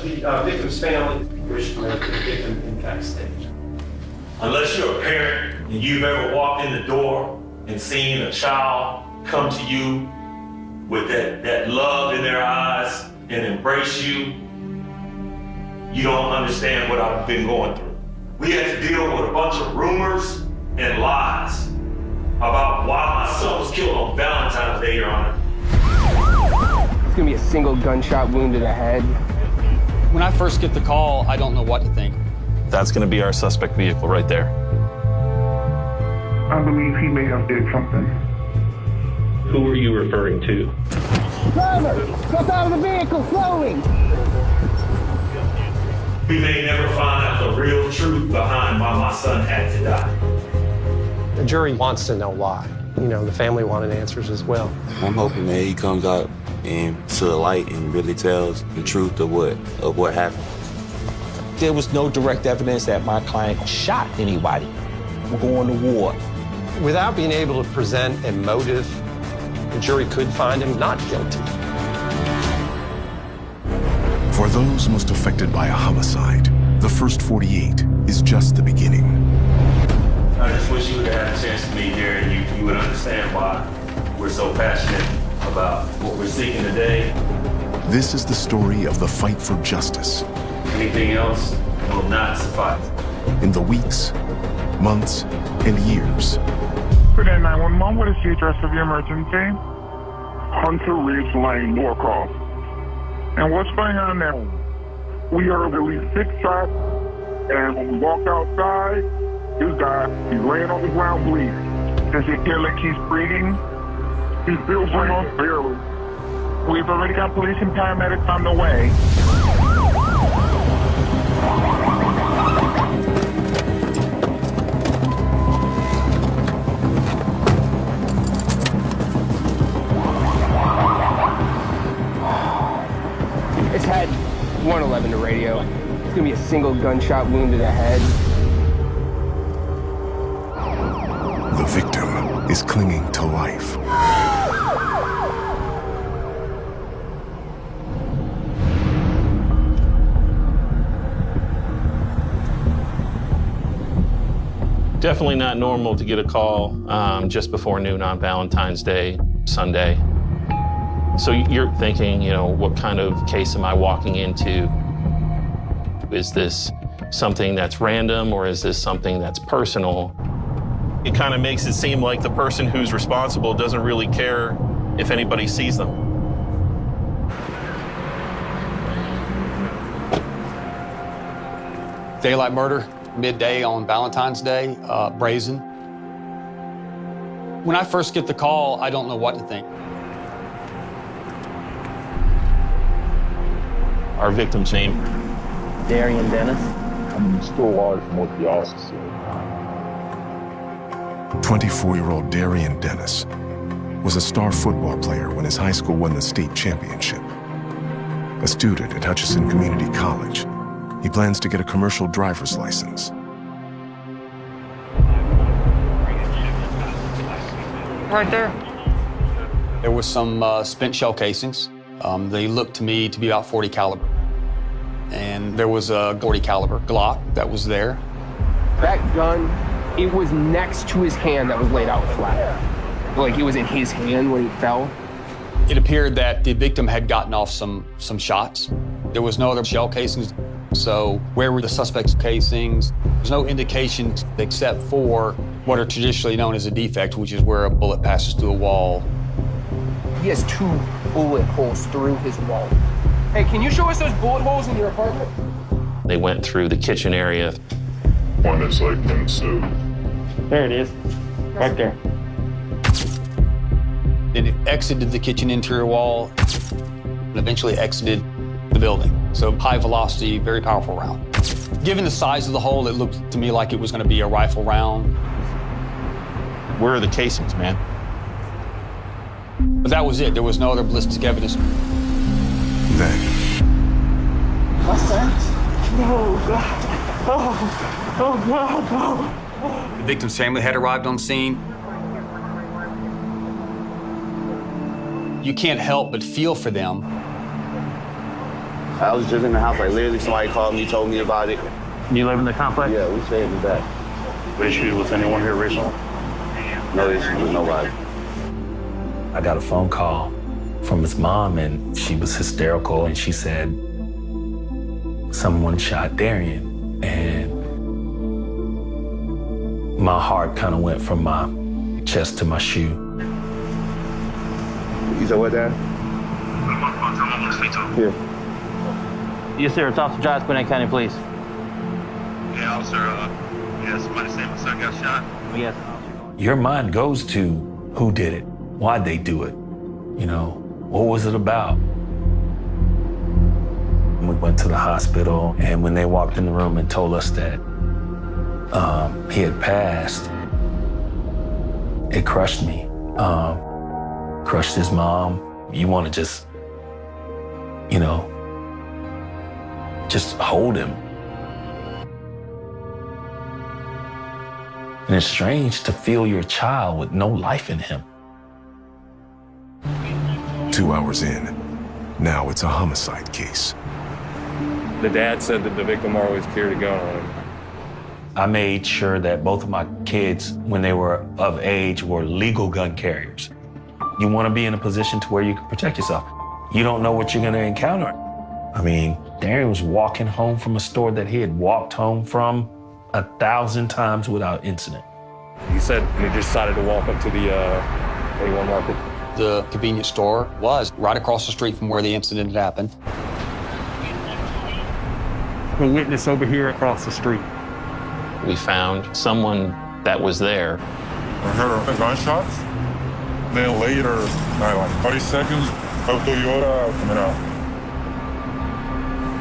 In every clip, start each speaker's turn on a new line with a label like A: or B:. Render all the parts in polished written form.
A: much the victim's family wish to make the victim impact stage.
B: Unless you're a parent and you've ever walked in the door and seen a child come to you with that love in their eyes and embrace you, you don't understand what I've been going through. We had to deal with a bunch of rumors and lies about why my son was killed on Valentine's Day, Your Honor.
C: It's gonna be a single gunshot wound to the head.
D: When I first get the call, I don't know what to think.
E: That's going to be our suspect vehicle right there.
F: I believe he may have did something.
G: Who were you referring to?
C: Driver, step out of the vehicle, slowly!
B: We may never find out the real truth behind why my son had to die.
H: The jury wants to know why. You know, the family wanted answers as well.
I: I'm hoping that he comes out and to the light and really tells the truth of what happened.
J: There was no direct evidence that my client shot anybody. We're going to war.
H: Without being able to present a motive, the jury could find him not guilty.
K: For those most affected by a homicide, the first 48 is just the beginning.
B: I just wish you would have had a chance to meet here and you would understand why we're so passionate about what we're seeking today.
K: This is the story of the fight for justice.
B: Anything else will not suffice.
K: In the weeks, months, and years.
F: For that 911, what is the address of your emergency? Hunter Ridge Lane, Norcross. And what's going on there? We heard at least 6 shots, and when we walked outside, this guy, he's laying on the ground bleeding. Does it feel like he's breathing? He's still breathing, barely. We've already got police and paramedics on the way.
C: It's had 111 to radio. It's gonna be a single gunshot wound to the head.
K: The victim is clinging to life.
E: Definitely not normal to get a call just before noon on Valentine's Day, Sunday. So you're thinking, you know, what kind of case am I walking into? Is this something that's random or is this something that's personal? It kind of makes it seem like the person who's responsible doesn't really care if anybody sees them.
D: Daylight murder, midday on Valentine's Day, brazen. When I first get the call, I don't know what to think.
E: Our victim's name?
G: Darian Dennis.
F: I'm still alive from what the officer said.
K: 24-year-old Darian Dennis was a star football player when his high school won the state championship. A student at Hutchinson Community College, he plans to get a commercial driver's license.
D: Right there. There was some spent shell casings. They looked to me to be about .40 caliber. And there was a .40 caliber Glock that was there.
C: That gun, it was next to his hand that was laid out flat. Like it was in his hand when he fell.
D: It appeared that the victim had gotten off some shots. There was no other shell casings. So where were the suspect's casings? There's no indication except for what are traditionally known as a defect, which is where a bullet passes through a wall.
C: He has 2 bullet holes through his wall. Hey, can you show us those bullet holes in your apartment?
E: They went through the kitchen area.
F: One is like in the stove.
G: There it is, right there.
D: Then it exited the kitchen interior wall and eventually exited the building. So high velocity, very powerful round. Given the size of the hole, it looked to me like it was going to be a rifle round.
E: Where are the casings, man?
D: But that was it. There was no other ballistic evidence.
K: Then,
C: What's that? No, God. Oh, God, no.
D: The victim's family had arrived on scene. You can't help but feel for them.
L: I was just in the house, like literally somebody called me, told me about it.
G: You live in the complex?
L: Yeah, we stayed in the back.
G: Issues with anyone here recently?
L: No issues with nobody.
M: I got a phone call from his mom, and she was hysterical, and she said, someone shot Darian. And my heart kind of went from my chest to my shoe.
L: You said what, Dad? Here.
G: Yes, sir. It's Officer Giles, Gwinnett County Police.
N: Yeah, officer, somebody said my son got shot.
G: Yes.
M: Your mind goes to who did it, why'd they do it, you know, what was it about? We went to the hospital, and when they walked in the room and told us that he had passed, it crushed me, crushed his mom. You want to just, you know, just hold him. And it's strange to feel your child with no life in him.
K: 2 hours in, now it's a homicide case.
O: The dad said that the victim always carried a gun on him.
M: I made sure that both of my kids, when they were of age, were legal gun carriers. You want to be in a position to where you can protect yourself. You don't know what you're going to encounter. I mean, Darian was walking home from a store that he had walked home from 1,000 times without incident.
O: He said he just decided to walk up to the A1 Market.
D: The convenience store was right across the street from where the incident had happened.
G: The witness over here across the street.
E: We found someone that was there.
F: I heard gunshots. Then later, like 30 seconds, a Toyota coming out.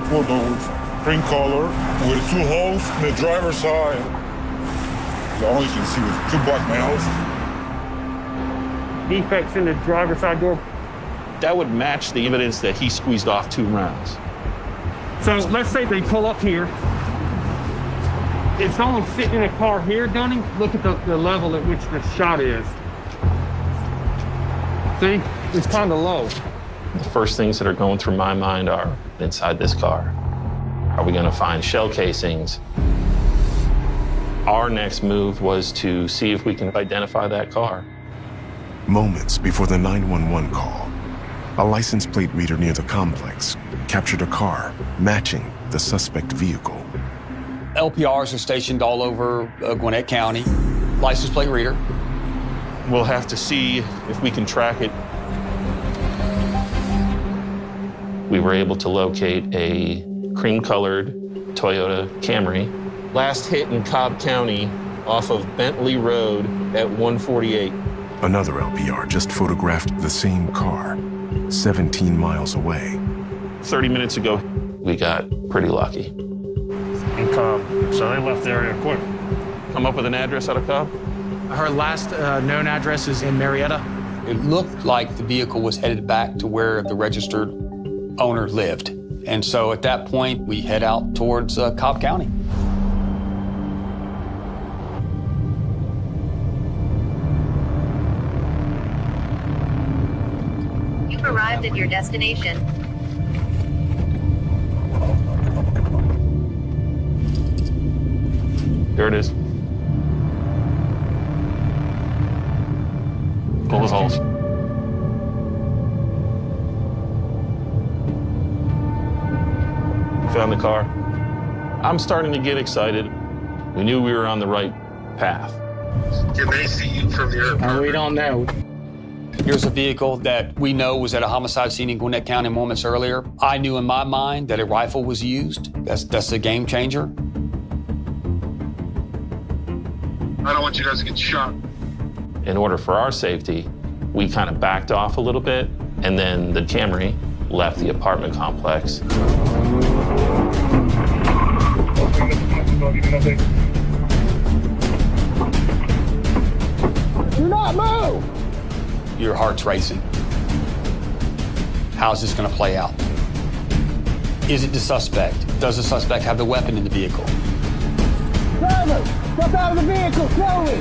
F: Four doors, cream color, with 2 holes in the driver's side. All you can see was 2 black males.
G: Defects in the driver's side door.
E: That would match the evidence that he squeezed off 2 rounds.
G: So let's say they pull up here. If someone's sitting in a car here, Dunning, look at the level at which the shot is. See, it's kind of low.
E: The first things that are going through my mind are inside this car. Are we going to find shell casings? Our next move was to see if we can identify that car.
K: Moments before the 911 call, a license plate reader near the complex captured a car matching the suspect vehicle.
D: LPRs are stationed all over Gwinnett County. License plate reader.
E: We'll have to see if we can track it. We were able to locate a cream-colored Toyota Camry. Last hit in Cobb County off of Bentley Road at 148.
K: Another LPR just photographed the same car 17 miles away.
E: 30 minutes ago, we got pretty lucky.
G: In Cobb. So they left the area quick.
E: Come up with an address out of Cobb?
P: Her last known address is in Marietta.
D: It looked like the vehicle was headed back to where the registered owner lived. And so at that point, we head out towards Cobb County.
Q: You've arrived at your destination.
E: There it is. Pull the holes. Found the car. I'm starting to get excited. We knew we were on the right path.
N: Can they see you from the airport?
G: We don't know.
D: Here's a vehicle that we know was at a homicide scene in Gwinnett County moments earlier. I knew in my mind that a rifle was used. That's a game changer.
N: I don't want you guys to get shot.
E: In order for our safety, we kind of backed off a little bit, and then the Camry left the apartment complex.
C: Do not move!
D: Your heart's racing. How's this going to play out? Is it the suspect? Does the suspect have the weapon in the vehicle?
C: Driver, step out of the vehicle, slowly!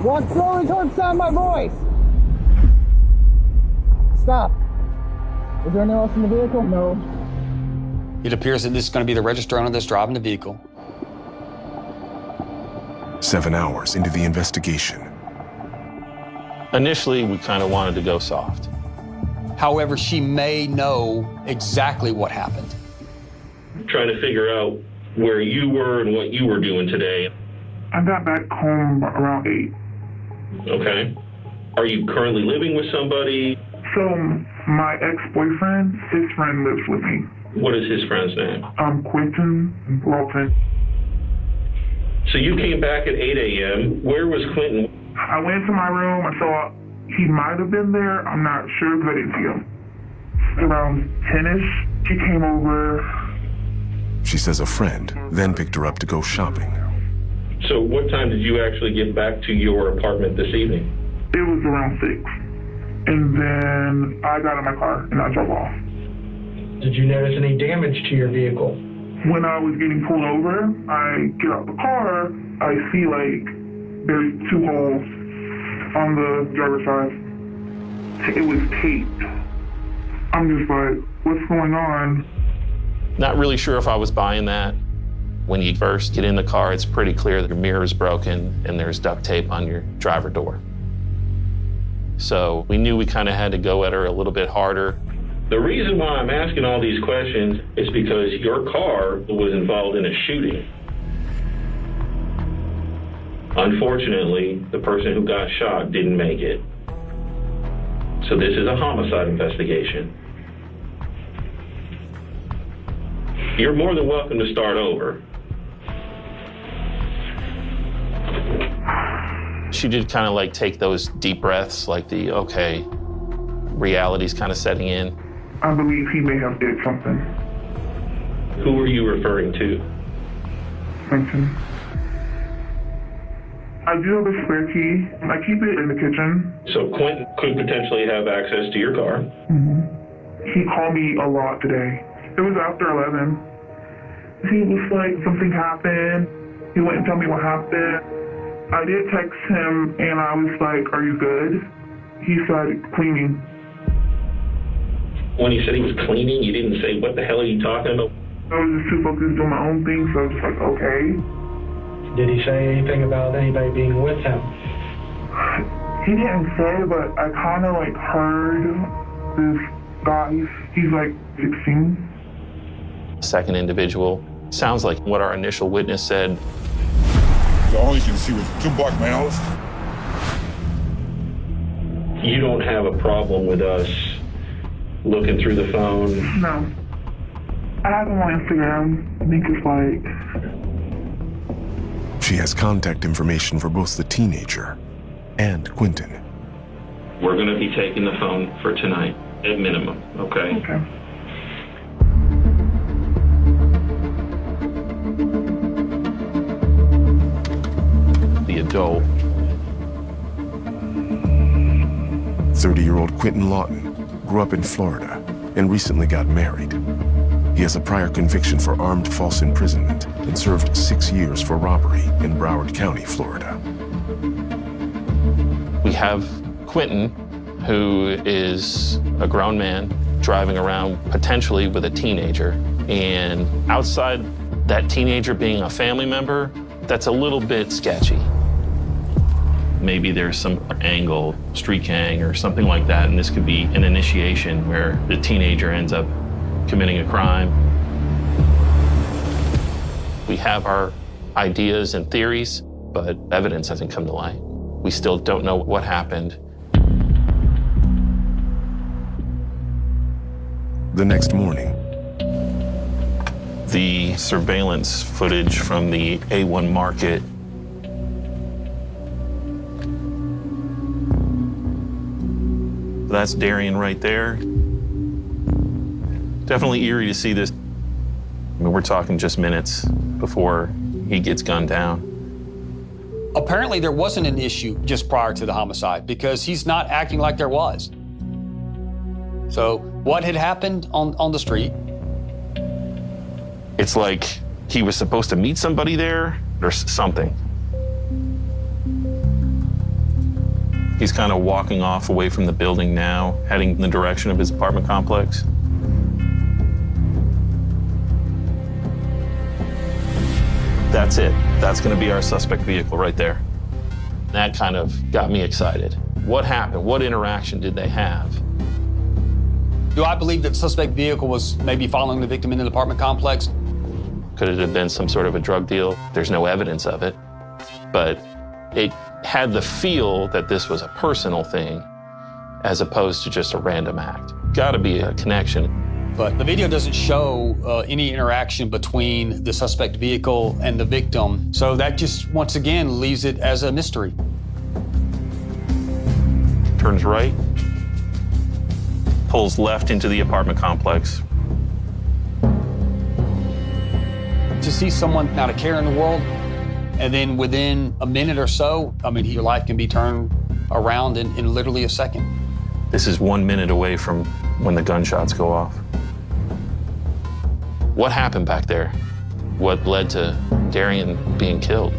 R: Walk slowly towards sound my voice. Stop. Is there anyone else in the vehicle? No.
D: It appears that this is going to be the registered owner that's driving the vehicle.
K: 7 hours into the investigation.
E: Initially, we kind of wanted to go soft.
D: However, she may know exactly what happened.
E: Trying to figure out where you were and what you were doing today.
F: I got back home around 8.
E: Okay. Are you currently living with somebody?
F: So my ex-boyfriend, his friend lives with me.
E: What is his friend's name?
F: Quentin Lawton.
E: So you came back at 8 a.m. Where was Quentin?
F: I went into my room. I saw he might have been there. I'm not sure because I didn't see him. Around 10-ish, she came over.
K: She says a friend then picked her up to go shopping.
E: So what time did you actually get back to your apartment this evening?
F: It was around 6. And then I got in my car and I drove off.
R: Did you notice any damage to your vehicle?
F: When I was getting pulled over, I get out the car, I see like there's 2 holes on the driver's side. It was taped. I'm just like, what's going on?
E: Not really sure if I was buying that. When you first get in the car, it's pretty clear that your mirror is broken and there's duct tape on your driver door. So we knew we kind of had to go at her a little bit harder. The reason why I'm asking all these questions is because your car was involved in a shooting. Unfortunately, the person who got shot didn't make it. So this is a homicide investigation. You're more than welcome to start over. She did kind of like take those deep breaths, like the, okay, reality's kind of setting in.
F: I believe he may have did something.
E: Who are you referring to?
F: Quentin. I do have a spare key. I keep it in the kitchen.
E: So Quentin could potentially have access to your car.
F: He called me a lot today. It was after 11. He was like, something happened. He went and told me what happened. I did text him and I was like, are you good? He said, cleaning.
E: When he said he was cleaning, you didn't say, what the hell are you talking about?
F: I was just too focused on my own thing, so I was just like, okay.
R: Did he say anything about anybody being with him?
F: He didn't say, but I kind of like heard this guy. He's like 16.
E: Second individual. Sounds like what our initial witness said.
S: All you can see was 2 black males.
E: You don't have a problem with us looking through the phone?
F: No. I have him on Instagram. I think it's like...
K: She has contact information for both the teenager and Quentin.
E: We're going to be taking the phone for tonight, at minimum, okay?
F: Okay.
E: The adult.
K: 30-year-old Quentin Lawton grew up in Florida and recently got married. He has a prior conviction for armed false imprisonment and served 6 years for robbery in Broward County, Florida.
E: We have Quentin, who is a grown man driving around potentially with a teenager. And outside that teenager being a family member, that's a little bit sketchy. Maybe there's some angle, street gang or something like that, and this could be an initiation where the teenager ends up committing a crime. We have our ideas and theories, but evidence hasn't come to light. We still don't know what happened.
K: The next morning,
E: the surveillance footage from the A1 Market that's Darian right there. Definitely eerie to see this. I mean, we're talking just minutes before he gets gunned down.
D: Apparently there wasn't an issue just prior to the homicide because he's not acting like there was. So what had happened on the street?
E: It's like he was supposed to meet somebody there or something. He's kind of walking off away from the building now, heading in the direction of his apartment complex. That's it. That's going to be our suspect vehicle right there. That kind of got me excited. What happened? What interaction did they have?
D: Do I believe that the suspect vehicle was maybe following the victim into the apartment complex?
E: Could it have been some sort of a drug deal? There's no evidence of it. But it had the feel that this was a personal thing as opposed to just a random act. Got to be a connection.
D: But the video doesn't show any interaction between the suspect vehicle and the victim. So that just, once again, leaves it as a mystery.
E: Turns right, pulls left into the apartment complex.
D: To see someone not a care in the world, and then within a minute or so, I mean, your life can be turned around in literally a second.
E: This is 1 minute away from when the gunshots go off. What happened back there? What led to Darian being killed?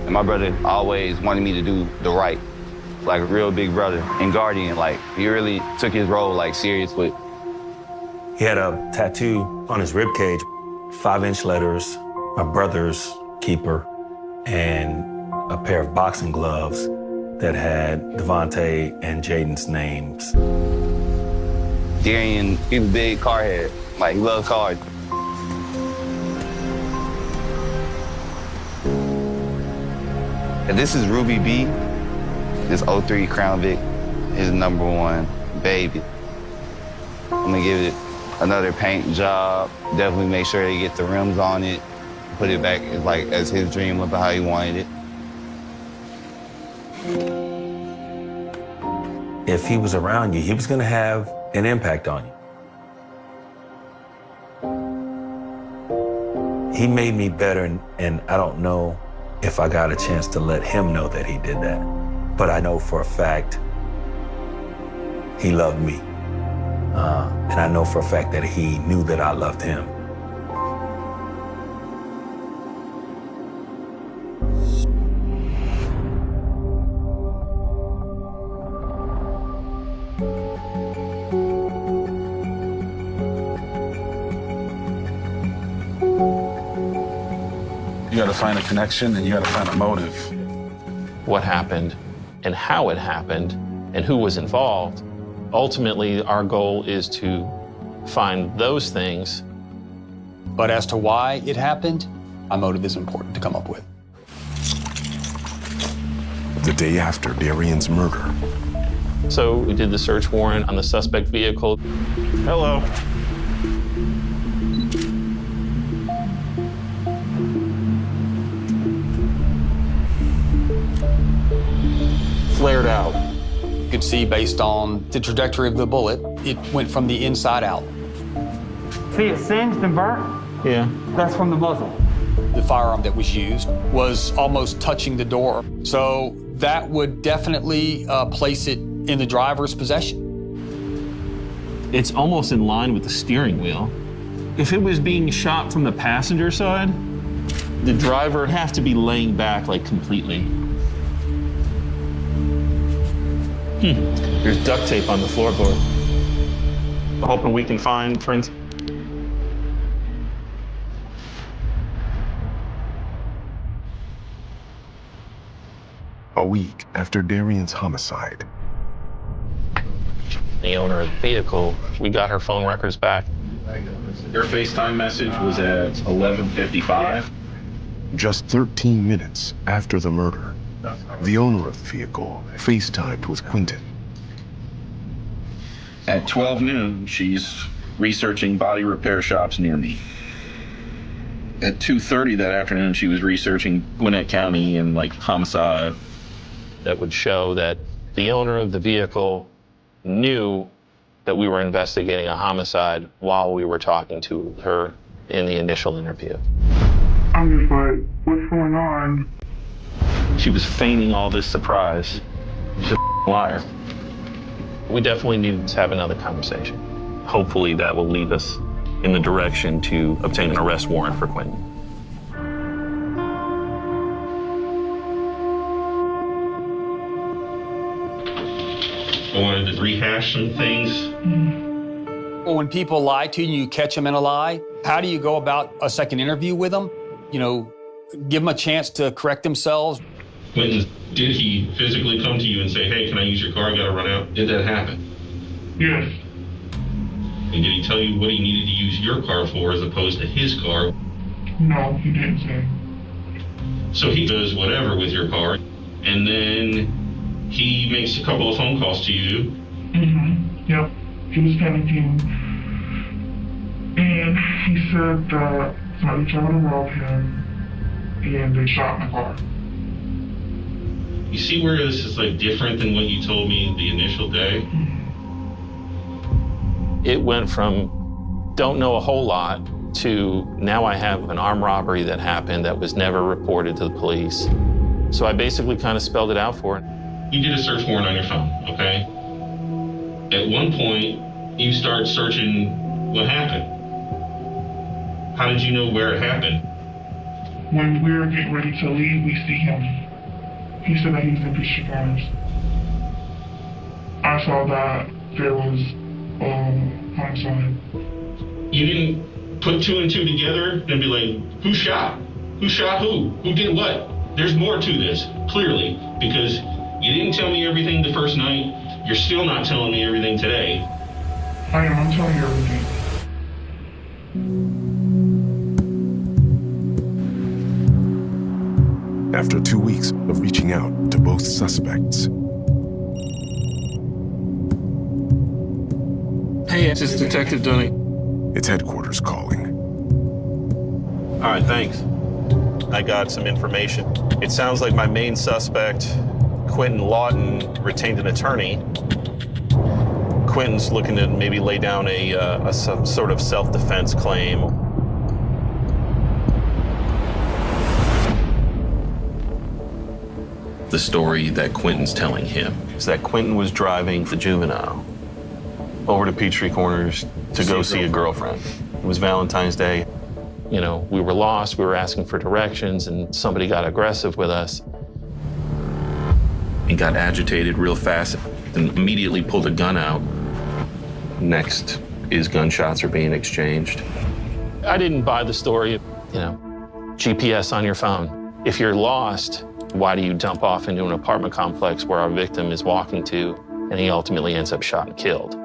L: And my brother always wanted me to do the right, like a real big brother and guardian. Like, he really took his role, like, seriously.
M: He had a tattoo on his rib cage, 5-inch letters, my brother's keeper, and a pair of boxing gloves that had Devontae and Jaden's names.
L: Darian, he's a big car head. Like, he loves cars. And this is Ruby B. This 03 Crown Vic, his #1 baby. I'm gonna give it another paint job. Definitely make sure they get the rims on it. Put it back as his dream of how he wanted it.
M: If he was around you, he was gonna have an impact on you. He made me better, and I don't know if I got a chance to let him know that he did that. But I know for a fact he loved me. And I know for a fact that he knew that I loved him.
S: You gotta find a connection and you gotta find a motive.
E: What happened and how it happened and who was involved. Ultimately, our goal is to find those things.
D: But as to why it happened, my motive is important to come up with.
K: The day after Darian's murder,
E: So we did the search warrant on the suspect vehicle. Hello. Flared out.
D: You could see based on the trajectory of the bullet, it went from the inside out.
G: See it singed and burnt?
E: Yeah.
G: That's from the muzzle.
D: The firearm that was used was almost touching the door. So that would definitely place it in the driver's possession.
E: It's almost in line with the steering wheel. If it was being shot from the passenger side, the driver would have to be laying back like completely. There's duct tape on the floorboard. Hoping we can find prints.
K: a week after Darian's homicide.
E: The owner of the vehicle, we got her phone records back. Their FaceTime message was at 11:55.
K: Just 13 minutes after the murder, the owner of the vehicle FaceTimed with Quentin.
N: At 12 noon, she's researching body repair shops near me. At 2:30 that afternoon, she was researching Gwinnett County and like homicide.
E: That would show that the owner of the vehicle knew that we were investigating a homicide while we were talking to her in the initial interview.
F: I'm just like, what's going on?
N: She was feigning all this surprise. She's a liar. We definitely need to have another conversation. Hopefully that will lead us in the direction to obtain an arrest warrant for Quinton. I wanted to rehash some things.
D: Well, when people lie to you, you catch them in a lie. How do you go about a second interview with them? You know, give them a chance to correct themselves.
N: Quinton, did he physically come to you and say, hey, can I use your car? I gotta run out. Did that happen?
F: Yes.
N: And did he tell you what he needed to use your car for as opposed to his car?
F: No, he didn't say.
N: So he does whatever with your car, and then he makes a couple of phone calls to you.
F: Mm-hmm. Yep. He was panicking. And he said that somebody tried to rob him, and they shot my car.
N: You see where this is like different than what you told me the initial day? It went from don't know a whole lot to now I have an armed robbery that happened that was never reported to the police. So I basically kind of spelled it out for him. You did a search warrant on your phone, okay? At one point, you start searching what happened. How did you know where it happened?
F: When we were getting ready to leave, we see him. He said that he's in Bishop Farms. I saw that there was homicide.
N: You didn't put two and two together and be like, who shot? Who shot who? Who did what? There's more to this, clearly, because you didn't tell me everything the first night. You're still not telling me everything today.
F: I'm telling you everything.
K: After 2 weeks of reaching out to both suspects.
N: Hey, this is Detective Dunning.
K: It's headquarters calling.
N: All right, thanks. I got some information. It sounds like my main suspect, Quinton Lawton, retained an attorney. Quinton's looking to maybe lay down some sort of self-defense claim. The story that Quinton's telling him is that Quinton was driving the juvenile over to Peachtree Corners to go see a girlfriend. It was Valentine's Day. You know, we were lost, we were asking for directions, and somebody got aggressive with us. He got agitated real fast and immediately pulled a gun out. Next, his gunshots are being exchanged. I didn't buy the story, you know, GPS on your phone. If you're lost, why do you dump off into an apartment complex where our victim is walking to, and he ultimately ends up shot and killed?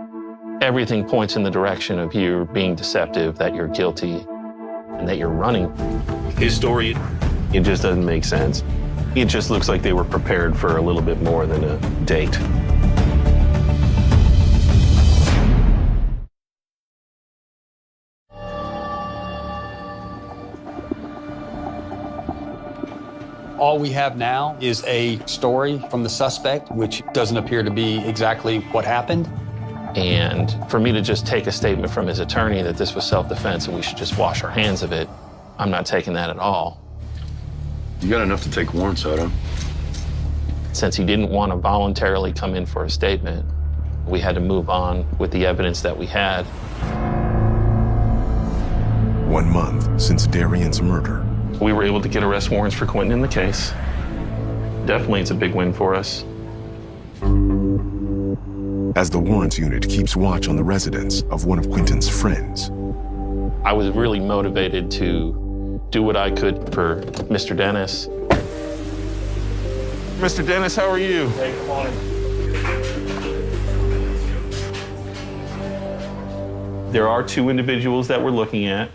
N: Everything points in the direction of you being deceptive, that you're guilty, and that you're running. His story, it just doesn't make sense. It just looks like they were prepared for a little bit more than a date.
D: All we have now is a story from the suspect, which doesn't appear to be exactly what happened.
E: And for me to just take a statement from his attorney that this was self-defense and we should just wash our hands of it, I'm not taking that at all.
T: You got enough to take warrants out of him.
E: Since he didn't want to voluntarily come in for a statement, we had to move on with the evidence that we had.
K: 1 month since Darian's murder.
N: We were able to get arrest warrants for Quinton in the case. Definitely, it's a big win for us.
K: As the warrants unit keeps watch on the residence of one of Quinton's friends.
E: I was really motivated to do what I could for Mr. Dennis. Mr. Dennis, how are you?
A: Hey, good morning.
N: There are two individuals that we're looking at,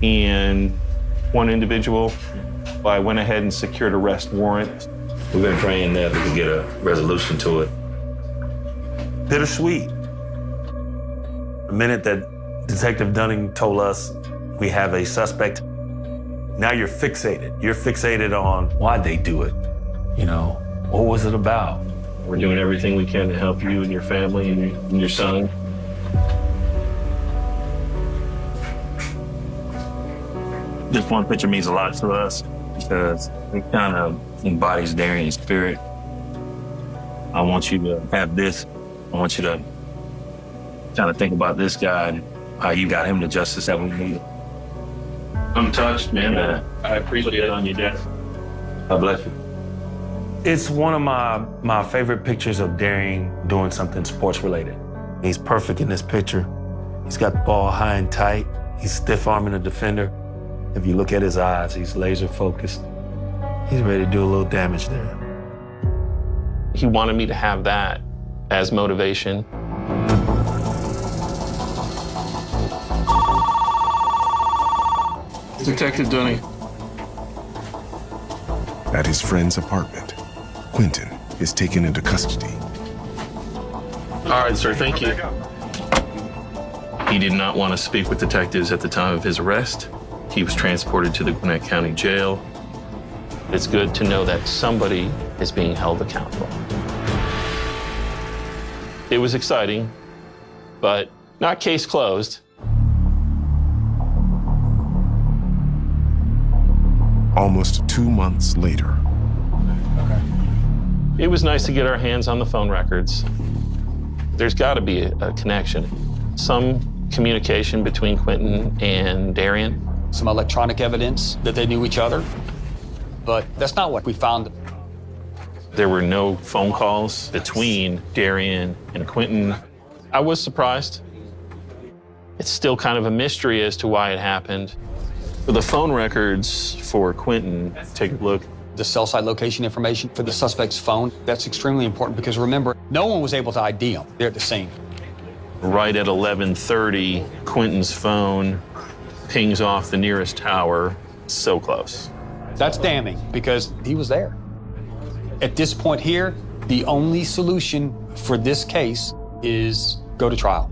N: and one individual, I went ahead and secured an arrest warrant.
M: We've been praying that we could get a resolution to it. Bittersweet. The minute that Detective Dunning told us we have a suspect, now you're fixated. You're fixated on why'd they do it? You know, what was it about?
N: We're doing everything we can to help you and your family and your son.
M: This one picture means a lot to us. because it kind of embodies Darian's spirit. I want you to have this. I want you to kind of think about this guy and how you got him the justice that we need. I'm touched, man. I appreciate it on your desk. God bless you. It's one of my favorite pictures of Darian doing something sports related. He's perfect in this picture. He's got the ball high and tight. He's stiff arming the defender. If you look at his eyes, he's laser focused. He's ready to do a little damage there.
E: He wanted me to have that as motivation.
N: Detective Dunning.
K: At his friend's apartment, Quentin is taken into custody.
E: All right, sir, thank you. He did not want to speak with detectives at the time of his arrest. He was transported to the Gwinnett County Jail. It's good to know that somebody is being held accountable. It was exciting, but not case closed.
K: Almost 2 months later.
E: It was nice to get our hands on the phone records. There's got to be a connection. Some communication between Quentin and Darian.
D: Some electronic evidence that they knew each other, but that's not what we found.
E: There were no phone calls between Darian and Quentin. I was surprised. It's still kind of a mystery as to why it happened. The phone records for Quentin, take a look.
D: The cell site location information for the suspect's phone, that's extremely important because remember, no one was able to ID him. They're at the scene.
E: Right at 11:30, Quentin's phone pings off the nearest tower, so close.
D: That's damning because he was there. At this point here, the only solution for this case is go to trial.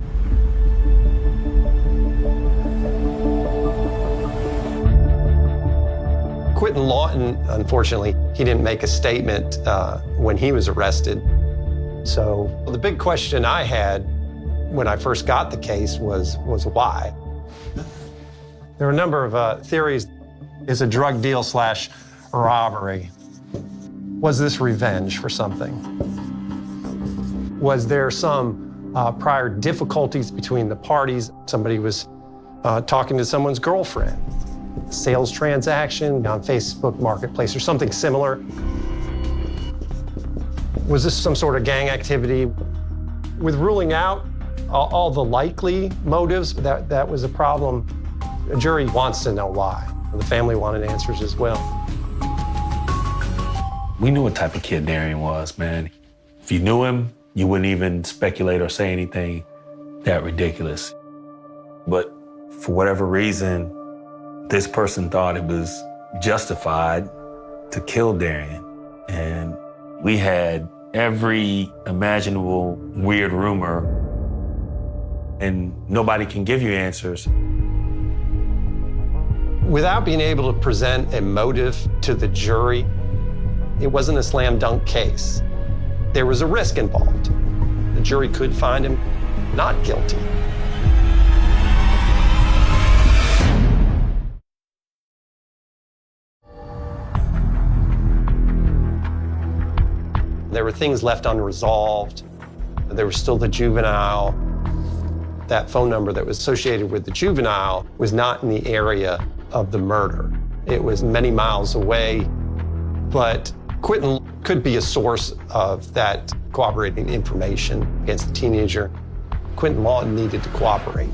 H: Quentin Lawton, unfortunately, he didn't make a statement when he was arrested. So the big question I had when I first got the case was why? There are a number of theories. Is a drug deal / robbery? Was this revenge for something? Was there some prior difficulties between the parties? Somebody was talking to someone's girlfriend. Sales transaction on Facebook Marketplace or something similar. Was this some sort of gang activity? With ruling out all the likely motives, that was a problem. A jury wants to know why. The family wanted answers as well.
M: We knew what type of kid Darian was, man. If you knew him, you wouldn't even speculate or say anything that ridiculous. But for whatever reason, this person thought it was justified to kill Darian. And we had every imaginable weird rumor, and nobody can give you answers.
H: Without being able to present a motive to the jury, it wasn't a slam dunk case. There was a risk involved. The jury could find him not guilty. There were things left unresolved. There was still the juvenile. That phone number that was associated with the juvenile was not in the area of the murder. It was many miles away, but Quentin could be a source of that corroborating information against the teenager. Quentin Lawton needed to cooperate.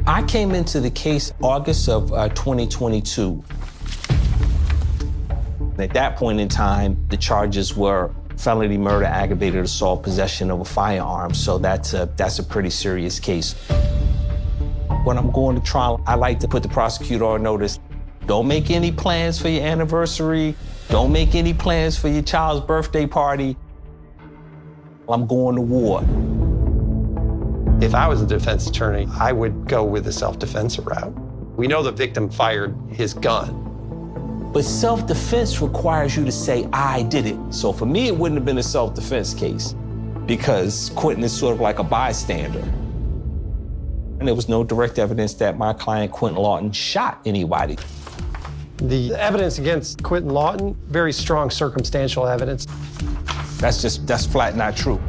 J: I came into the case August of 2022. At that point in time, the charges were felony murder, aggravated assault, possession of a firearm. So that's a pretty serious case. When I'm going to trial, I like to put the prosecutor on notice. Don't make any plans for your anniversary. Don't make any plans for your child's birthday party. I'm going to war.
H: If I was a defense attorney, I would go with the self-defense route. We know the victim fired his gun.
J: But self-defense requires you to say, I did it. So for me, it wouldn't have been a self-defense case because Quentin is sort of like a bystander. And there was no direct evidence that my client, Quentin Lawton, shot anybody.
H: The evidence against Quentin Lawton, very strong circumstantial evidence.
J: That's flat not true.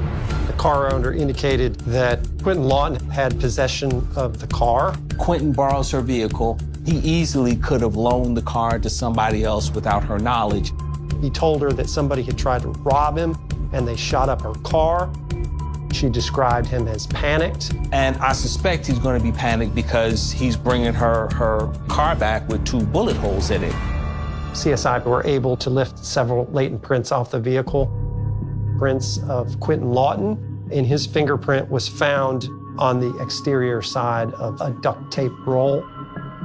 H: The car owner indicated that Quentin Lawton had possession of the car.
J: Quentin borrows her vehicle. He easily could have loaned the car to somebody else without her knowledge.
H: He told her that somebody had tried to rob him and they shot up her car. She described him as panicked.
J: And I suspect he's going to be panicked because he's bringing her car back with 2 bullet holes in it.
H: CSI were able to lift several latent prints off the vehicle. Prints of Quentin Lawton, and his fingerprint was found on the exterior side of a duct tape roll.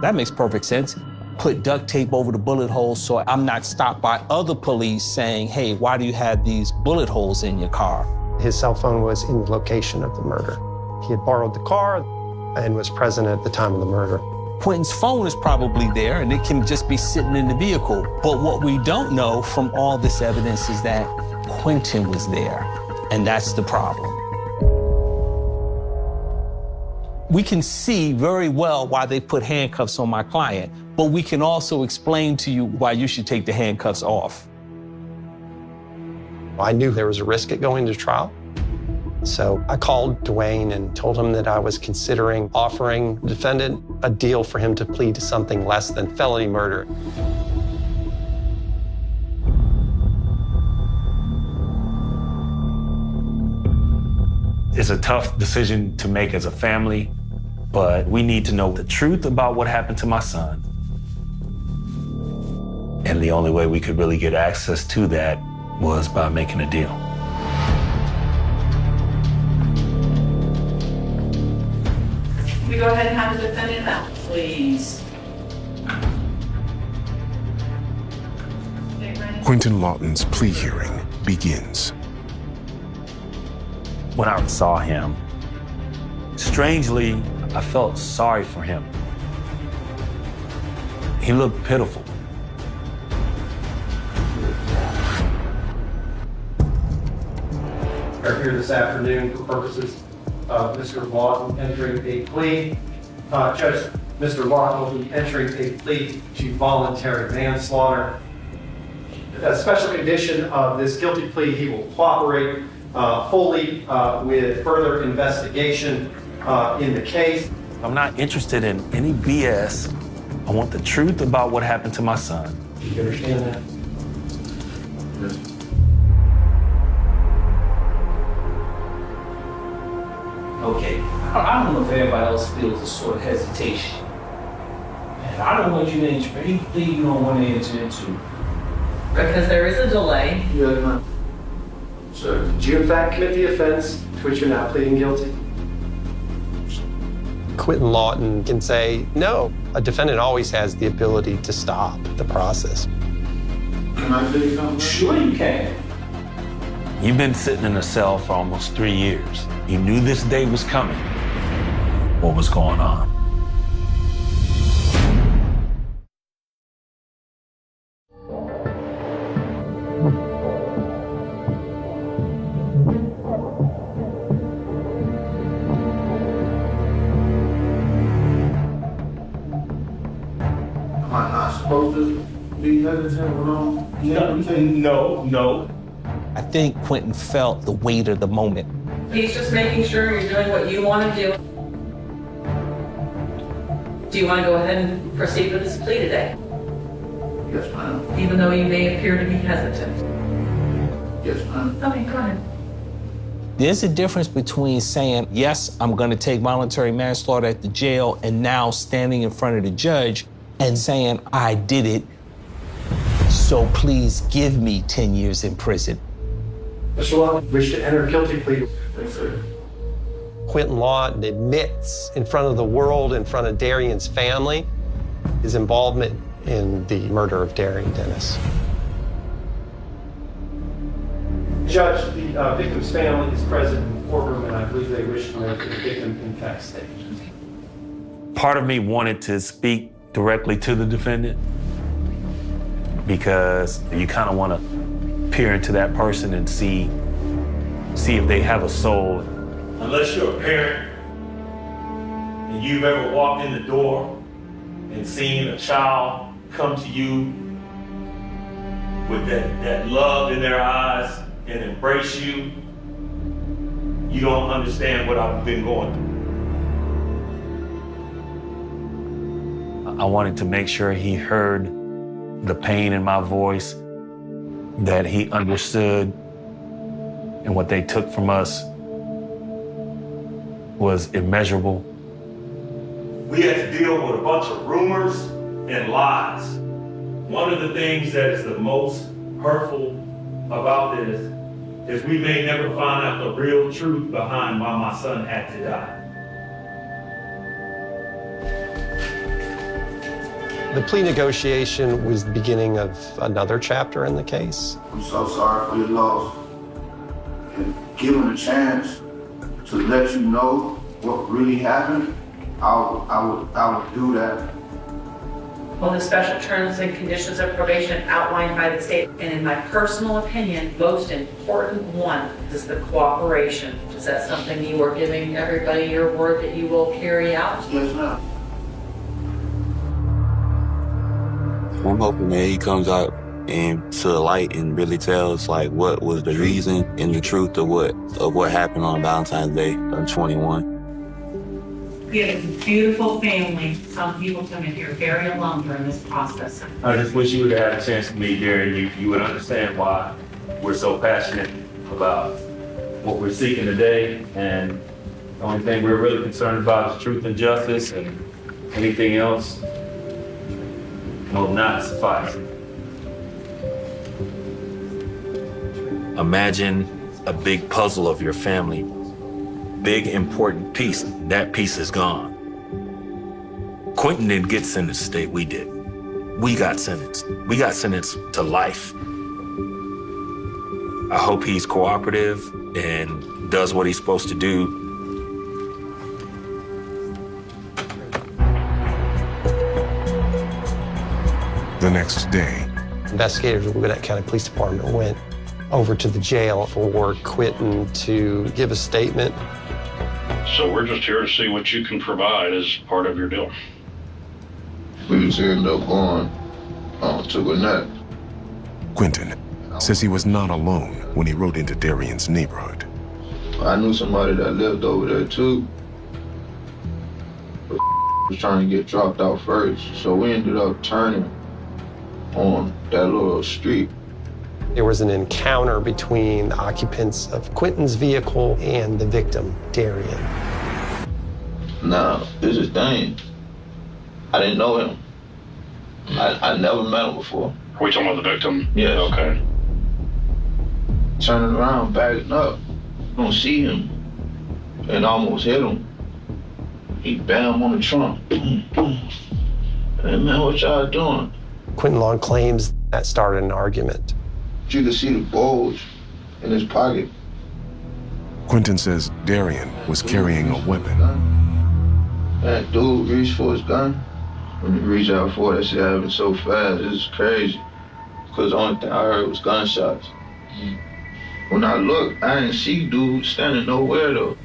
J: That makes perfect sense. Put duct tape over the bullet holes so I'm not stopped by other police saying, hey, why do you have these bullet holes in your car?
H: His cell phone was in the location of the murder. He had borrowed the car and was present at the time of the murder.
J: Quentin's phone is probably there and it can just be sitting in the vehicle. But what we don't know from all this evidence is that Quentin was there, and that's the problem. We can see very well why they put handcuffs on my client, but we can also explain to you why you should take the handcuffs off.
H: I knew there was a risk at going to trial. So I called Dwayne and told him that I was considering offering the defendant a deal for him to plead to something less than felony murder.
M: It's a tough decision to make as a family, but we need to know the truth about what happened to my son. And the only way we could really get access to that was by making a deal.
U: Can we go ahead and have the defendant out, please?
K: Quentin Lawton's plea hearing begins.
M: When I saw him, strangely, I felt sorry for him. He looked pitiful.
A: Are here this afternoon for purposes of Mr. Lawton entering a plea. Judge, Mr. Lawton will be entering a plea to voluntary manslaughter. A special condition of this guilty plea, he will cooperate fully with further investigation in the case.
M: I'm not interested in any BS. I want the truth about what happened to my son.
A: Do you understand that?
M: Yes.
J: Okay, I don't know if everybody else feels this sort of hesitation. And I don't want you to enter any plea you don't want to enter into.
U: Because there is a delay.
A: So, did you in fact commit the offense to which you're now pleading guilty?
H: Quentin Lawton can say no. A defendant always has the ability to stop the process.
S: Can I say something?
J: Sure you can.
M: You've been sitting in a cell for almost 3 years. You knew this day was coming. What was going on?
S: Am I not supposed to be hesitant alone?
J: No. I think Quentin felt the weight of the moment.
U: He's just making sure you're doing what you want to do. Do you want to go ahead and proceed with this plea today?
S: Yes, ma'am.
U: Even though you may appear to be hesitant?
S: Yes, ma'am.
U: Okay, go ahead.
J: There's a difference between saying, yes, I'm going to take voluntary manslaughter at the jail, and now standing in front of the judge and saying, I did it, so please give me 10 years in prison.
A: Mr. Lawton, wish to enter a guilty plea.
S: Yes, sir.
H: Quentin Lawton admits in front of the world, in front of Darian's family, his involvement in the murder of Darian Dennis.
A: Judge, the victim's family is present in the courtroom, and I believe they wish to know that the victim in fact stayed.
M: Part of me wanted to speak directly to the defendant because you kind of want to peer into that person and see if they have a soul.
B: Unless you're a parent and you've ever walked in the door and seen a child come to you with that love in their eyes and embrace you, you don't understand what I've been going through.
M: I wanted to make sure he heard the pain in my voice, that he understood, and what they took from us was immeasurable.
B: We had to deal with a bunch of rumors and lies. One of the things that is the most hurtful about this is we may never find out the real truth behind why my son had to die.
H: The plea negotiation was the beginning of another chapter in the case.
I: I'm so sorry for your loss. And given a chance to let you know what really happened, I would do that.
U: Well, the special terms and conditions of probation outlined by the state, and in my personal opinion, most important one is the cooperation. Is that something you are giving everybody your word that you will carry out?
I: Yes, ma'am.
V: I'm hoping that he comes out and to the light and really tells like what was the reason and the truth of what happened on Valentine's Day of 21.
U: We have a beautiful family. Some people come in here very alone during this process.
B: I just wish you would have had a chance to meet Darren. You would understand why we're so passionate about what we're seeking today. And the only thing we're really concerned about is truth and justice, and anything else will not suffice.
M: Imagine a big puzzle of your family. Big, important piece. That piece is gone. Quentin didn't get sentenced the state we did. We got sentenced. We got sentenced to life. I hope he's cooperative and does what he's supposed to do.
K: The next day,
H: Investigators with Gwinnett County Police Department went over to the jail for Quentin to give a statement.
W: So we're just here to see what you can provide as part of your deal.
I: We just ended up going to Gwinnett.
K: Quentin says he was not alone when he rode into Darian's neighborhood.
I: I knew somebody that lived over there too. But was trying to get dropped out first, so we ended up turning on that little street.
H: There was an encounter between the occupants of Quentin's vehicle and the victim, Darian.
I: Now, this is Dane. I didn't know him. I never met him before.
W: Are we talking about the victim?
I: Yes.
W: Okay.
I: Turning around, backing up, don't see him, and almost hit him. He bam on the trunk. Hey man, what y'all doing?
H: Quentin Long claims that started an argument.
I: You could see the bulge in his pocket.
K: Quentin says Darian was carrying a weapon.
I: That dude reached for his gun. When he reached out for it, that shit happened so fast, it's crazy. Because the only thing I heard was gunshots. When I looked, I didn't see dude standing nowhere though.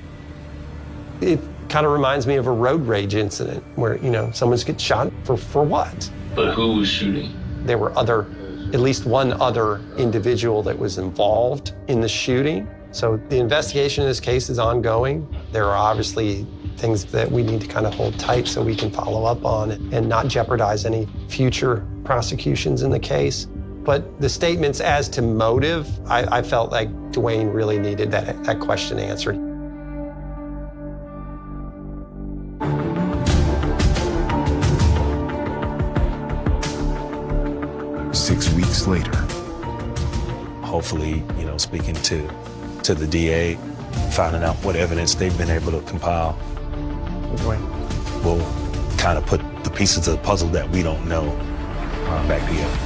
H: It kind of reminds me of a road rage incident where, someone's get shot for what?
W: But who was shooting?
H: There were at least one other individual that was involved in the shooting. So the investigation in this case is ongoing. There are obviously things that we need to kind of hold tight so we can follow up on and not jeopardize any future prosecutions in the case. But the statements as to motive, I felt like Dwayne really needed that question answered.
K: Six weeks later,
M: Hopefully, speaking to the DA, finding out what evidence they've been able to compile, will kind of put the pieces of the puzzle that we don't know back together.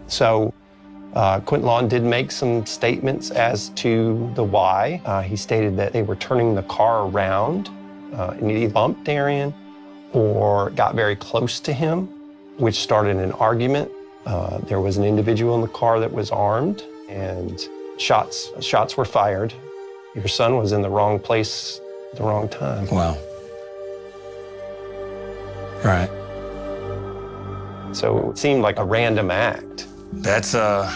H: So Quentin Long did make some statements as to the why. He stated that they were turning the car around and he bumped Darian or got very close to him, which started an argument. There was an individual in the car that was armed and shots were fired. Your son was in the wrong place, the wrong time.
M: Wow. Right.
H: So it seemed like a random act.
M: That's wow.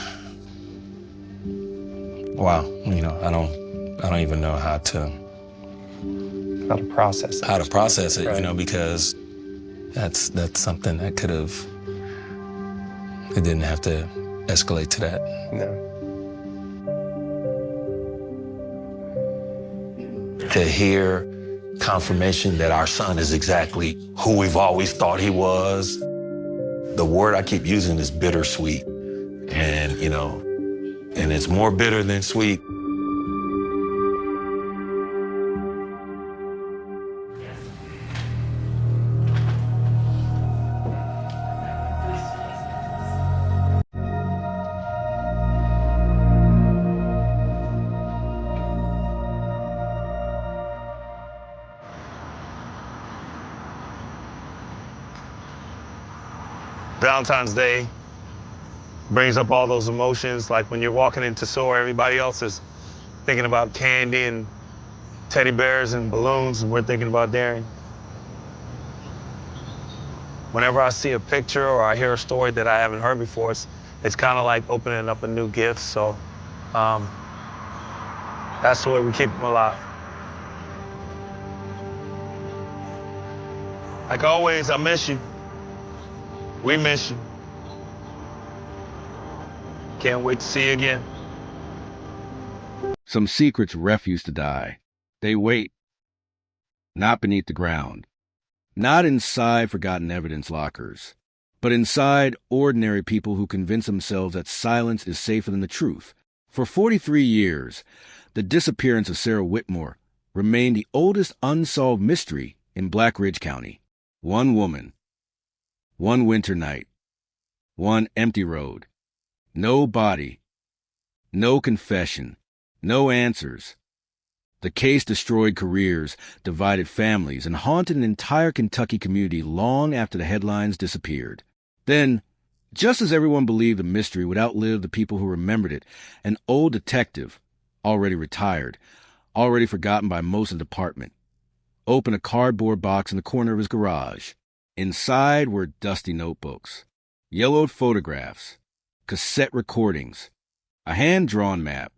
M: You know, I don't even know how to
H: process it.
M: How to process it,
H: Right.
M: you know, because that's something that could have, it didn't have to escalate to that.
H: No.
M: To hear confirmation that our son is exactly who we've always thought he was. The word I keep using is bittersweet. And, you know, and it's more bitter than sweet.
O: Valentine's Day brings up all those emotions, like when you're walking into store, everybody else is thinking about candy and teddy bears and balloons, and we're thinking about Darian. Whenever I see a picture or I hear a story that I haven't heard before, it's kind of like opening up a new gift, so that's the way we keep them alive. Like always, I miss you. We miss you. Can't wait to see you again.
P: Some secrets refuse to die. They wait. Not beneath the ground. Not inside forgotten evidence lockers. But inside ordinary people who convince themselves that silence is safer than the truth. For 43 years, the disappearance of Sarah Whitmore remained the oldest unsolved mystery in Black Ridge County. One woman. One winter night. One empty road. No body. No confession. No answers. The case destroyed careers, divided families, and haunted an entire Kentucky community long after the headlines disappeared. Then, just as everyone believed the mystery would outlive the people who remembered it, an old detective, already retired, already forgotten by most of the department, opened a cardboard box in the corner of his garage. Inside were dusty notebooks, yellowed photographs, cassette recordings, a hand-drawn map,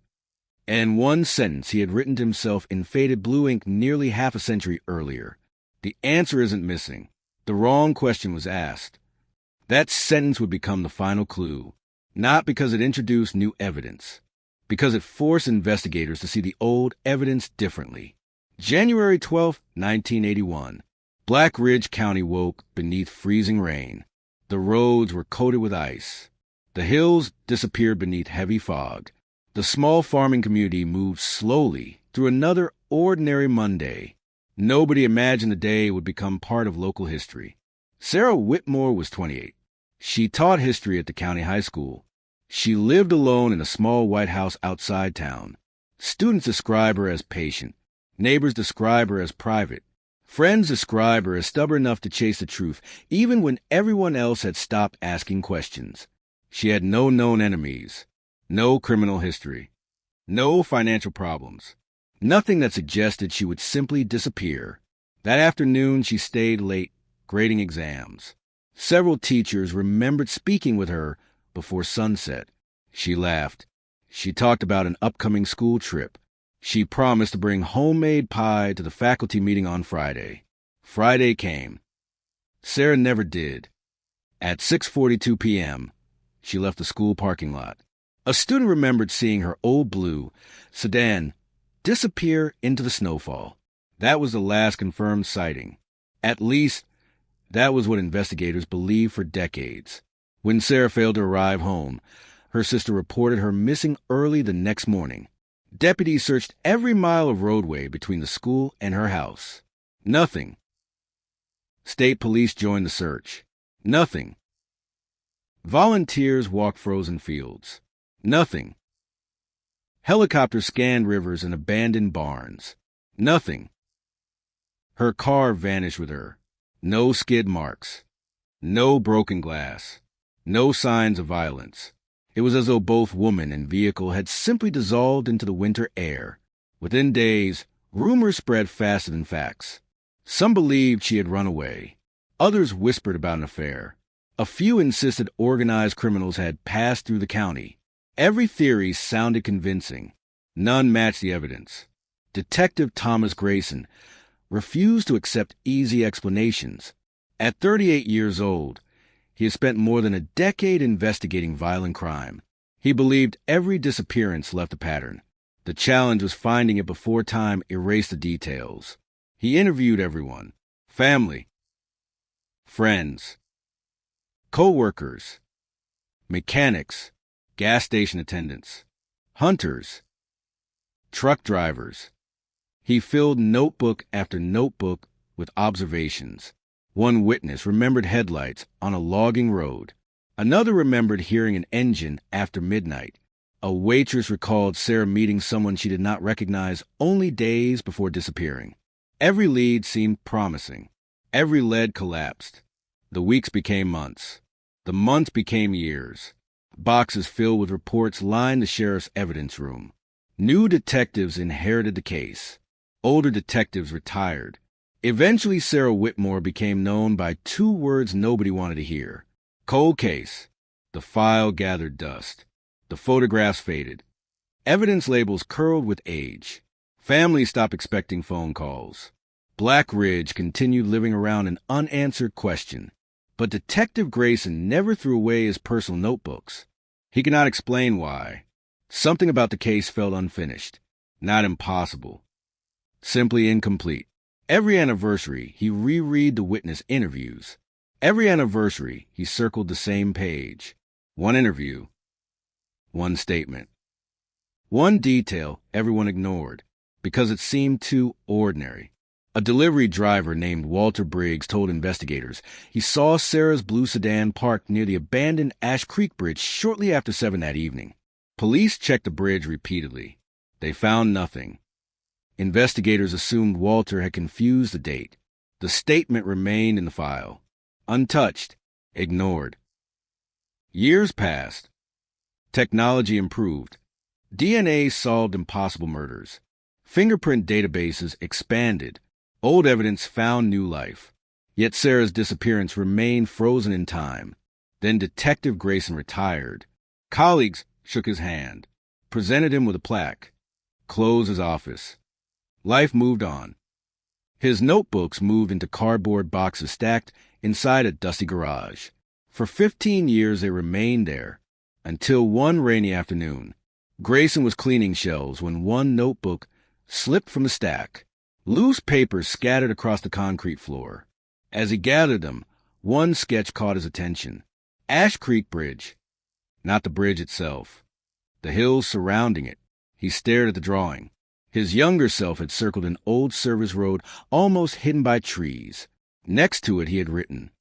P: and one sentence he had written to himself in faded blue ink nearly half a century earlier. The answer isn't missing. The wrong question was asked. That sentence would become the final clue, not because it introduced new evidence, because it forced investigators to see the old evidence differently. January 12, 1981. Black Ridge County woke beneath freezing rain. The roads were coated with ice. The hills disappeared beneath heavy fog. The small farming community moved slowly through another ordinary Monday. Nobody imagined the day would become part of local history. Sarah Whitmore was 28. She taught history at the county high school. She lived alone in a small white house outside town. Students describe her as patient. Neighbors describe her as private. Friends describe her as stubborn enough to chase the truth, even when everyone else had stopped asking questions. She had no known enemies, no criminal history, no financial problems, nothing that suggested she would simply disappear. That afternoon, she stayed late, grading exams. Several teachers remembered speaking with her before sunset. She laughed. She talked about an upcoming school trip. She promised to bring homemade pie to the faculty meeting on Friday. Friday came. Sarah never did. At 6:42 p.m., she left the school parking lot. A student remembered seeing her old blue sedan disappear into the snowfall. That was the last confirmed sighting. At least, that was what investigators believed for decades. When Sarah failed to arrive home, her sister reported her missing early the next morning. Deputies searched every mile of roadway between the school and her house. Nothing. State police joined the search. Nothing. Volunteers walked frozen fields. Nothing. Helicopters scanned rivers and abandoned barns. Nothing. Her car vanished with her. No skid marks. No broken glass. No signs of violence. It was as though both woman and vehicle had simply dissolved into the winter air. Within days, Rumors spread faster than facts. Some believed she had run away. Others whispered about an affair. A few insisted organized criminals had passed through the county. Every theory sounded convincing. None matched the evidence. Detective Thomas Grayson refused to accept easy explanations. At 38 years old, he had spent more than a decade investigating violent crime. He believed every disappearance left a pattern. The challenge was finding it before time erased the details. He interviewed everyone: family, friends, co-workers, mechanics, gas station attendants, hunters, truck drivers. He filled notebook after notebook with observations. One witness remembered headlights on a logging road. Another remembered hearing an engine after midnight. A waitress recalled Sarah meeting someone she did not recognize only days before disappearing. Every lead seemed promising. Every lead collapsed. The weeks became months. The months became years. Boxes filled with reports lined the sheriff's evidence room. New detectives inherited the case. Older detectives retired. Eventually, Sarah Whitmore became known by two words nobody wanted to hear: cold case. The file gathered dust. The photographs faded. Evidence labels curled with age. Families stopped expecting phone calls. Black Ridge continued living around an unanswered question. But Detective Grayson never threw away his personal notebooks. He could not explain why. Something about the case felt unfinished. Not impossible. Simply incomplete. Every anniversary, he reread the witness interviews. Every anniversary, he circled the same page. One interview. One statement. One detail everyone ignored because it seemed too ordinary. A delivery driver named Walter Briggs told investigators he saw Sarah's blue sedan parked near the abandoned Ash Creek Bridge shortly after 7 that evening. Police checked the bridge repeatedly. They found nothing. Investigators assumed Walter had confused the date. The statement remained in the file, untouched, ignored. Years passed. Technology improved. DNA solved impossible murders. Fingerprint databases expanded. Old evidence found new life. Yet Sarah's disappearance remained frozen in time. Then Detective Grayson retired. Colleagues shook his hand, presented him with a plaque, closed his office. Life moved on. His notebooks moved into cardboard boxes stacked inside a dusty garage. For 15 years they remained there, until one rainy afternoon. Grayson was cleaning shelves when one notebook slipped from the stack. Loose papers scattered across the concrete floor. As he gathered them, one sketch caught his attention. Ash Creek Bridge. Not the bridge itself. The hills surrounding it. He stared at the drawing. His younger self had circled an old service road almost hidden by trees. Next to it he had written,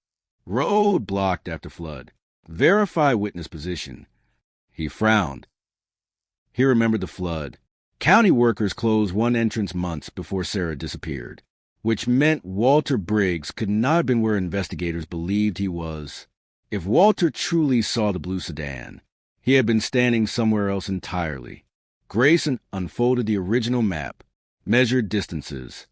P: "Road blocked after flood. Verify witness position." He frowned. He remembered the flood. County workers closed one entrance months before Sarah disappeared, which meant Walter Briggs could not have been where investigators believed he was. If Walter truly saw the blue sedan, he had been standing somewhere else entirely. Grayson unfolded the original map, measured distances,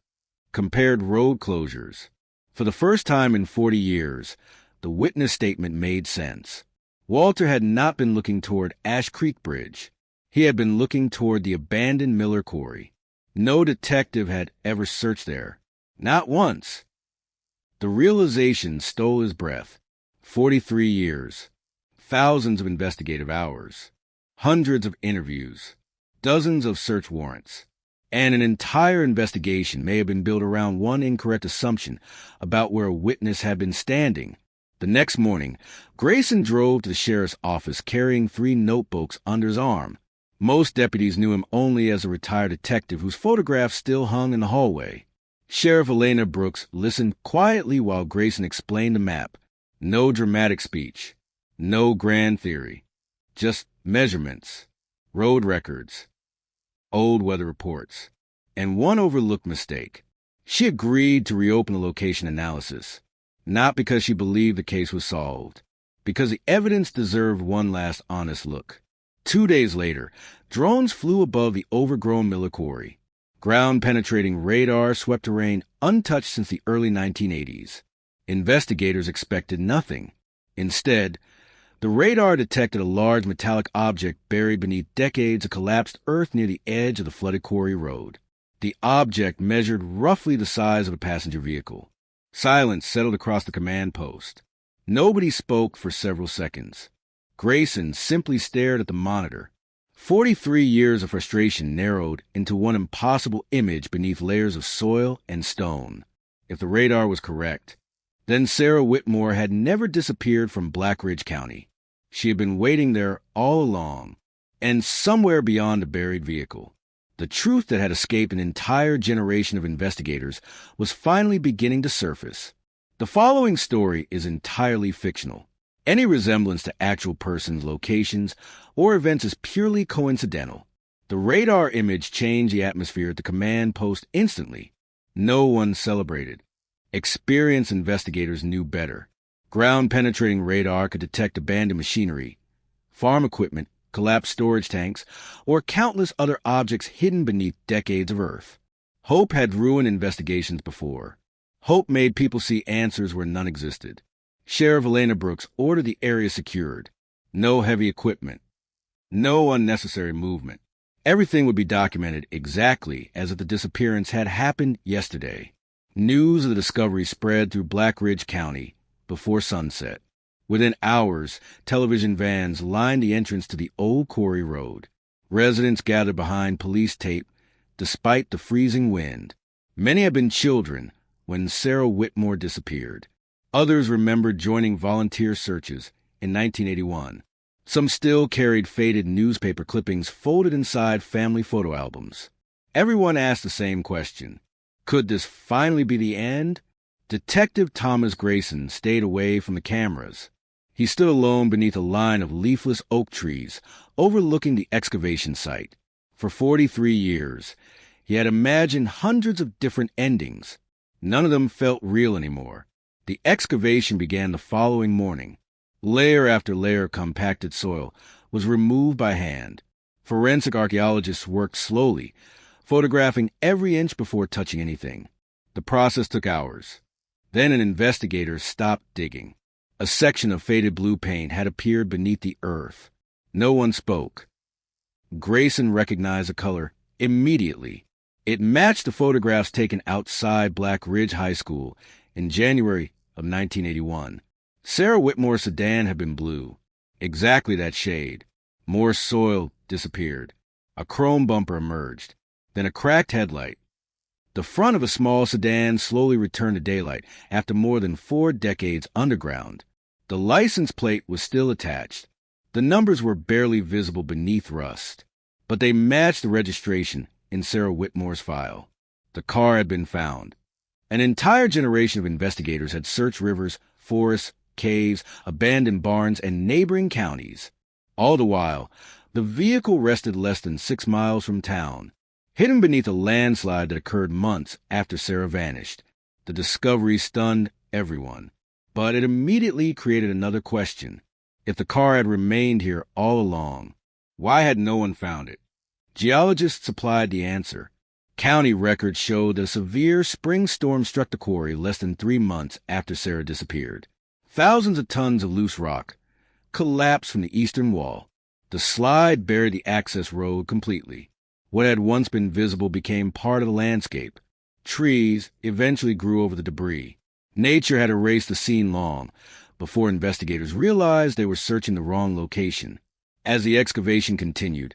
P: compared road closures. For the first time in 40 years, the witness statement made sense. Walter had not been looking toward Ash Creek Bridge. He had been looking toward the abandoned Miller Quarry. No detective had ever searched there. Not once. The realization stole his breath. 43 years. Thousands of investigative hours. Hundreds of interviews. Dozens of search warrants. And an entire investigation may have been built around one incorrect assumption about where a witness had been standing. The next morning, Grayson drove to the sheriff's office carrying 3 notebooks under his arm. Most deputies knew him only as a retired detective whose photograph still hung in the hallway. Sheriff Elena Brooks listened quietly while Grayson explained the map. No dramatic speech. No grand theory. Just measurements, road records, old weather reports, and one overlooked mistake. She agreed to reopen the location analysis, not because she believed the case was solved, because the evidence deserved one last honest look. 2 days later, drones flew above the overgrown Miller Quarry. Ground-penetrating radar swept terrain untouched since the early 1980s. Investigators expected nothing. Instead, the radar detected a large metallic object buried beneath decades of collapsed earth near the edge of the flooded quarry road. The object measured roughly the size of a passenger vehicle. Silence settled across the command post. Nobody spoke for several seconds. Grayson simply stared at the monitor. 43 years of frustration narrowed into one impossible image beneath layers of soil and stone. If the radar was correct, then Sarah Whitmore had never disappeared from Black Ridge County. She had been waiting there all along, and somewhere beyond the buried vehicle. The truth that had escaped an entire generation of investigators was finally beginning to surface. The following story is entirely fictional. Any resemblance to actual persons, locations, or events is purely coincidental. The radar image changed the atmosphere at the command post instantly. No one celebrated. Experienced investigators knew better. Ground-penetrating radar could detect abandoned machinery, farm equipment, collapsed storage tanks, or countless other objects hidden beneath decades of earth. Hope had ruined investigations before. Hope made people see answers where none existed. Sheriff Elena Brooks ordered the area secured. No heavy equipment. No unnecessary movement. Everything would be documented exactly as if the disappearance had happened yesterday. News of the discovery spread through Black Ridge County before sunset. Within hours, television vans lined the entrance to the old quarry road. Residents gathered behind police tape despite the freezing wind. Many had been children when Sarah Whitmore disappeared. Others remembered joining volunteer searches in 1981. Some still carried faded newspaper clippings folded inside family photo albums. Everyone asked the same question. Could this finally be the end? Detective Thomas Grayson stayed away from the cameras. He stood alone beneath a line of leafless oak trees overlooking the excavation site. For 43 years, he had imagined hundreds of different endings. None of them felt real anymore. The excavation began the following morning. Layer after layer of compacted soil was removed by hand. Forensic archaeologists worked slowly, photographing every inch before touching anything. The process took hours. Then an investigator stopped digging. A section of faded blue paint had appeared beneath the earth. No one spoke. Grayson recognized the color immediately. It matched the photographs taken outside Black Ridge High School in January of 1981. Sarah Whitmore's sedan had been blue, exactly that shade. More soil disappeared. A chrome bumper emerged, then a cracked headlight. The front of a small sedan slowly returned to daylight after more than 4 decades underground. The license plate was still attached. The numbers were barely visible beneath rust, but they matched the registration in Sarah Whitmore's file. The car had been found. An entire generation of investigators had searched rivers, forests, caves, abandoned barns, and neighboring counties. All the while, the vehicle rested less than 6 miles from town, hidden beneath a landslide that occurred months after Sarah vanished. The discovery stunned everyone, but it immediately created another question. If the car had remained here all along, why had no one found it? Geologists supplied the answer. County records showed that a severe spring storm struck the quarry less than 3 months after Sarah disappeared. Thousands of tons of loose rock collapsed from the eastern wall. The slide buried the access road completely. What had once been visible became part of the landscape. Trees eventually grew over the debris. Nature had erased the scene long before investigators realized they were searching the wrong location. As the excavation continued,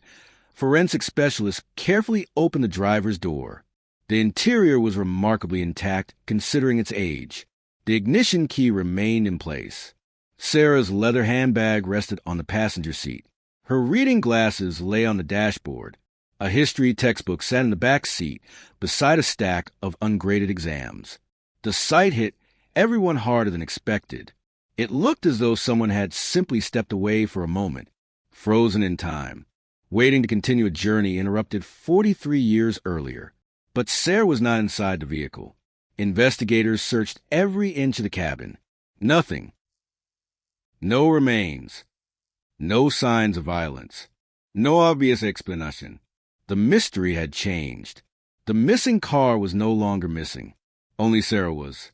P: forensic specialists carefully opened the driver's door. The interior was remarkably intact considering its age. The ignition key remained in place. Sarah's leather handbag rested on the passenger seat. Her reading glasses lay on the dashboard. A history textbook sat in the back seat beside a stack of ungraded exams. The sight hit everyone harder than expected. It looked as though someone had simply stepped away for a moment, frozen in time, waiting to continue a journey interrupted 43 years earlier. But Sarah was not inside the vehicle. Investigators searched every inch of the cabin. Nothing. No remains. No signs of violence. No obvious explanation. The mystery had changed. The missing car was no longer missing. Only Sarah was.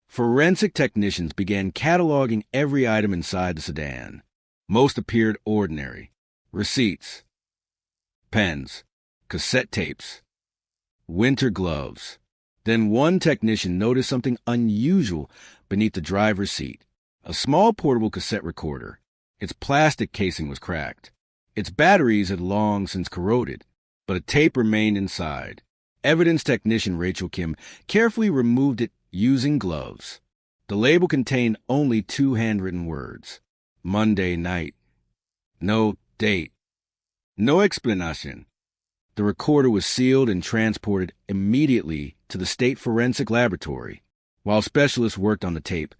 P: Forensic technicians began cataloging every item inside the sedan. Most appeared ordinary. Receipts, pens, cassette tapes, winter gloves. Then one technician noticed something unusual beneath the driver's seat. A small portable cassette recorder. Its plastic casing was cracked. Its batteries had long since corroded, but a tape remained inside. Evidence technician Rachel Kim carefully removed it using gloves. The label contained only 2 handwritten words. Monday night. No date. No explanation. The recorder was sealed and transported immediately to the State Forensic Laboratory. While specialists worked on the tape,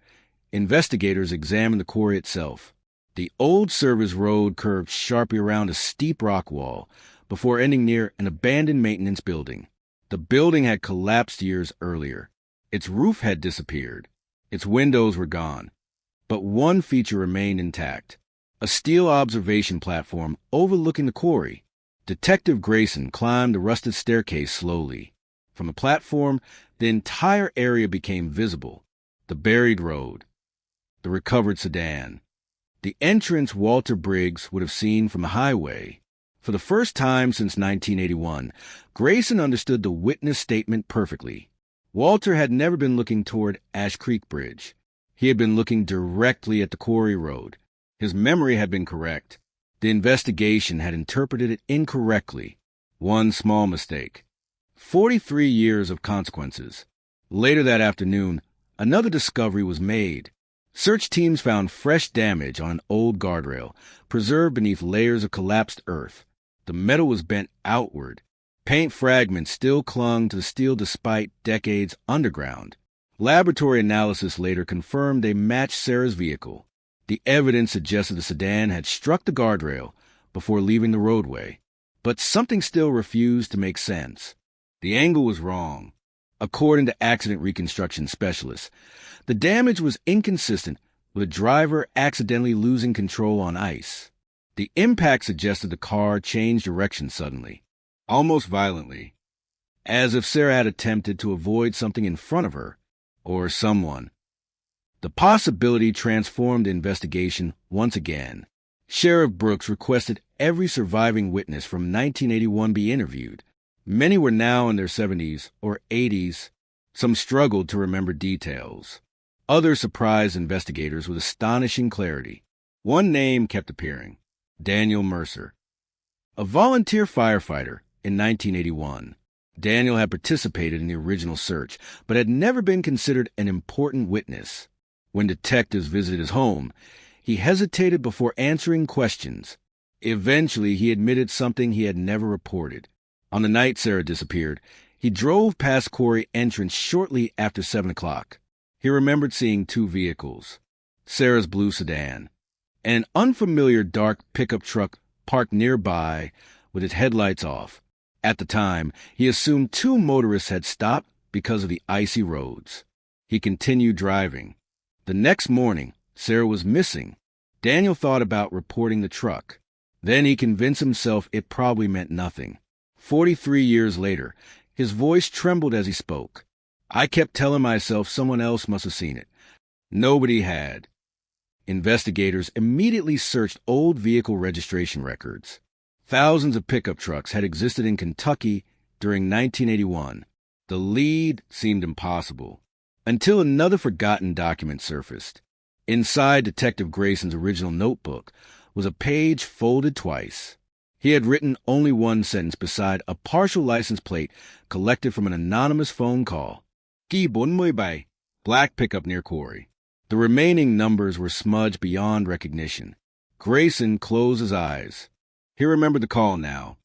P: investigators examined the quarry itself. The old service road curved sharply around a steep rock wall before ending near an abandoned maintenance building. The building had collapsed years earlier. Its roof had disappeared. Its windows were gone. But one feature remained intact. A steel observation platform overlooking the quarry. Detective Grayson climbed the rusted staircase slowly. From the platform, the entire area became visible. The buried road. The recovered sedan. The entrance Walter Briggs would have seen from the highway. For the first time since 1981, Grayson understood the witness statement perfectly. Walter had never been looking toward Ash Creek Bridge. He had been looking directly at the quarry road. His memory had been correct. The investigation had interpreted it incorrectly. One small mistake. 43 years of consequences. Later that afternoon, another discovery was made. Search teams found fresh damage on an old guardrail, preserved beneath layers of collapsed earth. The metal was bent outward. Paint fragments still clung to the steel despite decades underground. Laboratory analysis later confirmed they matched Sarah's vehicle. The evidence suggested the sedan had struck the guardrail before leaving the roadway. But something still refused to make sense. The angle was wrong. According to accident reconstruction specialists, the damage was inconsistent with a driver accidentally losing control on ice. The impact suggested the car changed direction suddenly, almost violently, as if Sarah had attempted to avoid something in front of her, or someone. The possibility transformed the investigation once again. Sheriff Brooks requested every surviving witness from 1981 be interviewed. Many were now in their 70s or 80s. Some struggled to remember details. Others surprised investigators with astonishing clarity. One name kept appearing: Daniel Mercer, a volunteer firefighter in 1981. Daniel had participated in the original search, but had never been considered an important witness. When detectives visited his home, he hesitated before answering questions. Eventually, he admitted something he had never reported. On the night Sarah disappeared, he drove past quarry entrance shortly after 7 o'clock. He remembered seeing 2 vehicles: Sarah's blue sedan, and an unfamiliar dark pickup truck parked nearby with its headlights off. At the time, he assumed 2 motorists had stopped because of the icy roads. He continued driving. The next morning, Sarah was missing. Daniel thought about reporting the truck. Then he convinced himself it probably meant nothing. 43 years later, his voice trembled as he spoke. I kept telling myself someone else must have seen it. Nobody had. Investigators immediately searched old vehicle registration records. Thousands of pickup trucks had existed in Kentucky during 1981. The lead seemed impossible, until another forgotten document surfaced. Inside Detective Grayson's original notebook was a page folded twice. He had written only one sentence beside a partial license plate collected from an anonymous phone call. Ki bon moi bai, black pickup near quarry. The remaining numbers were smudged beyond recognition. Grayson closed his eyes. He remembered the call now.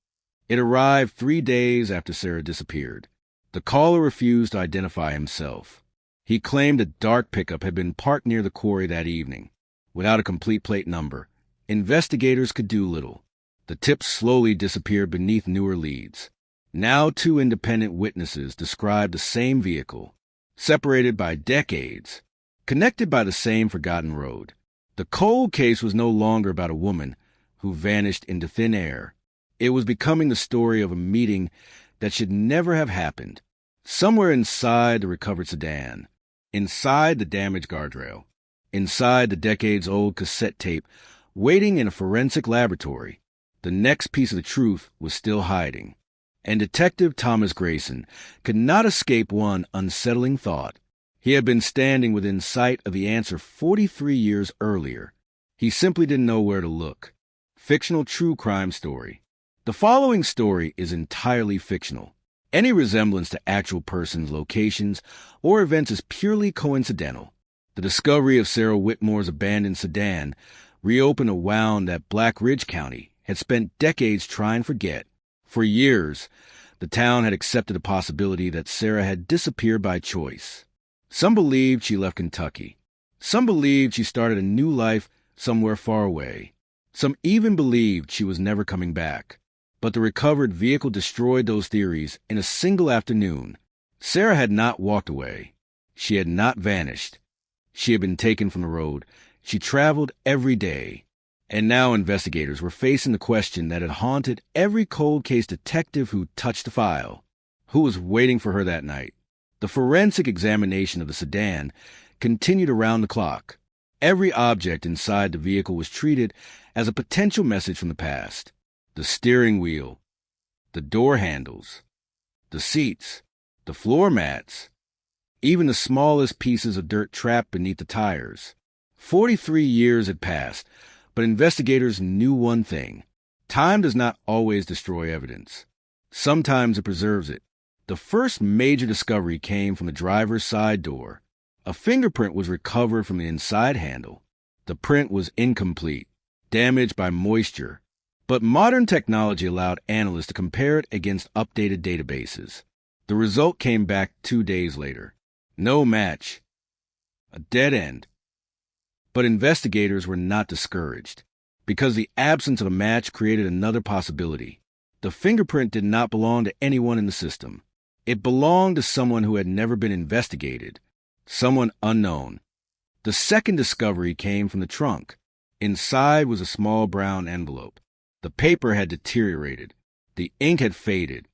P: It arrived 3 days after Sarah disappeared. The caller refused to identify himself. He claimed a dark pickup had been parked near the quarry that evening. Without a complete plate number, investigators could do little. The tips slowly disappeared beneath newer leads. Now 2 independent witnesses described the same vehicle, separated by decades, connected by the same forgotten road. The cold case was no longer about a woman who vanished into thin air. It was becoming the story of a meeting that should never have happened. Somewhere inside the recovered sedan, inside the damaged guardrail, inside the decades-old cassette tape, waiting in a forensic laboratory, the next piece of the truth was still hiding. And Detective Thomas Grayson could not escape one unsettling thought. He had been standing within sight of the answer 43 years earlier. He simply didn't know where to look. Fictional true crime story. The following story is entirely fictional. Any resemblance to actual persons, locations, or events is purely coincidental. The discovery of Sarah Whitmore's abandoned sedan reopened a wound that Black Ridge County had spent decades trying to forget. For years, the town had accepted the possibility that Sarah had disappeared by choice. Some believed she left Kentucky. Some believed she started a new life somewhere far away. Some even believed she was never coming back. But the recovered vehicle destroyed those theories in a single afternoon. Sarah had not walked away. She had not vanished. She had been taken from the road. She traveled every day. And now investigators were facing the question that had haunted every cold case detective who touched the file. Who was waiting for her that night? The forensic examination of the sedan continued around the clock. Every object inside the vehicle was treated as a potential message from the past. The steering wheel, the door handles, the seats, the floor mats, even the smallest pieces of dirt trapped beneath the tires. 43 years had passed, but investigators knew one thing. Time does not always destroy evidence. Sometimes it preserves it. The first major discovery came from the driver's side door. A fingerprint was recovered from the inside handle. The print was incomplete, damaged by moisture, but modern technology allowed analysts to compare it against updated databases. The result came back 2 days later. No match. A dead end. But investigators were not discouraged, because the absence of a match created another possibility. The fingerprint did not belong to anyone in the system. It belonged to someone who had never been investigated, someone unknown. The second discovery came from the trunk. Inside was a small brown envelope. The paper had deteriorated. The ink had faded,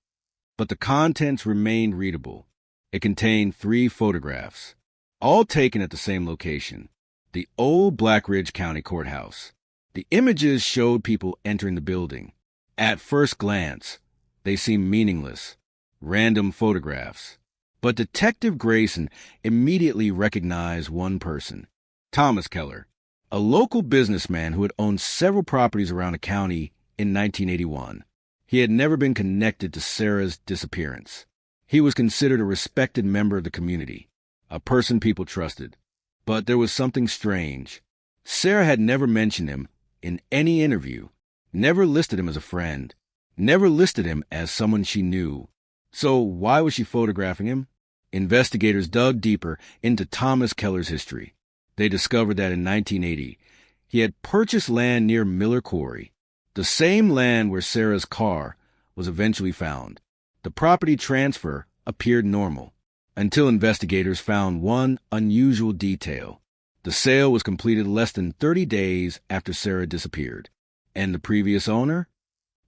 P: but the contents remained readable. It contained 3 photographs, all taken at the same location, the old Black Ridge County Courthouse. The images showed people entering the building. At first glance, they seemed meaningless, random photographs. But Detective Grayson immediately recognized one person, Thomas Keller, a local businessman who had owned several properties around the county in 1981. He had never been connected to Sarah's disappearance. He was considered a respected member of the community, a person people trusted. But there was something strange. Sarah had never mentioned him in any interview, never listed him as a friend, never listed him as someone she knew. So why was she photographing him? Investigators dug deeper into Thomas Keller's history. They discovered that in 1980, he had purchased land near Miller Quarry, the same land where Sarah's car was eventually found. The property transfer appeared normal, until investigators found one unusual detail. The sale was completed less than 30 days after Sarah disappeared. And the previous owner?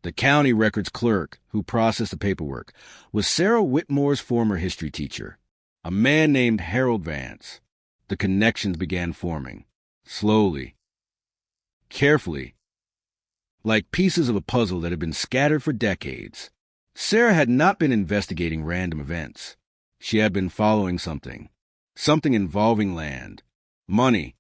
P: The county records clerk who processed the paperwork was Sarah Whitmore's former history teacher, a man named Harold Vance. The connections began forming, slowly, carefully, like pieces of a puzzle that had been scattered for decades. Sarah had not been investigating random events. She had been following something involving land, money,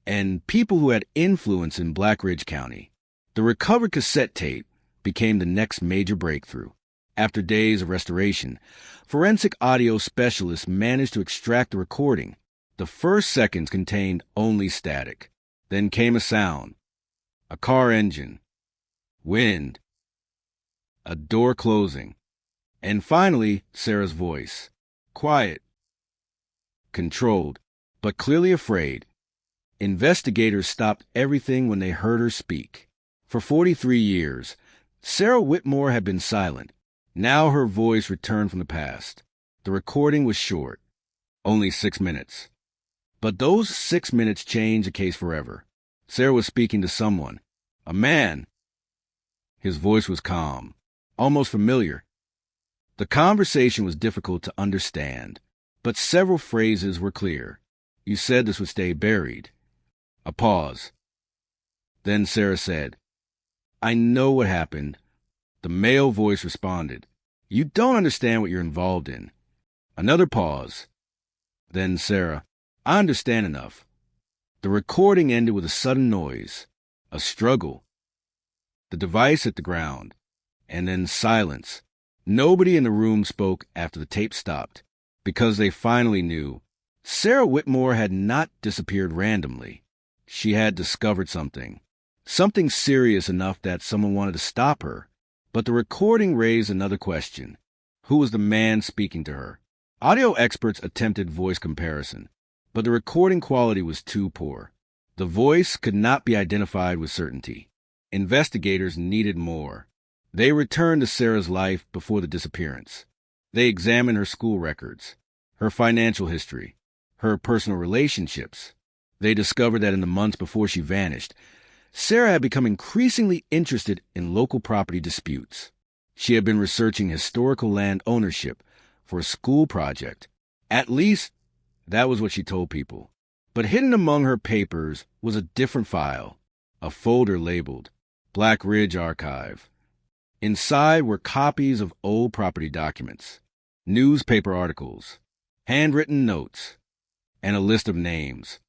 P: and people who had influence in Black Ridge County. The recovered cassette tape became the next major breakthrough. After days of restoration, forensic audio specialists managed to extract the recording. The first seconds contained only static. Then came a sound, a car engine, wind, a door closing, and finally Sarah's voice. Quiet, controlled, but clearly afraid. Investigators stopped everything when they heard her speak. For 43 years, Sarah Whitmore had been silent. Now her voice returned from the past. The recording was short, only 6 minutes. But those 6 minutes changed the case forever. Sarah was speaking to someone, a man. His voice was calm, almost familiar. The conversation was difficult to understand, but several phrases were clear. You said this would stay buried. A pause. Then Sarah said, I know what happened. The male voice responded, You don't understand what you're involved in. Another pause. Then Sarah, I understand enough. The recording ended with a sudden noise, a struggle. The device hit the ground, and then silence. Nobody in the room spoke after the tape stopped, because they finally knew Sarah Whitmore had not disappeared randomly. She had discovered something serious enough that someone wanted to stop her. But the recording raised another question. Who was the man speaking to her? Audio experts attempted voice comparison, but the recording quality was too poor. The voice could not be identified with certainty. Investigators needed more. They returned to Sarah's life before the disappearance. They examined her school records, her financial history, her personal relationships. They discovered that in the months before she vanished, Sarah had become increasingly interested in local property disputes. She had been researching historical land ownership for a school project. At least, that was what she told people. But hidden among her papers was a different file, a folder labeled Black Ridge Archive. Inside were copies of old property documents, newspaper articles, handwritten notes, and a list of names.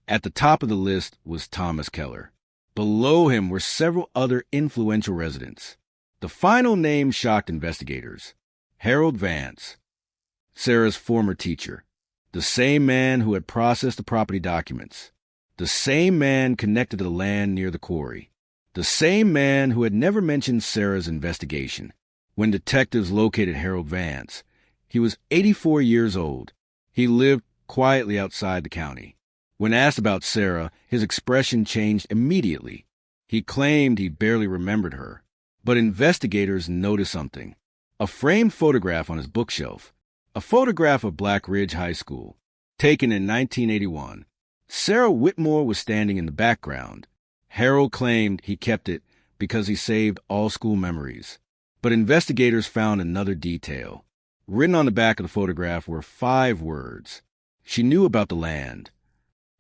P: At the top of the list was Thomas Keller. Below him were several other influential residents. The final name shocked investigators. Harold Vance, Sarah's former teacher, the same man who had processed the property documents, the same man connected to the land near the quarry, the same man who had never mentioned Sarah's investigation. When detectives located Harold Vance, he was 84 years old. He lived quietly outside the county. When asked about Sarah, his expression changed immediately. He claimed he barely remembered her. But investigators noticed something. A framed photograph on his bookshelf. A photograph of Black Ridge High School, taken in 1981. Sarah Whitmore was standing in the background. Harold claimed he kept it because he saved all school memories. But investigators found another detail. Written on the back of the photograph were 5 words. She knew about the land.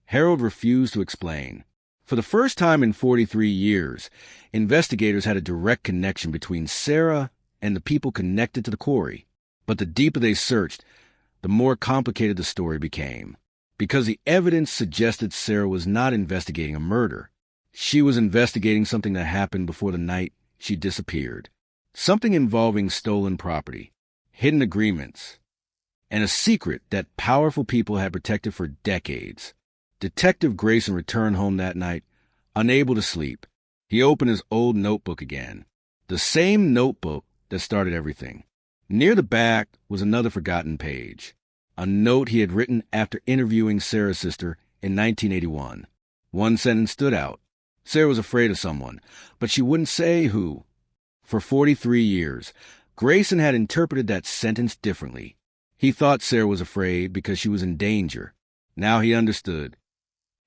P: Harold refused to explain. For the first time in 43 years, investigators had a direct connection between Sarah and the people connected to the quarry. But the deeper they searched, the more complicated the story became. Because the evidence suggested Sarah was not investigating a murder. She was investigating something that happened before the night she disappeared. Something involving stolen property, hidden agreements, and a secret that powerful people had protected for decades. Detective Grayson returned home that night, unable to sleep. He opened his old notebook again, the same notebook that started everything. Near the back was another forgotten page, a note he had written after interviewing Sarah's sister in 1981. One sentence stood out. Sarah was afraid of someone, but she wouldn't say who. For 43 years, Grayson had interpreted that sentence differently. He thought Sarah was afraid because she was in danger. Now he understood.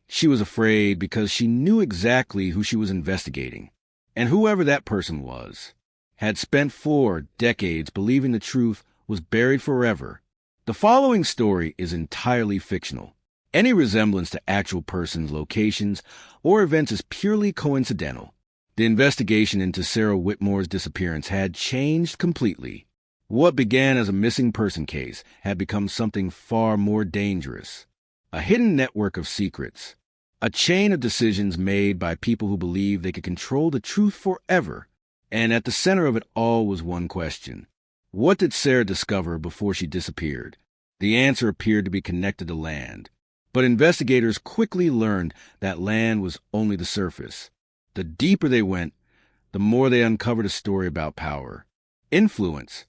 P: She was afraid because she knew exactly who she was investigating. And whoever that person was had spent 4 decades believing the truth was buried forever. The following story is entirely fictional. Any resemblance to actual persons, locations, or events is purely coincidental. The investigation into Sarah Whitmore's disappearance had changed completely. What began as a missing person case had become something far more dangerous. A hidden network of secrets. A chain of decisions made by people who believed they could control the truth forever. And at the center of it all was one question. What did Sarah discover before she disappeared? The answer appeared to be connected to land. But investigators quickly learned that land was only the surface. The deeper they went, the more they uncovered a story about power, influence,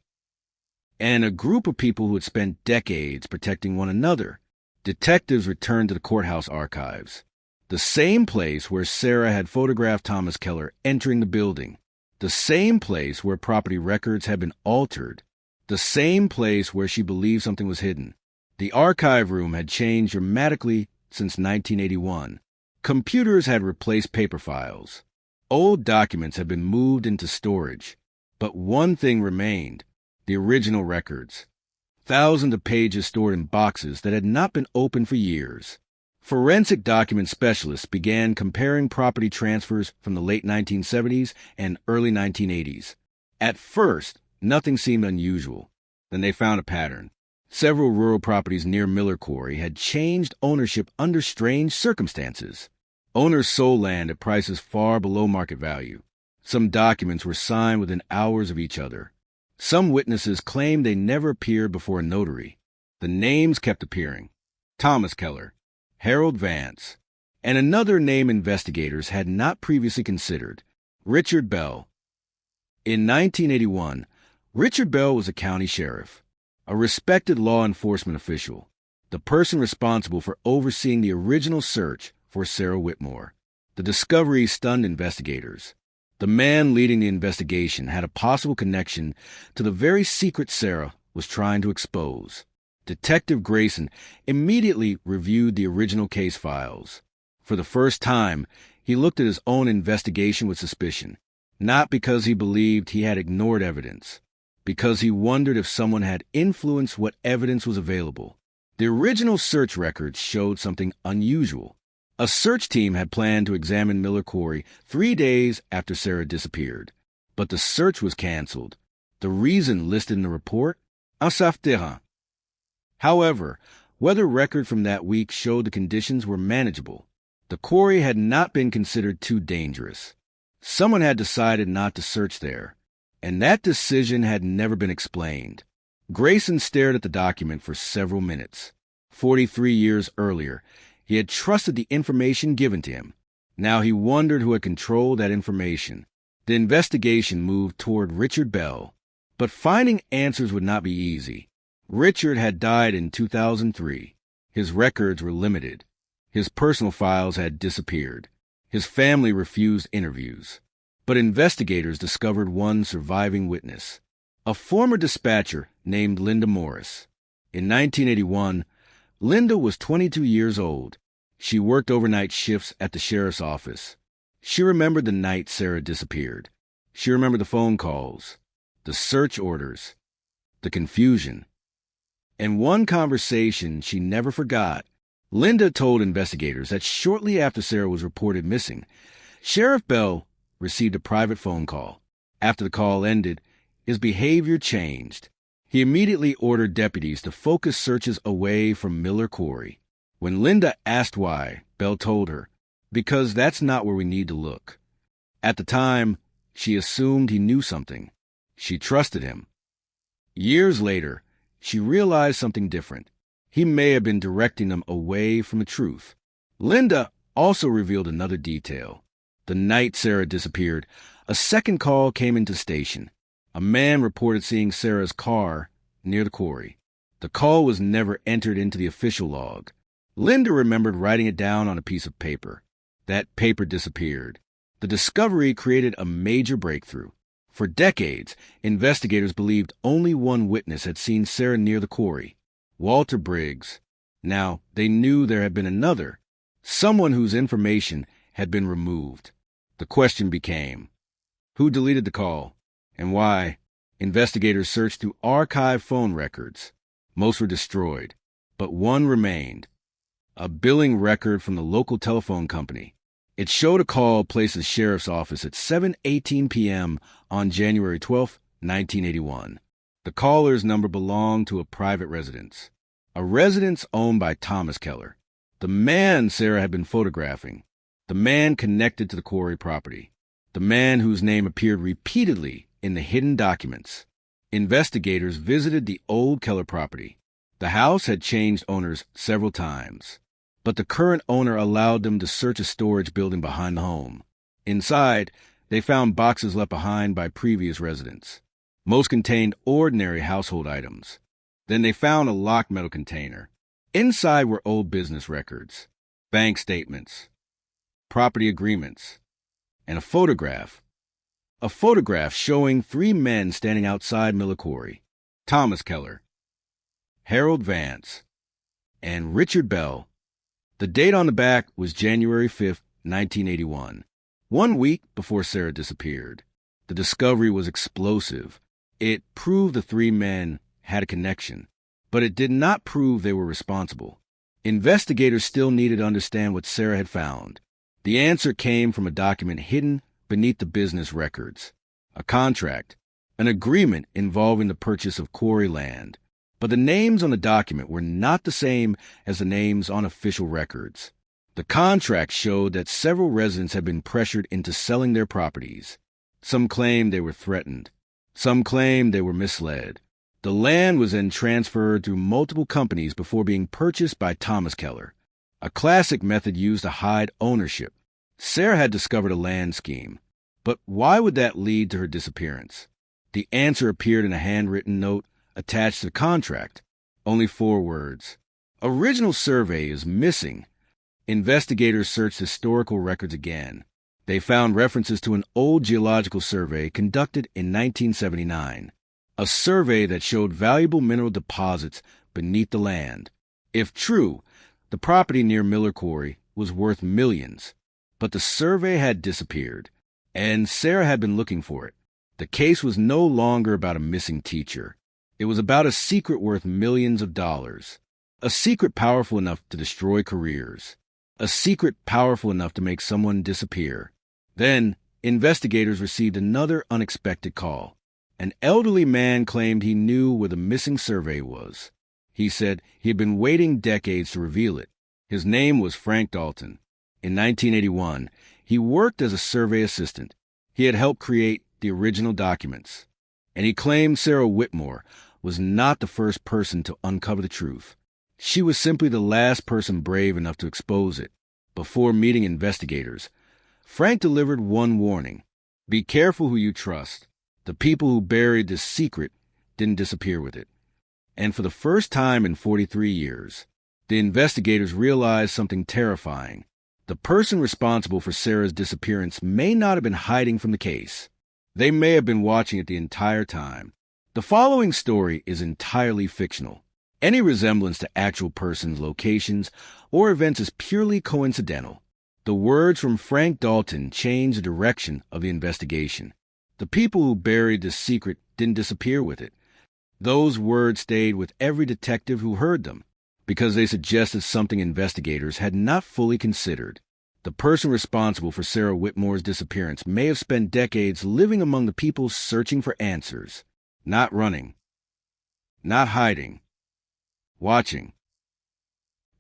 P: and a group of people who had spent decades protecting one another. Detectives returned to the courthouse archives, the same place where Sarah had photographed Thomas Keller entering the building, the same place where property records had been altered, the same place where she believed something was hidden. The archive room had changed dramatically since 1981. Computers had replaced paper files. Old documents had been moved into storage. But one thing remained. the original records. Thousands of pages stored in boxes that had not been opened for years. Forensic document specialists began comparing property transfers from the late 1970s and early 1980s. At first, nothing seemed unusual. Then they found a pattern. Several rural properties near Miller Quarry had changed ownership under strange circumstances. Owners sold land at prices far below market value. Some documents were signed within hours of each other. Some witnesses claimed they never appeared before a notary. The names kept appearing. Thomas Keller, Harold Vance, and another name investigators had not previously considered, Richard Bell. In 1981, Richard Bell was a county sheriff, a respected law enforcement official, the person responsible for overseeing the original search for Sarah Whitmore. The discovery stunned investigators. The man leading the investigation had a possible connection to the very secret Sarah was trying to expose. Detective Grayson immediately reviewed the original case files. For the first time, he looked at his own investigation with suspicion, not because he believed he had ignored evidence, because he wondered if someone had influenced what evidence was available. The original search records showed something unusual. A search team had planned to examine Miller Quarry 3 days after Sarah disappeared, but the search was canceled. The reason listed in the report? Insaf terrain. However, weather records from that week showed the conditions were manageable. The quarry had not been considered too dangerous. Someone had decided not to search there, and that decision had never been explained. Grayson stared at the document for several minutes. 43 years earlier, he had trusted the information given to him. Now he wondered who had controlled that information. The investigation moved toward Richard Bell, but finding answers would not be easy. Richard had died in 2003. His records were limited. His personal files had disappeared. His family refused interviews. But investigators discovered one surviving witness, a former dispatcher named Linda Morris. In 1981, Linda was 22 years old. She worked overnight shifts at the sheriff's office. She remembered the night Sarah disappeared. She remembered the phone calls, the search orders, the confusion. In one conversation she never forgot, Linda told investigators that shortly after Sarah was reported missing, Sheriff Bell received a private phone call. After the call ended, his behavior changed. He immediately ordered deputies to focus searches away from Miller Quarry. When Linda asked why, Bell told her, "Because that's not where we need to look." At the time, she assumed he knew something. She trusted him. Years later, she realized something different. He may have been directing them away from the truth. Linda also revealed another detail. The night Sarah disappeared, a second call came into the station. A man reported seeing Sarah's car near the quarry. The call was never entered into the official log. Linda remembered writing it down on a piece of paper. That paper disappeared. The discovery created a major breakthrough. For decades, investigators believed only one witness had seen Sarah near the quarry, Walter Briggs. Now, they knew there had been another, someone whose information had been removed. The question became, who deleted the call, and why? Investigators searched through archived phone records. Most were destroyed, but one remained, a billing record from the local telephone company. It showed a call placed at the sheriff's office at 7:18 p.m. on January 12, 1981. The caller's number belonged to a private residence, a residence owned by Thomas Keller, the man Sarah had been photographing, the man connected to the quarry property, the man whose name appeared repeatedly in the hidden documents. Investigators visited the old Keller property. The house had changed owners several times, but the current owner allowed them to search a storage building behind the home. Inside, they found boxes left behind by previous residents. Most contained ordinary household items. Then they found a locked metal container. Inside were old business records, bank statements, property agreements, and a photograph. A photograph showing 3 men standing outside Miller Quarry: Thomas Keller, Harold Vance, and Richard Bell. The date on the back was January 5, 1981, 1 week before Sarah disappeared. The discovery was explosive. It proved the three men had a connection, but it did not prove they were responsible. Investigators still needed to understand what Sarah had found. The answer came from a document hidden beneath the business records. A contract, an agreement involving the purchase of quarry land. But the names on the document were not the same as the names on official records. The contract showed that several residents had been pressured into selling their properties. Some claimed they were threatened. Some claimed they were misled. The land was then transferred through multiple companies before being purchased by Thomas Keller, a classic method used to hide ownership. Sarah had discovered a land scheme, but why would that lead to her disappearance? The answer appeared in a handwritten note attached to the contract. Only 4 words. Original survey is missing. Investigators searched historical records again. They found references to an old geological survey conducted in 1979, a survey that showed valuable mineral deposits beneath the land. If true, the property near Miller Quarry was worth millions, but the survey had disappeared, and Sarah had been looking for it. The case was no longer about a missing teacher. It was about a secret worth millions of dollars, a secret powerful enough to destroy careers, a secret powerful enough to make someone disappear. Then, investigators received another unexpected call. An elderly man claimed he knew where the missing survey was. He said he had been waiting decades to reveal it. His name was Frank Dalton. In 1981, he worked as a survey assistant. He had helped create the original documents. And he claimed Sarah Whitmore was not the first person to uncover the truth. She was simply the last person brave enough to expose it. Before meeting investigators, Frank delivered one warning. Be careful who you trust. The people who buried this secret didn't disappear with it. And for the first time in 43 years, the investigators realized something terrifying. The person responsible for Sarah's disappearance may not have been hiding from the case. They may have been watching it the entire time. The following story is entirely fictional. Any resemblance to actual persons, locations, or events is purely coincidental. The words from Frank Dalton changed the direction of the investigation. The people who buried this secret didn't disappear with it. Those words stayed with every detective who heard them, because they suggested something investigators had not fully considered. The person responsible for Sarah Whitmore's disappearance may have spent decades living among the people searching for answers, not running, not hiding, watching.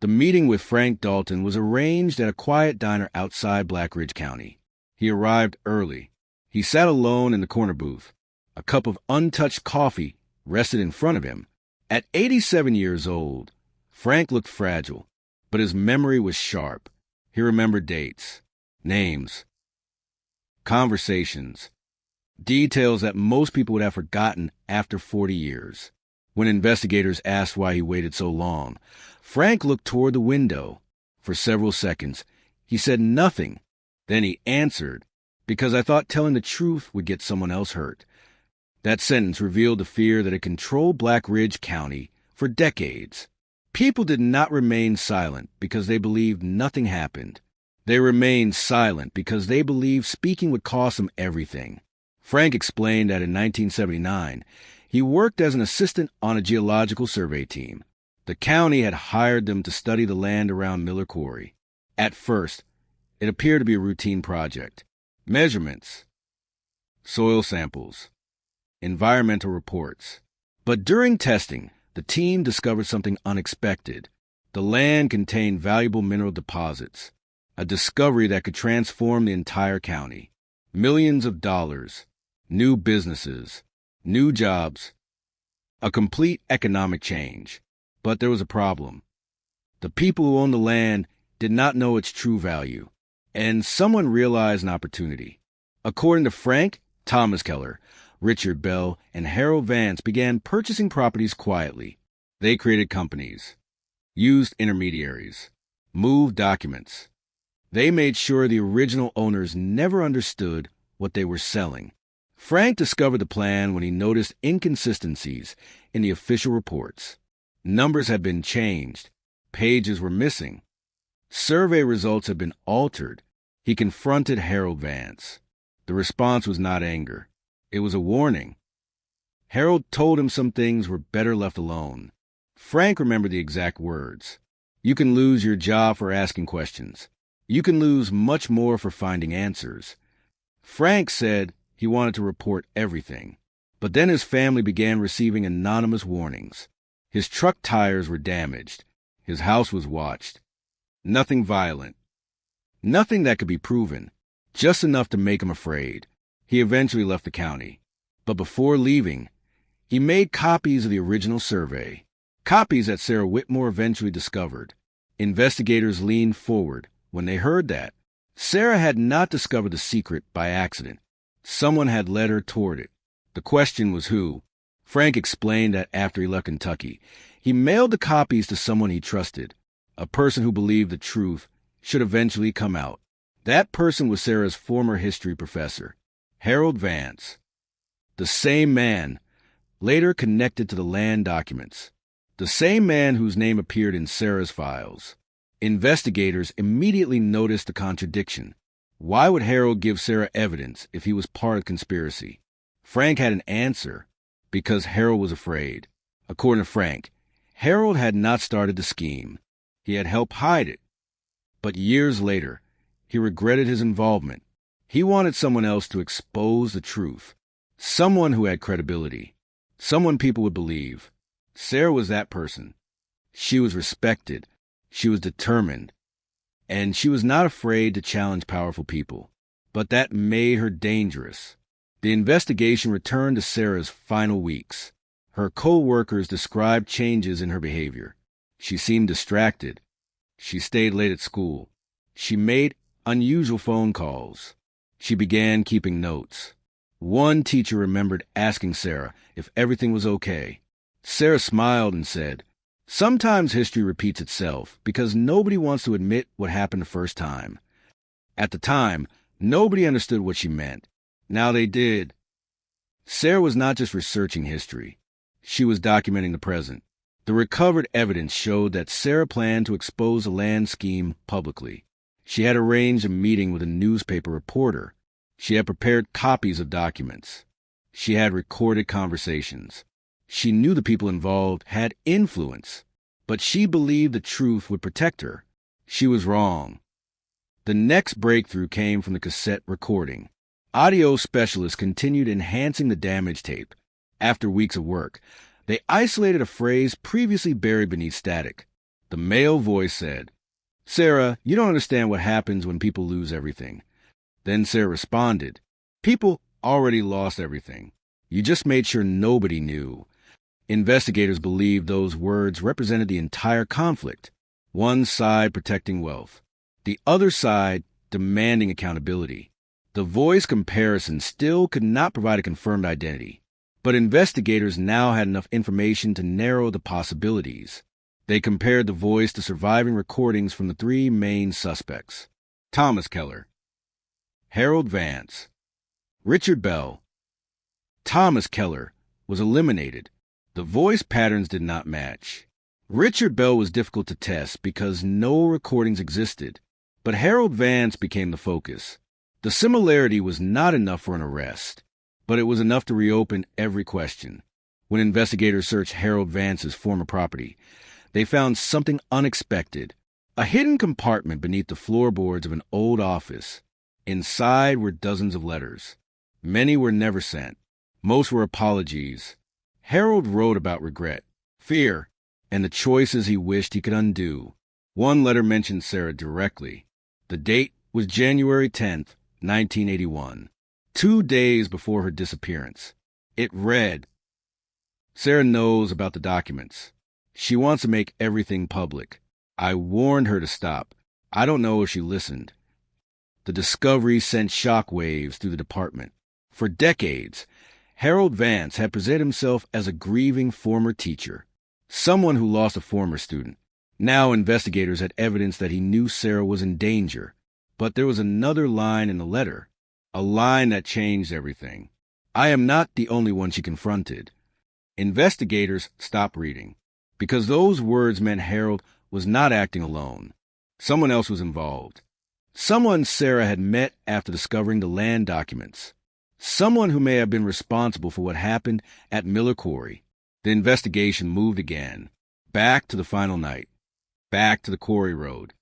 P: The meeting with Frank Dalton was arranged at a quiet diner outside Black Ridge County. He arrived early. He sat alone in the corner booth. A cup of untouched coffee rested in front of him. At 87 years old, Frank looked fragile, but his memory was sharp. He remembered dates, names, conversations, details that most people would have forgotten after 40 years. When investigators asked why he waited so long, Frank looked toward the window. For several seconds, he said nothing. Then he answered, "Because I thought telling the truth would get someone else hurt." That sentence revealed the fear that had controlled Black Ridge County for decades. People did not remain silent because they believed nothing happened. They remained silent because they believed speaking would cost them everything. Frank explained that in 1979, he worked as an assistant on a geological survey team. The county had hired them to study the land around Miller Quarry. At first, it appeared to be a routine project. Measurements, soil samples, environmental reports. But during testing, the team discovered something unexpected. The land contained valuable mineral deposits, a discovery that could transform the entire county. Millions of dollars, new businesses, new jobs, a complete economic change. But there was a problem. The people who owned the land did not know its true value, and someone realized an opportunity. According to Frank, Thomas Keller, Richard Bell, and Harold Vance began purchasing properties quietly. They created companies, used intermediaries, moved documents. They made sure the original owners never understood what they were selling. Frank discovered the plan when he noticed inconsistencies in the official reports. Numbers had been changed. Pages were missing. Survey results had been altered. He confronted Harold Vance. The response was not anger. It was a warning. Harold told him some things were better left alone. Frank remembered the exact words. You can lose your job for asking questions. You can lose much more for finding answers. Frank said he wanted to report everything, but then his family began receiving anonymous warnings. His truck tires were damaged. His house was watched. Nothing violent. Nothing that could be proven. Just enough to make him afraid. He eventually left the county. But before leaving, he made copies of the original survey. Copies that Sarah Whitmore eventually discovered. Investigators leaned forward when they heard that. Sarah had not discovered the secret by accident. Someone had led her toward it. The question was who. Frank explained that after he left Kentucky, he mailed the copies to someone he trusted, a person who believed the truth should eventually come out. That person was Sarah's former history professor, Harold Vance. The same man, later connected to the land documents. The same man whose name appeared in Sarah's files. Investigators immediately noticed the contradiction. Why would Harold give Sarah evidence if he was part of the conspiracy? Frank had an answer. Because Harold was afraid. According to Frank, Harold had not started the scheme. He had helped hide it. But years later, he regretted his involvement. He wanted someone else to expose the truth. Someone who had credibility. Someone people would believe. Sarah was that person. She was respected. She was determined. And she was not afraid to challenge powerful people. But that made her dangerous. The investigation returned to Sarah's final weeks. Her co-workers described changes in her behavior. She seemed distracted. She stayed late at school. She made unusual phone calls. She began keeping notes. One teacher remembered asking Sarah if everything was okay. Sarah smiled and said, "Sometimes history repeats itself because nobody wants to admit what happened the first time." At the time, nobody understood what she meant. Now they did. Sarah was not just researching history. She was documenting the present. The recovered evidence showed that Sarah planned to expose the land scheme publicly. She had arranged a meeting with a newspaper reporter. She had prepared copies of documents. She had recorded conversations. She knew the people involved had influence, but she believed the truth would protect her. She was wrong. The next breakthrough came from the cassette recording. Audio specialists continued enhancing the damage tape. After weeks of work, they isolated a phrase previously buried beneath static. The male voice said, "Sarah, you don't understand what happens when people lose everything." Then Sarah responded, "People already lost everything. You just made sure nobody knew." Investigators believed those words represented the entire conflict. One side protecting wealth, the other side demanding accountability. The voice comparison still could not provide a confirmed identity, but investigators now had enough information to narrow the possibilities. They compared the voice to surviving recordings from the three main suspects: Thomas Keller, Harold Vance, Richard Bell. Thomas Keller was eliminated. The voice patterns did not match. Richard Bell was difficult to test because no recordings existed, but Harold Vance became the focus. The similarity was not enough for an arrest, but it was enough to reopen every question. When investigators searched Harold Vance's former property, they found something unexpected: a hidden compartment beneath the floorboards of an old office. Inside were dozens of letters. Many were never sent. Most were apologies. Harold wrote about regret, fear, and the choices he wished he could undo. One letter mentioned Sarah directly. The date was January 10th, 1981, 2 days before her disappearance. It read, "Sarah knows about the documents. She wants to make everything public. I warned her to stop. I don't know if she listened." The discovery sent shockwaves through the department. For decades, Harold Vance had presented himself as a grieving former teacher, someone who lost a former student. Now investigators had evidence that he knew Sarah was in danger. But there was another line in the letter, a line that changed everything. "I am not the only one she confronted." Investigators stopped reading, because those words meant Harold was not acting alone. Someone else was involved. Someone Sarah had met after discovering the land documents. someone who may have been responsible for what happened at Miller Quarry. The investigation moved again, back to the final night, back to the quarry road,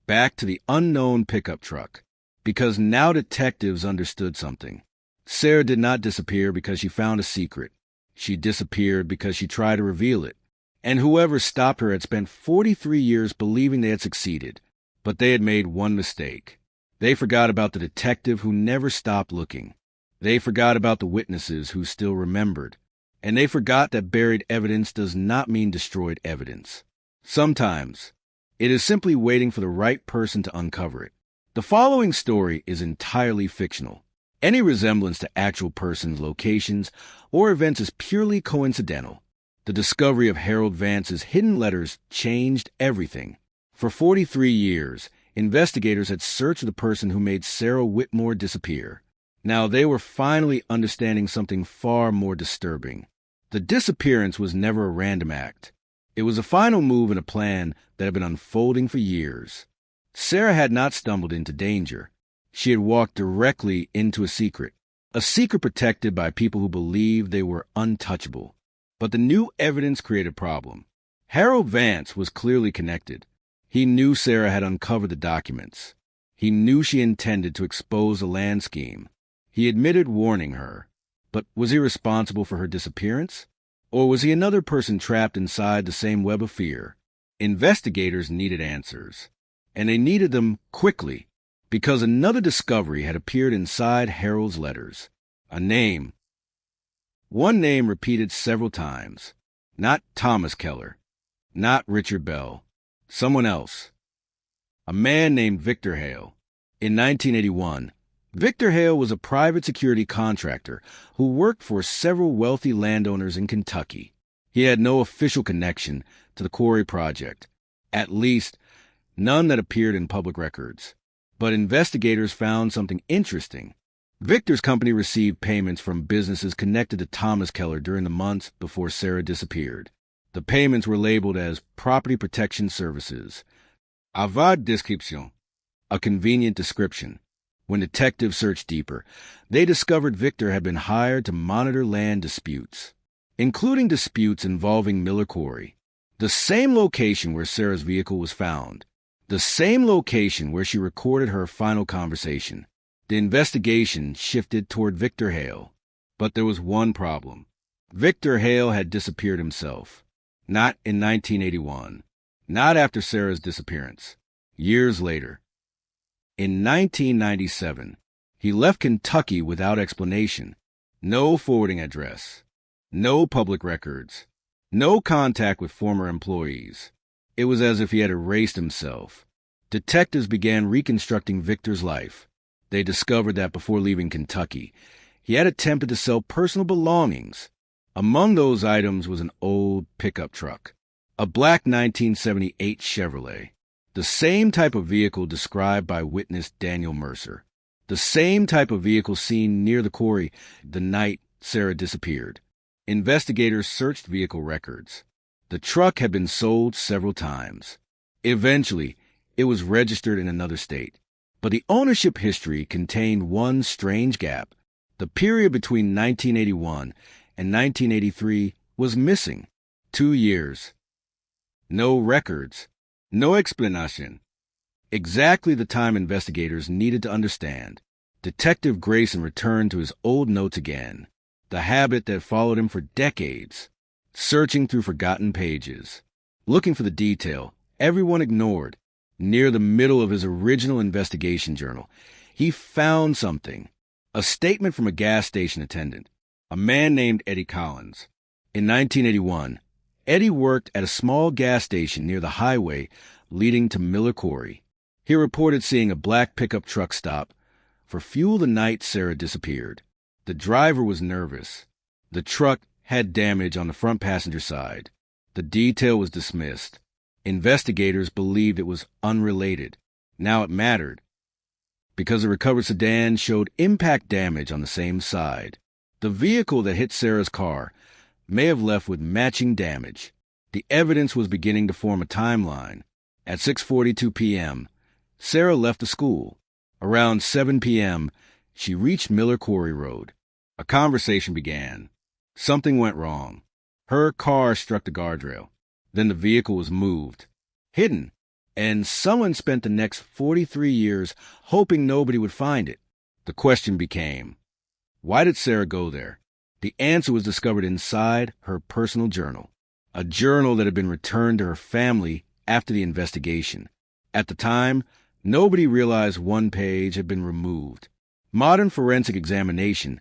P: back to the unknown pickup truck, because now detectives understood something. Sarah did not disappear because she found a secret. She disappeared because she tried to reveal it. And whoever stopped her had spent 43 years believing they had succeeded, but they had made one mistake. They forgot about the detective who never stopped looking. They forgot about the witnesses who still remembered. And they forgot that buried evidence does not mean destroyed evidence. Sometimes, it is simply waiting for the right person to uncover it. The following story is entirely fictional. Any resemblance to actual persons, locations, or events is purely coincidental. The discovery of Harold Vance's hidden letters changed everything. For 43 years, investigators had searched the person who made Sarah Whitmore disappear. Now they were finally understanding something far more disturbing. The disappearance was never a random act. It was a final move in a plan that had been unfolding for years. Sarah had not stumbled into danger. She had walked directly into a secret protected by people who believed they were untouchable. But the new evidence created a problem. Harold Vance was clearly connected. He knew Sarah had uncovered the documents. He knew she intended to expose the land scheme. He admitted warning her. But was he responsible for her disappearance? Or was he another person trapped inside the same web of fear? Investigators needed answers. And they needed them quickly, because another discovery had appeared inside Harold's letters. A name. One name repeated several times. Not Thomas Keller. Not Richard Bell. Someone else. A man named Victor Hale. In 1981, Victor Hale was a private security contractor who worked for several wealthy landowners in Kentucky. He had no official connection to the quarry project, at least none that appeared in public records. But investigators found something interesting. Victor's company received payments from businesses connected to Thomas Keller during the months before Sarah disappeared. The payments were labeled as Property Protection Services. Avad description, a convenient description. When detectives searched deeper, they discovered Victor had been hired to monitor land disputes, including disputes involving Miller Quarry, the same location where Sarah's vehicle was found, the same location where she recorded her final conversation. The investigation shifted toward Victor Hale, but there was one problem. Victor Hale had disappeared himself, not in 1981, not after Sarah's disappearance, years later. In 1997, he left Kentucky without explanation, no forwarding address, no public records, no contact with former employees. It was as if he had erased himself. Detectives began reconstructing Victor's life. They discovered that before leaving Kentucky, he had attempted to sell personal belongings. Among those items was an old pickup truck, a black 1978 Chevrolet, the same type of vehicle described by witness Daniel Mercer, the same type of vehicle seen near the quarry the night Sarah disappeared. Investigators searched vehicle records. The truck had been sold several times. Eventually, it was registered in another state. But the ownership history contained one strange gap. The period between 1981 and 1983 was missing. 2 years. No records. No explanation. Exactly the time investigators needed to understand. Detective Grayson returned to his old notes again, the habit that followed him for decades, searching through forgotten pages, looking for the detail everyone ignored. Near the middle of his original investigation journal, he found something. A statement from a gas station attendant, a man named Eddie Collins. In 1981, Eddie worked at a small gas station near the highway leading to Miller Quarry. He reported seeing a black pickup truck stop for fuel the night Sarah disappeared. The driver was nervous. The truck had damage on the front passenger side. The detail was dismissed. Investigators believed it was unrelated. Now it mattered, because the recovered sedan showed impact damage on the same side. The vehicle that hit Sarah's car may have left with matching damage. The evidence was beginning to form a timeline. At 6:42 p.m., Sarah left the school. Around 7 p.m., she reached Miller Quarry Road. A conversation began. Something went wrong. Her car struck the guardrail. Then the vehicle was moved, hidden, and someone spent the next 43 years hoping nobody would find it. The question became, why did Sarah go there? The answer was discovered inside her personal journal, a journal that had been returned to her family after the investigation. At the time, nobody realized one page had been removed. Modern forensic examination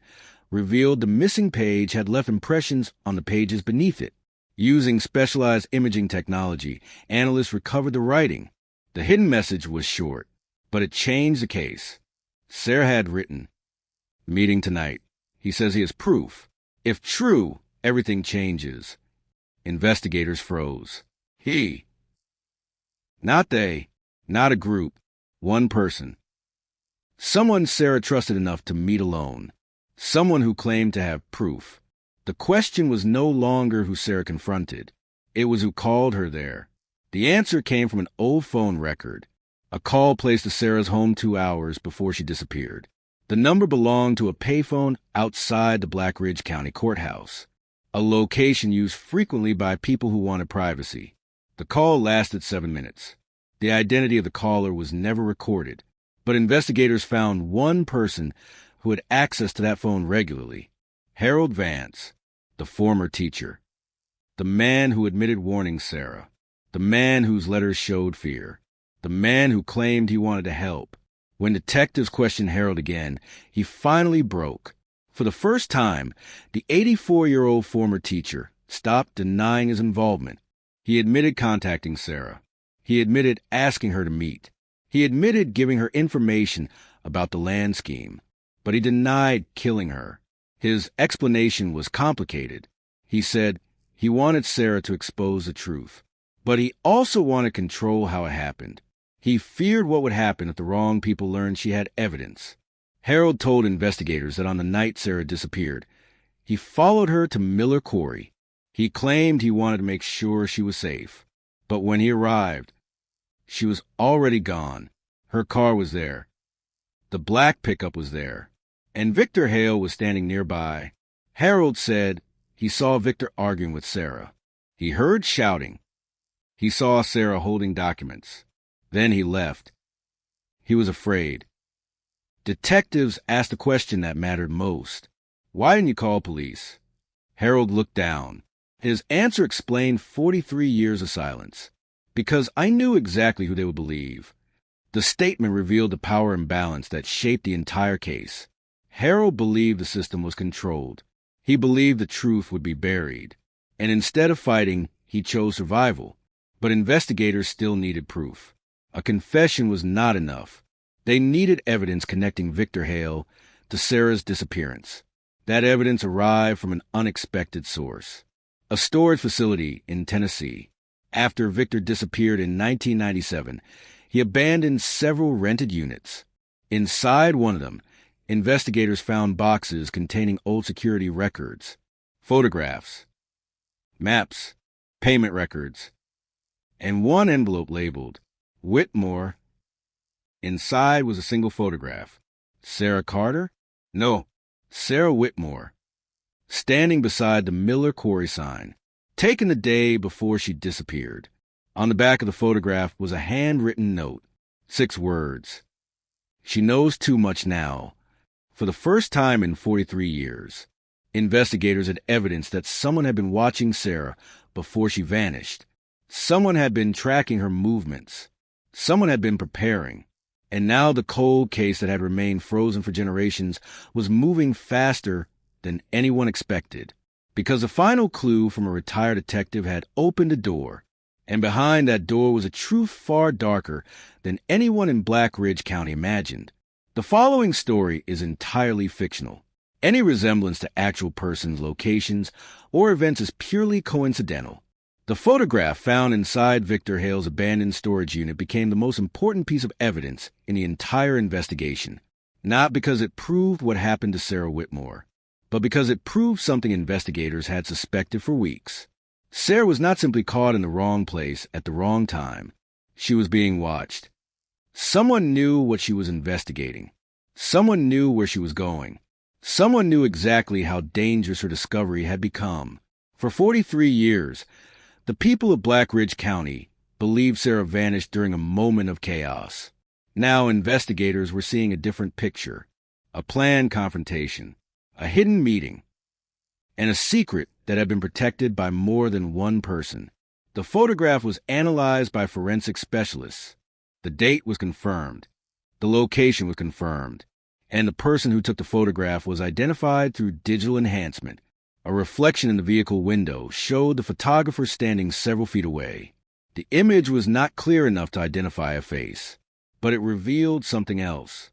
P: revealed the missing page had left impressions on the pages beneath it. Using specialized imaging technology, analysts recovered the writing. The hidden message was short, but it changed the case. Sarah had written, "Meeting tonight. He says he has proof. If true, everything changes." Investigators froze. He. Not they. Not a group. One person. Someone Sarah trusted enough to meet alone. Someone who claimed to have proof. The question was no longer who Sarah confronted. It was who called her there. The answer came from an old phone record. A call placed to Sarah's home 2 hours before she disappeared. The number belonged to a payphone outside the Black Ridge County Courthouse, a location used frequently by people who wanted privacy. The call lasted 7 minutes. The identity of the caller was never recorded, but investigators found one person who had access to that phone regularly: Harold Vance, the former teacher, the man who admitted warning Sarah, the man whose letters showed fear, the man who claimed he wanted to help. When detectives questioned Harold again, he finally broke. For the first time, the 84-year-old former teacher stopped denying his involvement. He admitted contacting Sarah. He admitted asking her to meet. He admitted giving her information about the land scheme. But he denied killing her. His explanation was complicated. He said he wanted Sarah to expose the truth, but he also wanted control how it happened. He feared what would happen if the wrong people learned she had evidence. Harold told investigators that on the night Sarah disappeared, he followed her to Miller Quarry. He claimed he wanted to make sure she was safe. But when he arrived, she was already gone. Her car was there. The black pickup was there. And Victor Hale was standing nearby. Harold said he saw Victor arguing with Sarah. He heard shouting. He saw Sarah holding documents. Then he left. He was afraid. Detectives asked the question that mattered most. Why didn't you call police? Harold looked down. His answer explained 43 years of silence. Because I knew exactly who they would believe. The statement revealed the power imbalance that shaped the entire case. Harold believed the system was controlled. He believed the truth would be buried. And instead of fighting, he chose survival. But investigators still needed proof. A confession was not enough. They needed evidence connecting Victor Hale to Sarah's disappearance. That evidence arrived from an unexpected source. A storage facility in Tennessee. After Victor disappeared in 1997, he abandoned several rented units. Inside one of them, investigators found boxes containing old security records, photographs, maps, payment records, and one envelope labeled Whitmore. Inside was a single photograph. Sarah Carter? No, Sarah Whitmore, standing beside the Miller Quarry sign, taken the day before she disappeared. On the back of the photograph was a handwritten note, 6 words. She knows too much now. For the first time in 43 years, investigators had evidence that someone had been watching Sarah before she vanished. Someone had been tracking her movements. Someone had been preparing. And now the cold case that had remained frozen for generations was moving faster than anyone expected. Because the final clue from a retired detective had opened a door. And behind that door was a truth far darker than anyone in Black Ridge County imagined. The following story is entirely fictional. Any resemblance to actual persons, locations, or events is purely coincidental. The photograph found inside Victor Hale's abandoned storage unit became the most important piece of evidence in the entire investigation, not because it proved what happened to Sarah Whitmore, but because it proved something investigators had suspected for weeks. Sarah was not simply caught in the wrong place at the wrong time. She was being watched. Someone knew what she was investigating. Someone knew where she was going. Someone knew exactly how dangerous her discovery had become. For 43 years, the people of Black Ridge County believed Sarah vanished during a moment of chaos. Now investigators were seeing a different picture, a planned confrontation, a hidden meeting, and a secret that had been protected by more than one person. The photograph was analyzed by forensic specialists. The date was confirmed. The location was confirmed. And the person who took the photograph was identified through digital enhancement. A reflection in the vehicle window showed the photographer standing several feet away. The image was not clear enough to identify a face, but it revealed something else.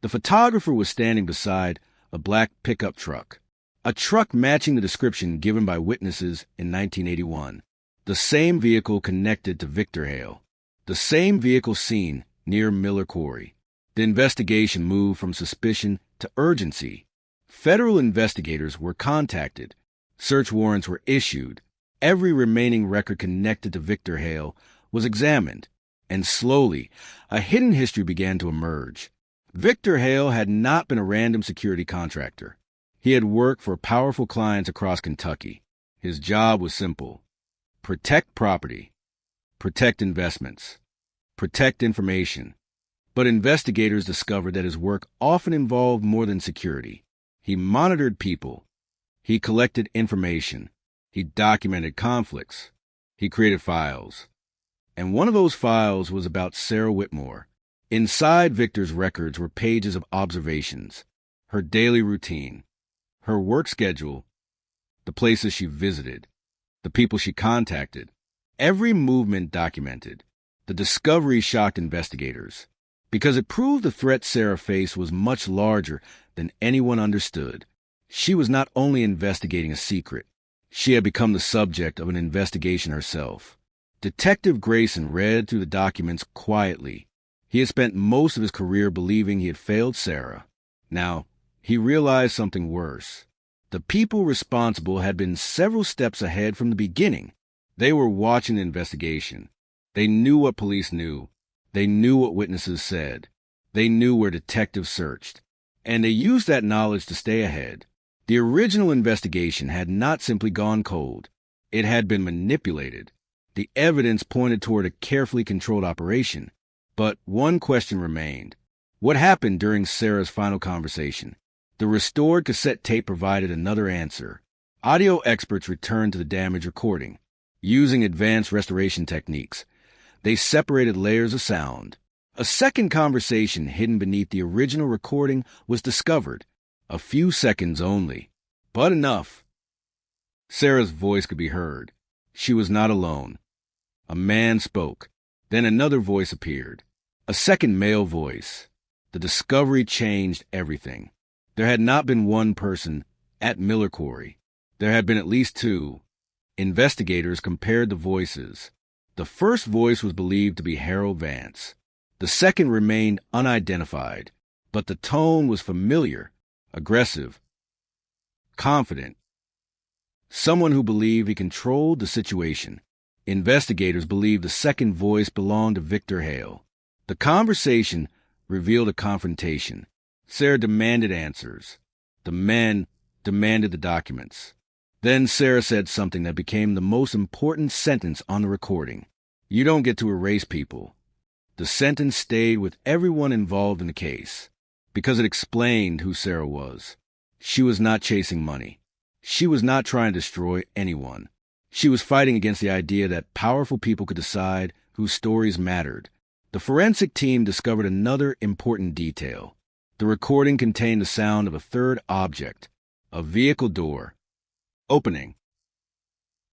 P: The photographer was standing beside a black pickup truck, a truck matching the description given by witnesses in 1981. The same vehicle connected to Victor Hale, the same vehicle seen near Miller Quarry. The investigation moved from suspicion to urgency. Federal investigators were contacted. Search warrants were issued. Every remaining record connected to Victor Hale was examined, and slowly, a hidden history began to emerge. Victor Hale had not been a random security contractor. He had worked for powerful clients across Kentucky. His job was simple: protect property, protect investments, protect information. But investigators discovered that his work often involved more than security. He monitored people. He collected information. He documented conflicts. He created files. And one of those files was about Sarah Whitmore. Inside Victor's records were pages of observations, her daily routine, her work schedule, the places she visited, the people she contacted. Every movement documented. The discovery shocked investigators, because it proved the threat Sarah faced was much larger than anyone understood. She was not only investigating a secret, she had become the subject of an investigation herself. Detective Grayson read through the documents quietly. He had spent most of his career believing he had failed Sarah. Now, he realized something worse. The people responsible had been several steps ahead from the beginning. They were watching the investigation. They knew what police knew. They knew what witnesses said. They knew where detectives searched. And they used that knowledge to stay ahead. The original investigation had not simply gone cold. It had been manipulated. The evidence pointed toward a carefully controlled operation. But one question remained. What happened during Sarah's final conversation? The restored cassette tape provided another answer. Audio experts returned to the damaged recording. Using advanced restoration techniques, they separated layers of sound. A second conversation hidden beneath the original recording was discovered. A few seconds only, but enough. Sarah's voice could be heard. She was not alone. A man spoke. Then another voice appeared. A second male voice. The discovery changed everything. There had not been one person at Miller Quarry. There had been at least two. Investigators compared the voices. The first voice was believed to be Harold Vance. The second remained unidentified, but the tone was familiar, aggressive, confident. Someone who believed he controlled the situation. Investigators believed the second voice belonged to Victor Hale. The conversation revealed a confrontation. Sarah demanded answers. The men demanded the documents. Then Sarah said something that became the most important sentence on the recording. You don't get to erase people. The sentence stayed with everyone involved in the case, because it explained who Sarah was. She was not chasing money. She was not trying to destroy anyone. She was fighting against the idea that powerful people could decide whose stories mattered. The forensic team discovered another important detail. The recording contained the sound of a third object, a vehicle door, opening,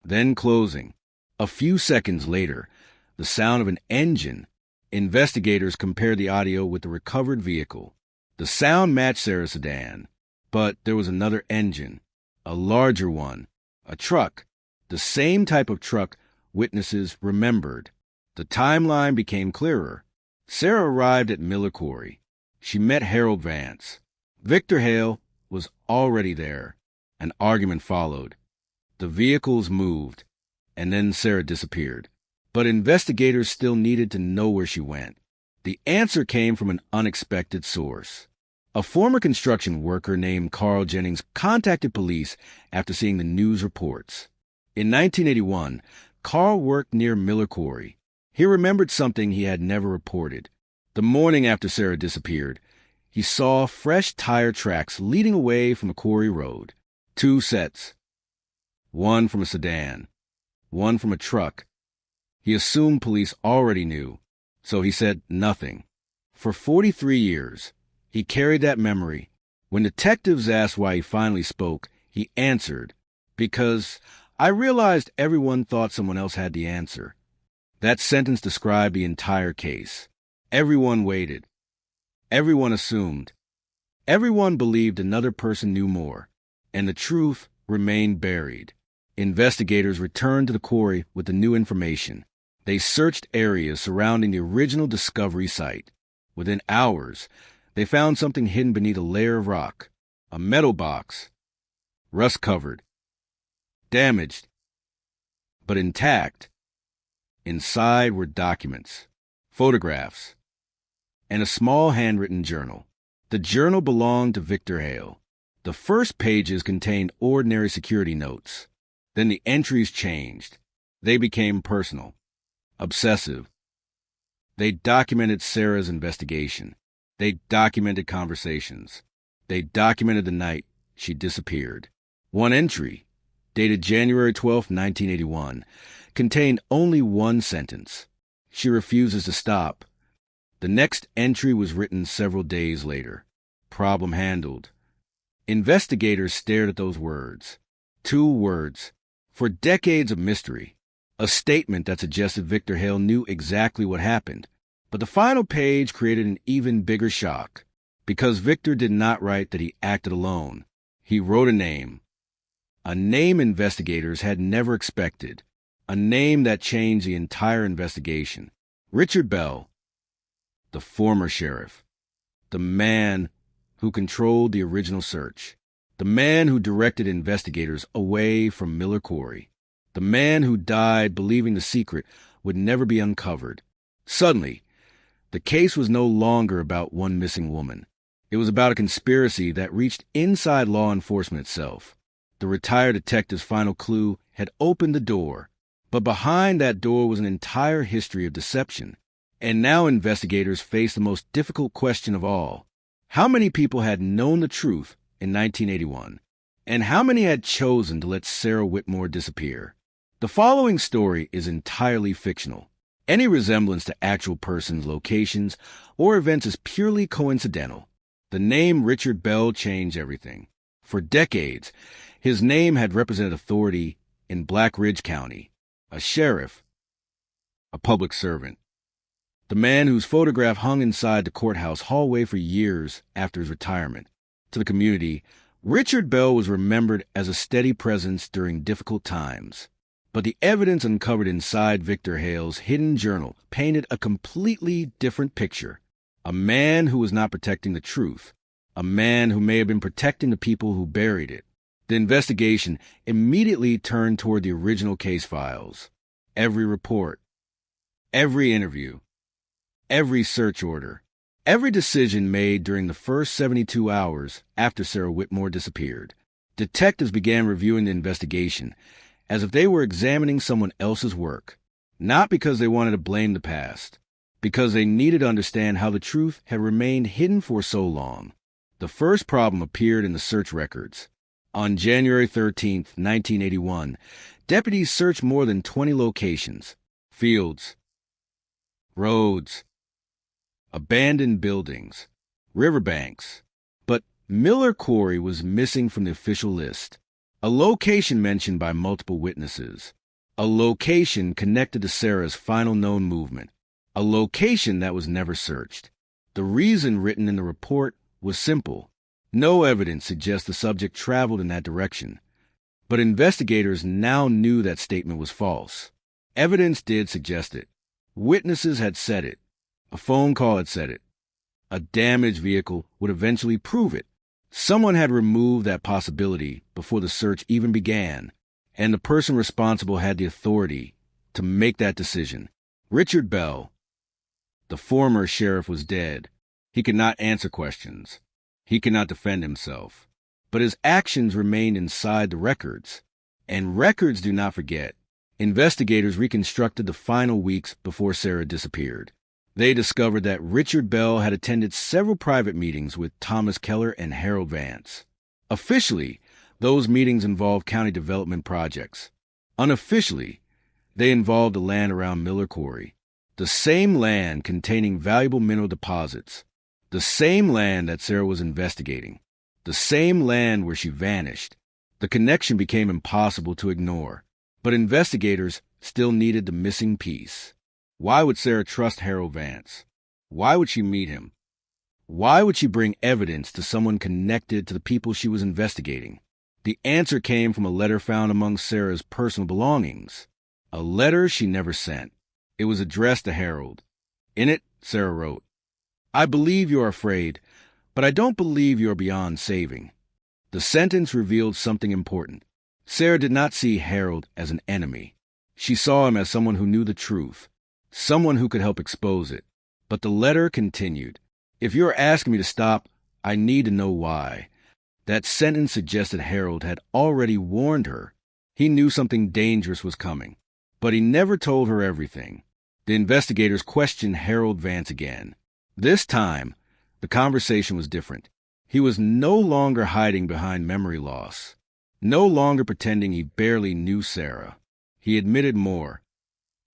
P: then closing. A few seconds later, the sound of an engine. Investigators compared the audio with the recovered vehicle. The sound matched Sarah's sedan, but there was another engine, a larger one, a truck, the same type of truck witnesses remembered. The timeline became clearer. Sarah arrived at Miller Quarry. She met Harold Vance. Victor Hale was already there. An argument followed. The vehicles moved, and then Sarah disappeared. But investigators still needed to know where she went. The answer came from an unexpected source. A former construction worker named Carl Jennings contacted police after seeing the news reports. In 1981, Carl worked near Miller Quarry. He remembered something he had never reported. The morning after Sarah disappeared, he saw fresh tire tracks leading away from a quarry road. 2 sets. One from a sedan, one from a truck. He assumed police already knew, so he said nothing. For 43 years, he carried that memory. When detectives asked why he finally spoke, he answered, "Because I realized everyone thought someone else had the answer." That sentence described the entire case. Everyone waited. Everyone assumed. Everyone believed another person knew more, and the truth remained buried. Investigators returned to the quarry with the new information. They searched areas surrounding the original discovery site. Within hours, they found something hidden beneath a layer of rock, a metal box, rust-covered, damaged, but intact. Inside were documents, photographs, and a small handwritten journal. The journal belonged to Victor Hale. The first pages contained ordinary security notes. Then the entries changed. They became personal, obsessive. They documented Sarah's investigation. They documented conversations. They documented the night she disappeared. One entry, dated January 12, 1981, contained only one sentence. She refuses to stop. The next entry was written several days later. Problem handled. Investigators stared at those words. 2 words. For decades of mystery. A statement that suggested Victor Hale knew exactly what happened. But the final page created an even bigger shock, because Victor did not write that he acted alone. He wrote a name investigators had never expected, a name that changed the entire investigation. Richard Bell, the former sheriff, the man who controlled the original search, the man who directed investigators away from Miller Quarry, the man who died believing the secret would never be uncovered. Suddenly, the case was no longer about one missing woman. It was about a conspiracy that reached inside law enforcement itself. The retired detective's final clue had opened the door, but behind that door was an entire history of deception. And now investigators faced the most difficult question of all. How many people had known the truth in 1981? And how many had chosen to let Sarah Whitmore disappear? The following story is entirely fictional. Any resemblance to actual persons, locations, or events is purely coincidental. The name Richard Bell changed everything. For decades, his name had represented authority in Black Ridge County, a sheriff, a public servant. The man whose photograph hung inside the courthouse hallway for years after his retirement. To the community, Richard Bell was remembered as a steady presence during difficult times. But the evidence uncovered inside Victor Hale's hidden journal painted a completely different picture. A man who was not protecting the truth. A man who may have been protecting the people who buried it. The investigation immediately turned toward the original case files. Every report, every interview, every search order, every decision made during the first 72 hours after Sarah Whitmore disappeared. Detectives began reviewing the investigation as if they were examining someone else's work, not because they wanted to blame the past, because they needed to understand how the truth had remained hidden for so long. The first problem appeared in the search records. On January 13, 1981, deputies searched more than 20 locations, fields, roads, abandoned buildings, riverbanks, but Miller Quarry was missing from the official list. A location mentioned by multiple witnesses. A location connected to Sarah's final known movement. A location that was never searched. The reason written in the report was simple. No evidence suggests the subject traveled in that direction. But investigators now knew that statement was false. Evidence did suggest it. Witnesses had said it. A phone call had said it. A damaged vehicle would eventually prove it. Someone had removed that possibility before the search even began, and the person responsible had the authority to make that decision. Richard Bell, the former sheriff, was dead. He could not answer questions. He could not defend himself. But his actions remained inside the records. And records do not forget. Investigators reconstructed the final weeks before Sarah disappeared. They discovered that Richard Bell had attended several private meetings with Thomas Keller and Harold Vance. Officially, those meetings involved county development projects. Unofficially, they involved the land around Miller Quarry, the same land containing valuable mineral deposits, the same land that Sarah was investigating, the same land where she vanished. The connection became impossible to ignore, but investigators still needed the missing piece. Why would Sarah trust Harold Vance? Why would she meet him? Why would she bring evidence to someone connected to the people she was investigating? The answer came from a letter found among Sarah's personal belongings. A letter she never sent. It was addressed to Harold. In it, Sarah wrote, "I believe you are afraid, but I don't believe you are beyond saving." The sentence revealed something important. Sarah did not see Harold as an enemy. She saw him as someone who knew the truth, someone who could help expose it. But the letter continued. "If you are asking me to stop, I need to know why." That sentence suggested Harold had already warned her. He knew something dangerous was coming, but he never told her everything. The investigators questioned Harold Vance again. This time, the conversation was different. He was no longer hiding behind memory loss, no longer pretending he barely knew Sarah. He admitted more.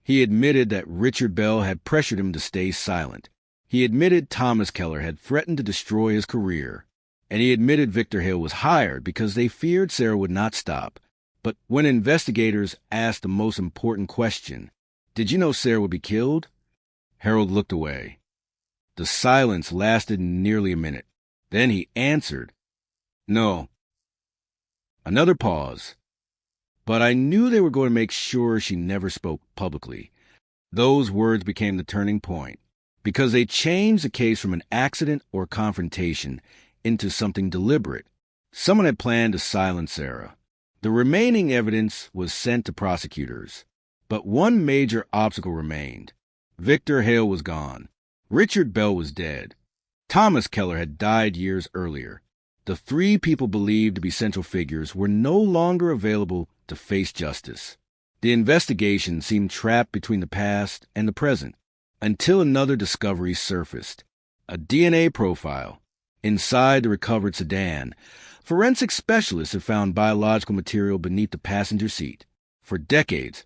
P: He admitted that Richard Bell had pressured him to stay silent. He admitted Thomas Keller had threatened to destroy his career. And he admitted Victor Hale was hired because they feared Sarah would not stop. But when investigators asked the most important question, "Did you know Sarah would be killed?" Harold looked away. The silence lasted nearly a minute. Then he answered, "No." Another pause. "But I knew they were going to make sure she never spoke publicly." Those words became the turning point, because they changed the case from an accident or confrontation into something deliberate. Someone had planned to silence Sarah. The remaining evidence was sent to prosecutors. But one major obstacle remained. Victor Hale was gone. Richard Bell was dead. Thomas Keller had died years earlier. The three people believed to be central figures were no longer available to face justice. The investigation seemed trapped between the past and the present, until another discovery surfaced. A DNA profile. Inside the recovered sedan, forensic specialists had found biological material beneath the passenger seat. For decades,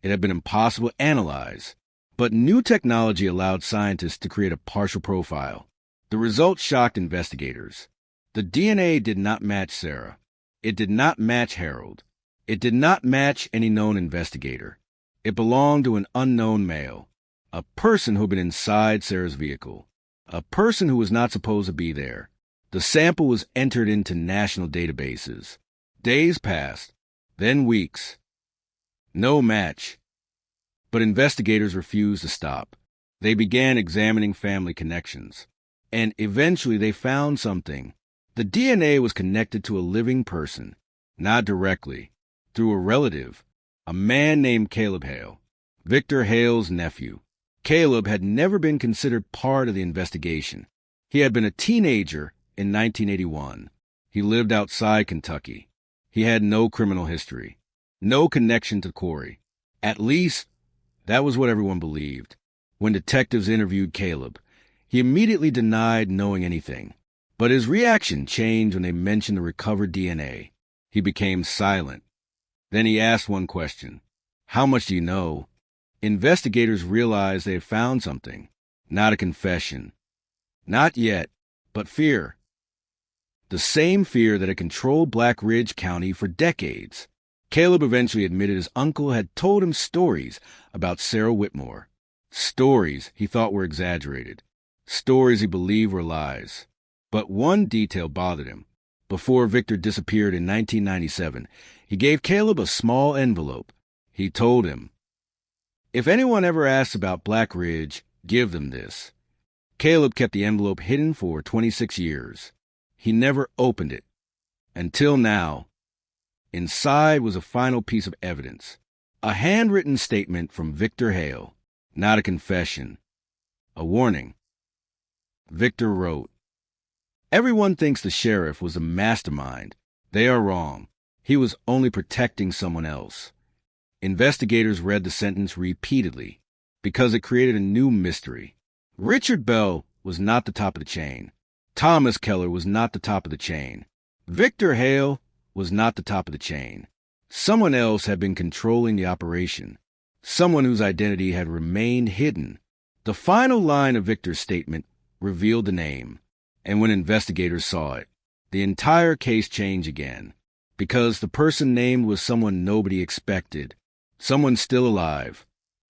P: it had been impossible to analyze, but new technology allowed scientists to create a partial profile. The results shocked investigators. The DNA did not match Sarah. It did not match Harold. It did not match any known investigator. It belonged to an unknown male, a person who had been inside Sarah's vehicle. A person who was not supposed to be there. The sample was entered into national databases. Days passed, then weeks. No match. But investigators refused to stop. They began examining family connections. And eventually they found something. The DNA was connected to a living person, not directly, through a relative, a man named Caleb Hale, Victor Hale's nephew. Caleb had never been considered part of the investigation. He had been a teenager in 1981. He lived outside Kentucky. He had no criminal history, no connection to the quarry. At least, that was what everyone believed. When detectives interviewed Caleb, he immediately denied knowing anything. But his reaction changed when they mentioned the recovered DNA. He became silent. Then he asked one question. "How much do you know?" Investigators realized they had found something, not a confession. Not yet, but fear. The same fear that had controlled Black Ridge County for decades. Caleb eventually admitted his uncle had told him stories about Sarah Whitmore. Stories he thought were exaggerated. Stories he believed were lies. But one detail bothered him. Before Victor disappeared in 1997, he gave Caleb a small envelope. He told him, "If anyone ever asks about Black Ridge, give them this." Caleb kept the envelope hidden for 26 years. He never opened it. Until now. Inside was a final piece of evidence. A handwritten statement from Victor Hale. Not a confession. A warning. Victor wrote, Everyone thinks the sheriff was a mastermind. They are wrong. He was only protecting someone else. Investigators read the sentence repeatedly because it created a new mystery. Richard Bell was not the top of the chain. Thomas Keller was not the top of the chain. Victor Hale was not the top of the chain. Someone else had been controlling the operation. Someone whose identity had remained hidden. The final line of Victor's statement revealed the name, and when investigators saw it, the entire case changed again, because the person named was someone nobody expected, someone still alive,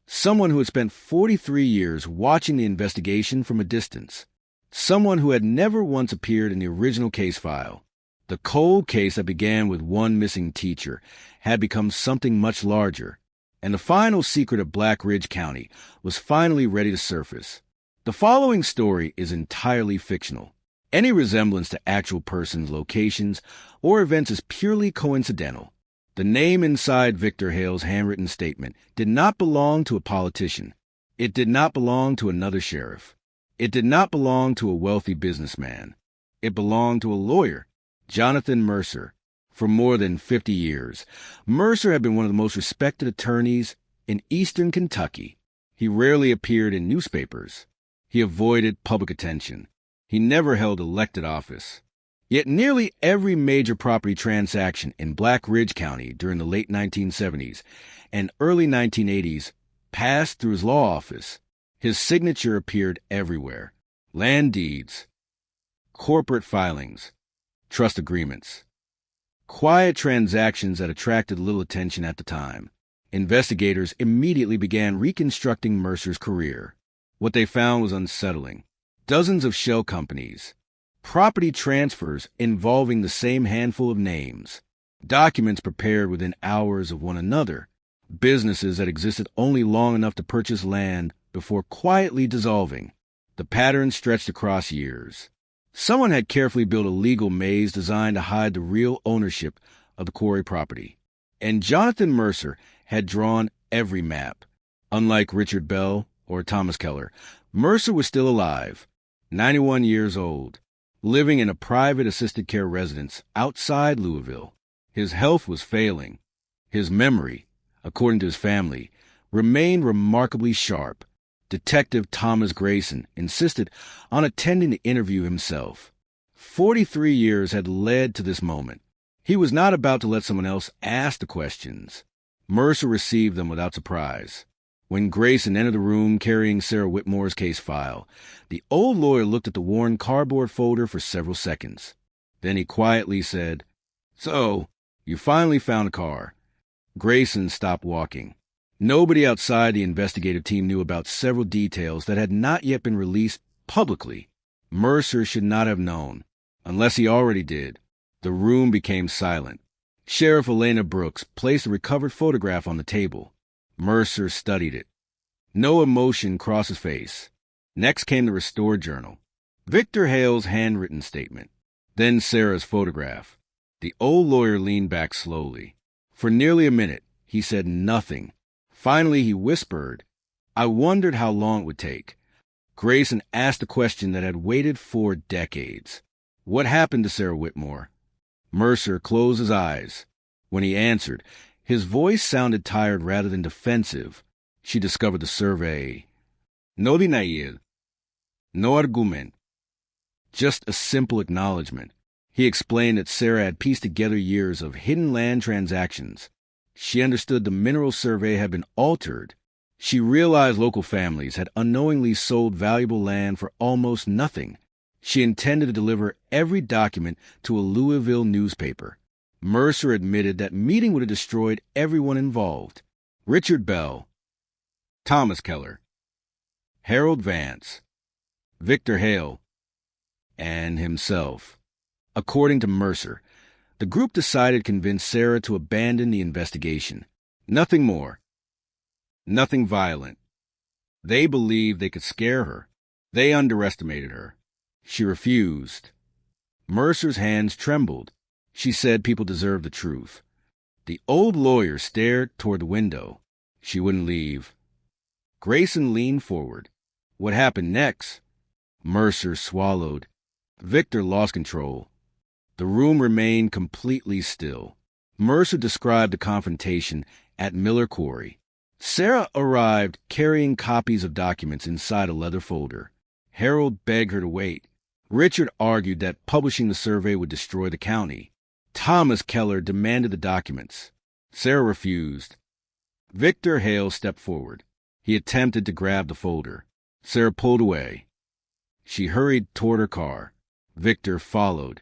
P: someone who had spent 43 years watching the investigation from a distance, someone who had never once appeared in the original case file. The cold case that began with one missing teacher had become something much larger, and the final secret of Black Ridge County was finally ready to surface. The following story is entirely fictional. Any resemblance to actual persons, locations, or events is purely coincidental. The name inside Victor Hale's handwritten statement did not belong to a politician. It did not belong to another sheriff. It did not belong to a wealthy businessman. It belonged to a lawyer, Jonathan Mercer. For more than 50 years, Mercer had been one of the most respected attorneys in eastern Kentucky. He rarely appeared in newspapers. He avoided public attention. He never held elected office. Yet nearly every major property transaction in Black Ridge County during the late 1970s and early 1980s passed through his law office. His signature appeared everywhere. Land deeds, corporate filings, trust agreements. Quiet transactions that attracted little attention at the time. Investigators immediately began reconstructing Mercer's career. What they found was unsettling. Dozens of shell companies, property transfers involving the same handful of names, documents prepared within hours of one another, businesses that existed only long enough to purchase land before quietly dissolving. The pattern stretched across years. Someone had carefully built a legal maze designed to hide the real ownership of the quarry property. And Jonathan Mercer had drawn every map. Unlike Richard Bell or Thomas Keller, Mercer was still alive, 91 years old, living in a private assisted care residence outside Louisville. His health was failing. His memory, according to his family, remained remarkably sharp. Detective Thomas Grayson insisted on attending the interview himself. 43 years had led to this moment. He was not about to let someone else ask the questions. Mercer received them without surprise. When Grayson entered the room carrying Sarah Whitmore's case file, the old lawyer looked at the worn cardboard folder for several seconds. Then he quietly said, "So, you finally found a car." Grayson stopped walking. Nobody outside the investigative team knew about several details that had not yet been released publicly. Mercer should not have known, unless he already did. The room became silent. Sheriff Elena Brooks placed a recovered photograph on the table. Mercer studied it. No emotion crossed his face. Next came the restored journal, Victor Hale's handwritten statement, then Sarah's photograph. The old lawyer leaned back slowly. For nearly a minute, he said nothing. Finally, he whispered, "I wondered how long it would take." Grayson asked a question that had waited for decades. What happened to Sarah Whitmore? Mercer closed his eyes. When he answered, his voice sounded tired rather than defensive. She discovered the survey. No denial. No argument. Just a simple acknowledgement. He explained that Sarah had pieced together years of hidden land transactions. She understood the mineral survey had been altered. She realized local families had unknowingly sold valuable land for almost nothing. She intended to deliver every document to a Louisville newspaper. Mercer admitted that meeting would have destroyed everyone involved. Richard Bell, Thomas Keller, Harold Vance, Victor Hale, and himself. According to Mercer, the group decided to convince Sarah to abandon the investigation. Nothing more. Nothing violent. They believed they could scare her. They underestimated her. She refused. Mercer's hands trembled. She said people deserved the truth. The old lawyer stared toward the window. She wouldn't leave. Grayson leaned forward. What happened next? Mercer swallowed. Victor lost control. The room remained completely still. Mercer described the confrontation at Miller Quarry. Sarah arrived carrying copies of documents inside a leather folder. Harold begged her to wait. Richard argued that publishing the survey would destroy the county. Thomas Keller demanded the documents. Sarah refused. Victor Hale stepped forward. He attempted to grab the folder. Sarah pulled away. She hurried toward her car. Victor followed.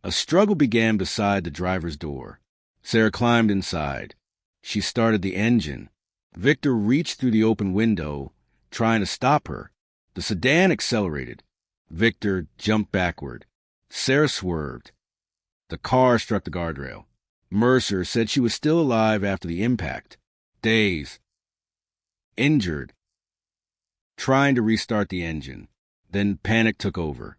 P: A struggle began beside the driver's door. Sarah climbed inside. She started the engine. Victor reached through the open window, trying to stop her. The sedan accelerated. Victor jumped backward. Sarah swerved. The car struck the guardrail. Mercer said she was still alive after the impact. Dazed. Injured. Trying to restart the engine. Then panic took over.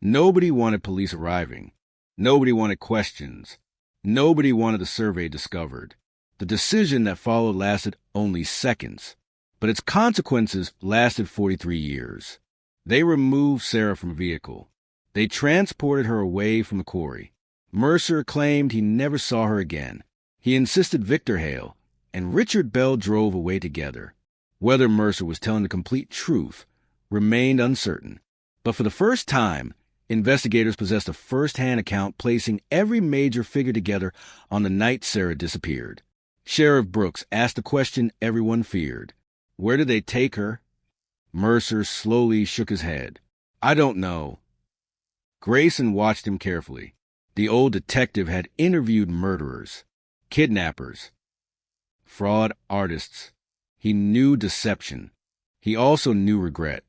P: Nobody wanted police arriving. Nobody wanted questions. Nobody wanted the survey discovered. The decision that followed lasted only seconds, but its consequences lasted 43 years. They removed Sarah from a vehicle. They transported her away from the quarry. Mercer claimed he never saw her again. He insisted Victor Hale and Richard Bell drove away together. Whether Mercer was telling the complete truth remained uncertain. But for the first time, investigators possessed a first-hand account placing every major figure together on the night Sarah disappeared. Sheriff Brooks asked the question everyone feared. Where did they take her? Mercer slowly shook his head. I don't know. Grayson watched him carefully. The old detective had interviewed murderers, kidnappers, fraud artists. He knew deception. He also knew regret.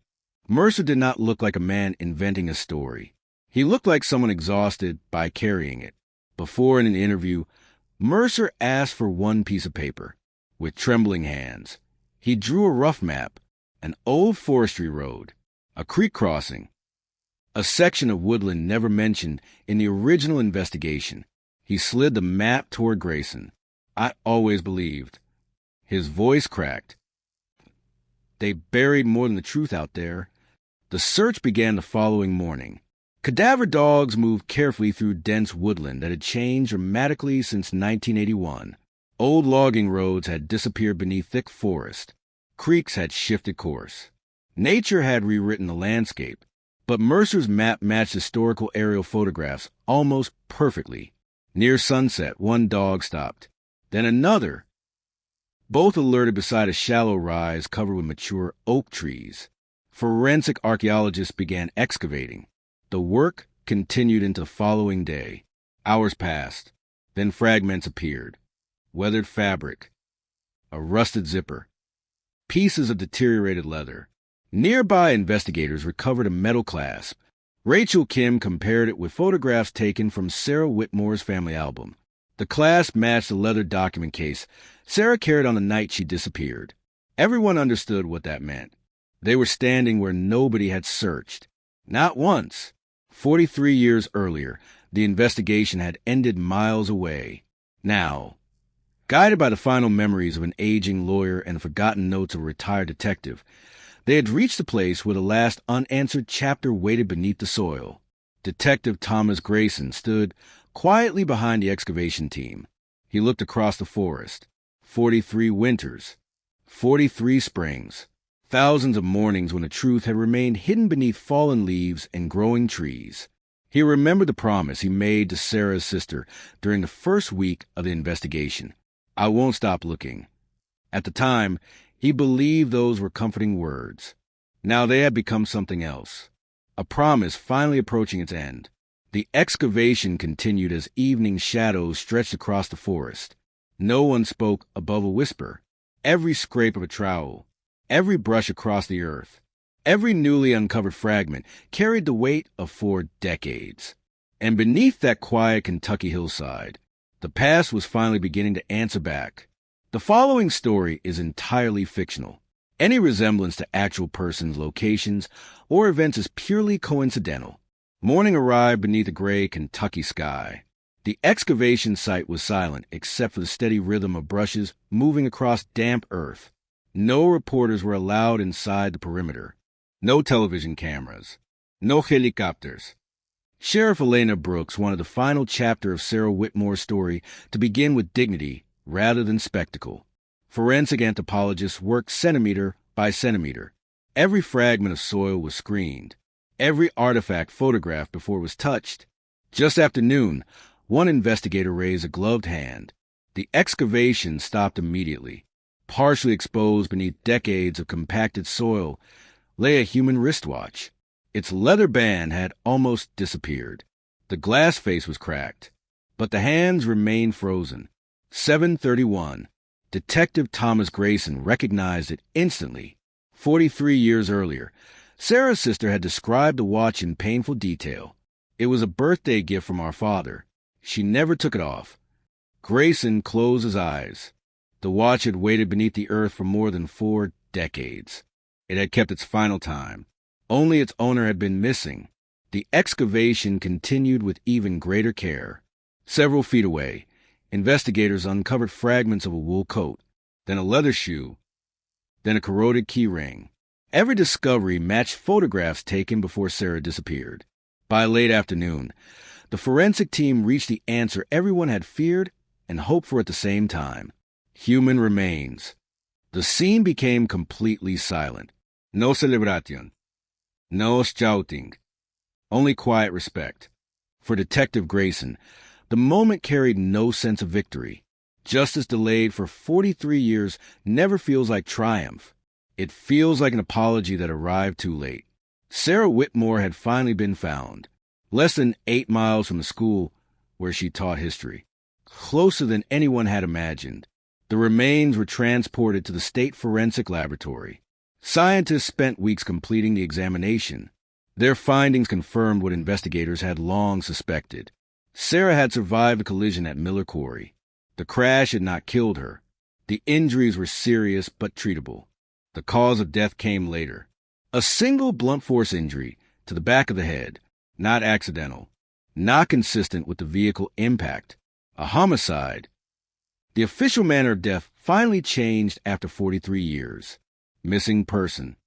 P: Mercer did not look like a man inventing a story. He looked like someone exhausted by carrying it. Before in an interview, Mercer asked for one piece of paper. With trembling hands, he drew a rough map, an old forestry road, a creek crossing, a section of woodland never mentioned in the original investigation. He slid the map toward Grayson. I always believed. His voice cracked. They buried more than the truth out there. The search began the following morning. Cadaver dogs moved carefully through dense woodland that had changed dramatically since 1981. Old logging roads had disappeared beneath thick forest. Creeks had shifted course. Nature had rewritten the landscape, but Mercer's map matched historical aerial photographs almost perfectly. Near sunset, one dog stopped, then another, both alerted beside a shallow rise covered with mature oak trees. Forensic archaeologists began excavating. The work continued into the following day. Hours passed. Then fragments appeared. Weathered fabric. A rusted zipper. Pieces of deteriorated leather. Nearby investigators recovered a metal clasp. Rachel Kim compared it with photographs taken from Sarah Whitmore's family album. The clasp matched the leather document case Sarah carried on the night she disappeared. Everyone understood what that meant. They were standing where nobody had searched. Not once. 43 years earlier, the investigation had ended miles away. Now, guided by the final memories of an aging lawyer and the forgotten notes of a retired detective, they had reached the place where the last unanswered chapter waited beneath the soil. Detective Thomas Grayson stood quietly behind the excavation team. He looked across the forest. 43 winters. 43 springs. Thousands of mornings when the truth had remained hidden beneath fallen leaves and growing trees. He remembered the promise he made to Sarah's sister during the first week of the investigation. I won't stop looking. At the time, he believed those were comforting words. Now they had become something else. A promise finally approaching its end. The excavation continued as evening shadows stretched across the forest. No one spoke above a whisper. Every scrape of a trowel, every brush across the earth, every newly uncovered fragment carried the weight of 4 decades. And beneath that quiet Kentucky hillside, the past was finally beginning to answer back. The following story is entirely fictional. Any resemblance to actual persons, locations, or events is purely coincidental. Morning arrived beneath a gray Kentucky sky. The excavation site was silent except for the steady rhythm of brushes moving across damp earth. No reporters were allowed inside the perimeter. No television cameras. No helicopters. Sheriff Elena Brooks wanted the final chapter of Sarah Whitmore's story to begin with dignity rather than spectacle. Forensic anthropologists worked centimeter by centimeter. Every fragment of soil was screened. Every artifact photographed before it was touched. Just after noon, one investigator raised a gloved hand. The excavation stopped immediately. Partially exposed beneath decades of compacted soil lay a human wristwatch. Its leather band had almost disappeared. The glass face was cracked, but the hands remained frozen. 7:31. Detective Thomas Grayson recognized it instantly. 43 years earlier, Sarah's sister had described the watch in painful detail. It was a birthday gift from our father. She never took it off. Grayson closed his eyes. The watch had waited beneath the earth for more than 4 decades. It had kept its final time. Only its owner had been missing. The excavation continued with even greater care. Several feet away, investigators uncovered fragments of a wool coat, then a leather shoe, then a corroded key ring. Every discovery matched photographs taken before Sarah disappeared. By late afternoon, the forensic team reached the answer everyone had feared and hoped for at the same time: human remains. The scene became completely silent. No celebration. No shouting. Only quiet respect. For Detective Grayson, the moment carried no sense of victory. Justice delayed for 43 years never feels like triumph. It feels like an apology that arrived too late. Sarah Whitmore had finally been found, less than 8 miles from the school where she taught history. Closer than anyone had imagined. The remains were transported to the State Forensic Laboratory. Scientists spent weeks completing the examination. Their findings confirmed what investigators had long suspected. Sarah had survived a collision at Miller Quarry. The crash had not killed her. The injuries were serious but treatable. The cause of death came later. A single blunt force injury to the back of the head, not accidental, not consistent with the vehicle impact. A homicide. The official manner of death finally changed after 43 years. Missing person.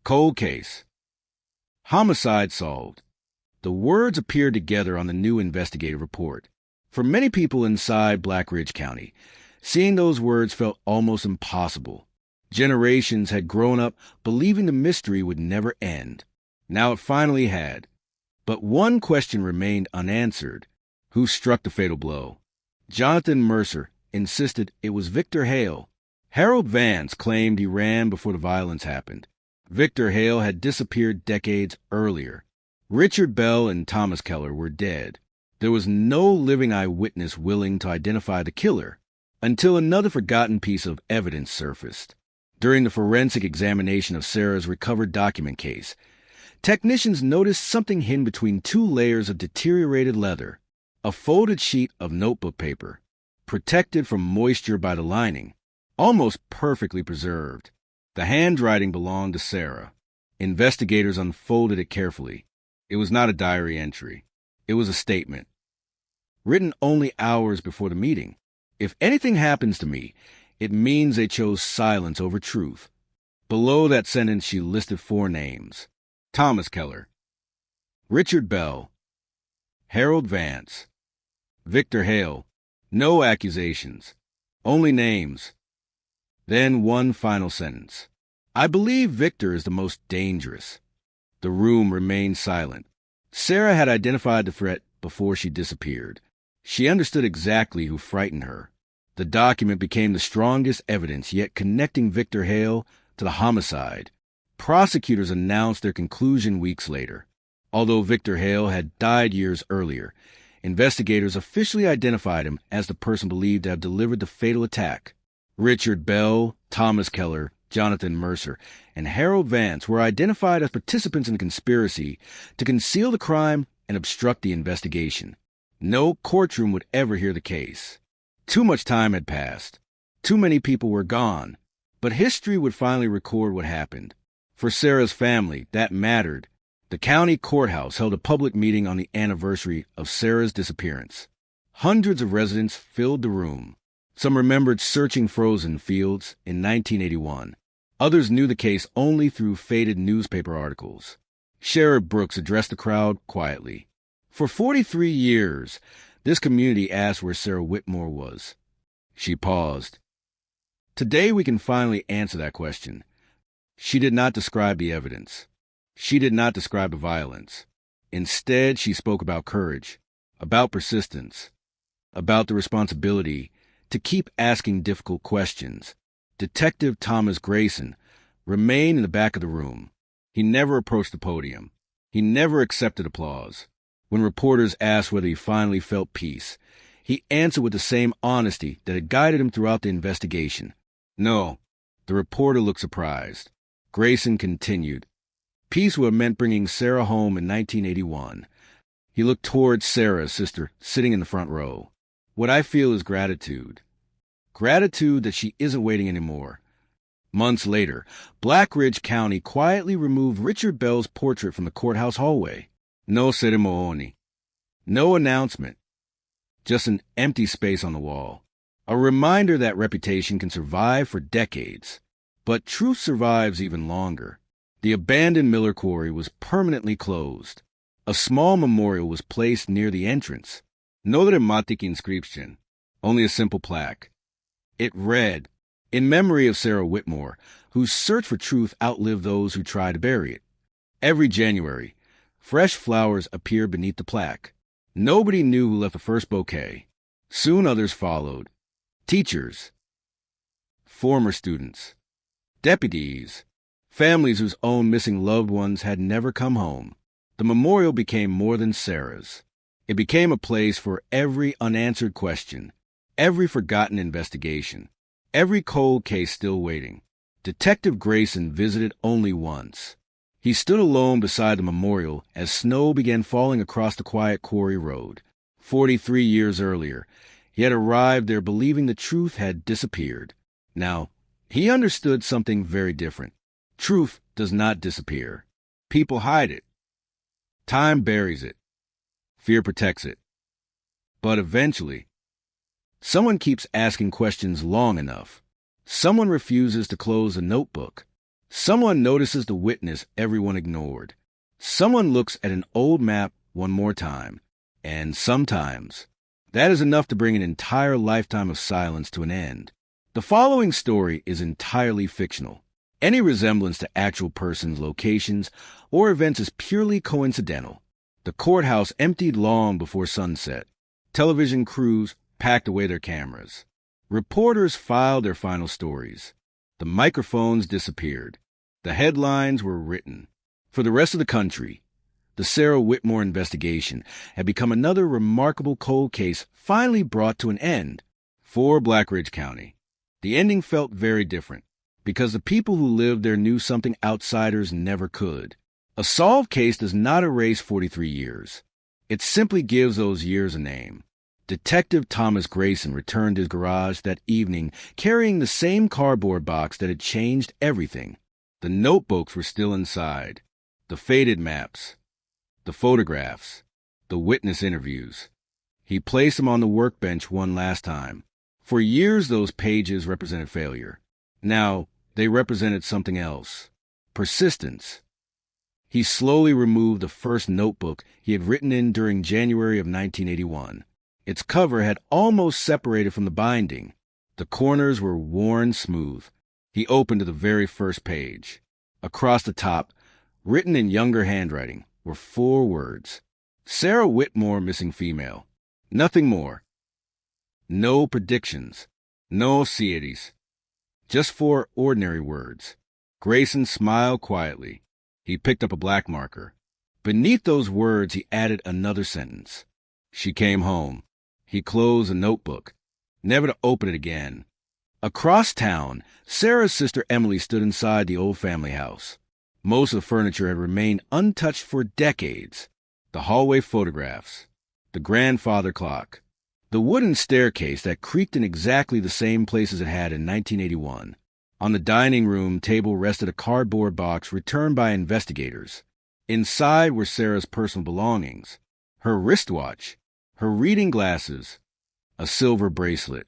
P: Cold case. Homicide solved. The words appeared together on the new investigative report. For many people inside Black Ridge County, seeing those words felt almost impossible. Generations had grown up believing the mystery would never end. Now it finally had. But one question remained unanswered. Who struck the fatal blow? Jonathan Mercer insisted it was Victor Hale. Harold Vance claimed he ran before the violence happened. Victor Hale had disappeared decades earlier. Richard Bell and Thomas Keller were dead. There was no living eyewitness willing to identify the killer until another forgotten piece of evidence surfaced. During the forensic examination of Sarah's recovered document case, technicians noticed something hidden between 2 layers of deteriorated leather, a folded sheet of notebook paper, protected from moisture by the lining, almost perfectly preserved. The handwriting belonged to Sarah. Investigators unfolded it carefully. It was not a diary entry. It was a statement, written only hours before the meeting. If anything happens to me, it means they chose silence over truth. Below that sentence, she listed 4 names: Thomas Keller, Richard Bell, Harold Vance, Victor Hale. No accusations, only names. Then one final sentence: I believe Victor is the most dangerous. The room remained silent. Sarah had identified the threat before she disappeared. She understood exactly who frightened her. The document became the strongest evidence yet connecting Victor Hale to the homicide. Prosecutors announced their conclusion weeks later. Although Victor Hale had died years earlier, investigators officially identified him as the person believed to have delivered the fatal attack. Richard Bell, Thomas Keller, Jonathan Mercer, and Harold Vance were identified as participants in a conspiracy to conceal the crime and obstruct the investigation. No courtroom would ever hear the case. Too much time had passed. Too many people were gone. But history would finally record what happened. For Sarah's family, that mattered. The county courthouse held a public meeting on the anniversary of Sarah's disappearance. Hundreds of residents filled the room. Some remembered searching frozen fields in 1981. Others knew the case only through faded newspaper articles. Sheriff Brooks addressed the crowd quietly. For 43 years, this community asked where Sarah Whitmore was. She paused. Today we can finally answer that question. She did not describe the evidence. She did not describe the violence. Instead, she spoke about courage, about persistence, about the responsibility to keep asking difficult questions. Detective Thomas Grayson remained in the back of the room. He never approached the podium. He never accepted applause. When reporters asked whether he finally felt peace, he answered with the same honesty that had guided him throughout the investigation. No. The reporter looked surprised. Grayson continued. Peace would have meant bringing Sarah home in 1981. He looked towards Sarah's sister, sitting in the front row. What I feel is gratitude. Gratitude that she isn't waiting anymore. Months later, Black Ridge County quietly removed Richard Bell's portrait from the courthouse hallway. No ceremony. No announcement. Just an empty space on the wall. A reminder that reputation can survive for decades. But truth survives even longer. The abandoned Miller Quarry was permanently closed. A small memorial was placed near the entrance. No dramatic inscription, only a simple plaque. It read, in memory of Sarah Whitmore, whose search for truth outlived those who tried to bury it. Every January, fresh flowers appeared beneath the plaque. Nobody knew who left the first bouquet. Soon others followed. Teachers, former students, deputies, families whose own missing loved ones had never come home. The memorial became more than Sarah's. It became a place for every unanswered question, every forgotten investigation, every cold case still waiting. Detective Grayson visited only once. He stood alone beside the memorial as snow began falling across the quiet quarry road. 43 years earlier, he had arrived there believing the truth had disappeared. Now, he understood something very different. Truth does not disappear. People hide it. Time buries it. Fear protects it. But eventually, someone keeps asking questions long enough. Someone refuses to close a notebook. Someone notices the witness everyone ignored. Someone looks at an old map one more time. And sometimes, that is enough to bring an entire lifetime of silence to an end. The following story is entirely fictional. Any resemblance to actual persons, locations, or events is purely coincidental. The courthouse emptied long before sunset. Television crews packed away their cameras. Reporters filed their final stories. The microphones disappeared. The headlines were written. For the rest of the country, the Sarah Whitmore investigation had become another remarkable cold case finally brought to an end. For Black Ridge County, the ending felt very different, because the people who lived there knew something outsiders never could. A solved case does not erase 43 years. It simply gives those years a name. Detective Thomas Grayson returned to his garage that evening carrying the same cardboard box that had changed everything. The notebooks were still inside. The faded maps. The photographs. The witness interviews. He placed them on the workbench one last time. For years, those pages represented failure. Now, they represented something else. Persistence. He slowly removed the first notebook he had written in during January of 1981. Its cover had almost separated from the binding. The corners were worn smooth. He opened to the very first page. Across the top, written in younger handwriting, were 4 words. Sarah Whitmore, missing female. Nothing more. No predictions. No cities. Just 4 ordinary words. Grayson smiled quietly. He picked up a black marker. Beneath those words, he added another sentence. She came home. He closed the notebook, never to open it again. Across town, Sarah's sister Emily stood inside the old family house. Most of the furniture had remained untouched for decades. The hallway photographs, the grandfather clock, the wooden staircase that creaked in exactly the same places it had in 1981. On the dining room table rested a cardboard box returned by investigators. Inside were Sarah's personal belongings, her wristwatch, her reading glasses, a silver bracelet,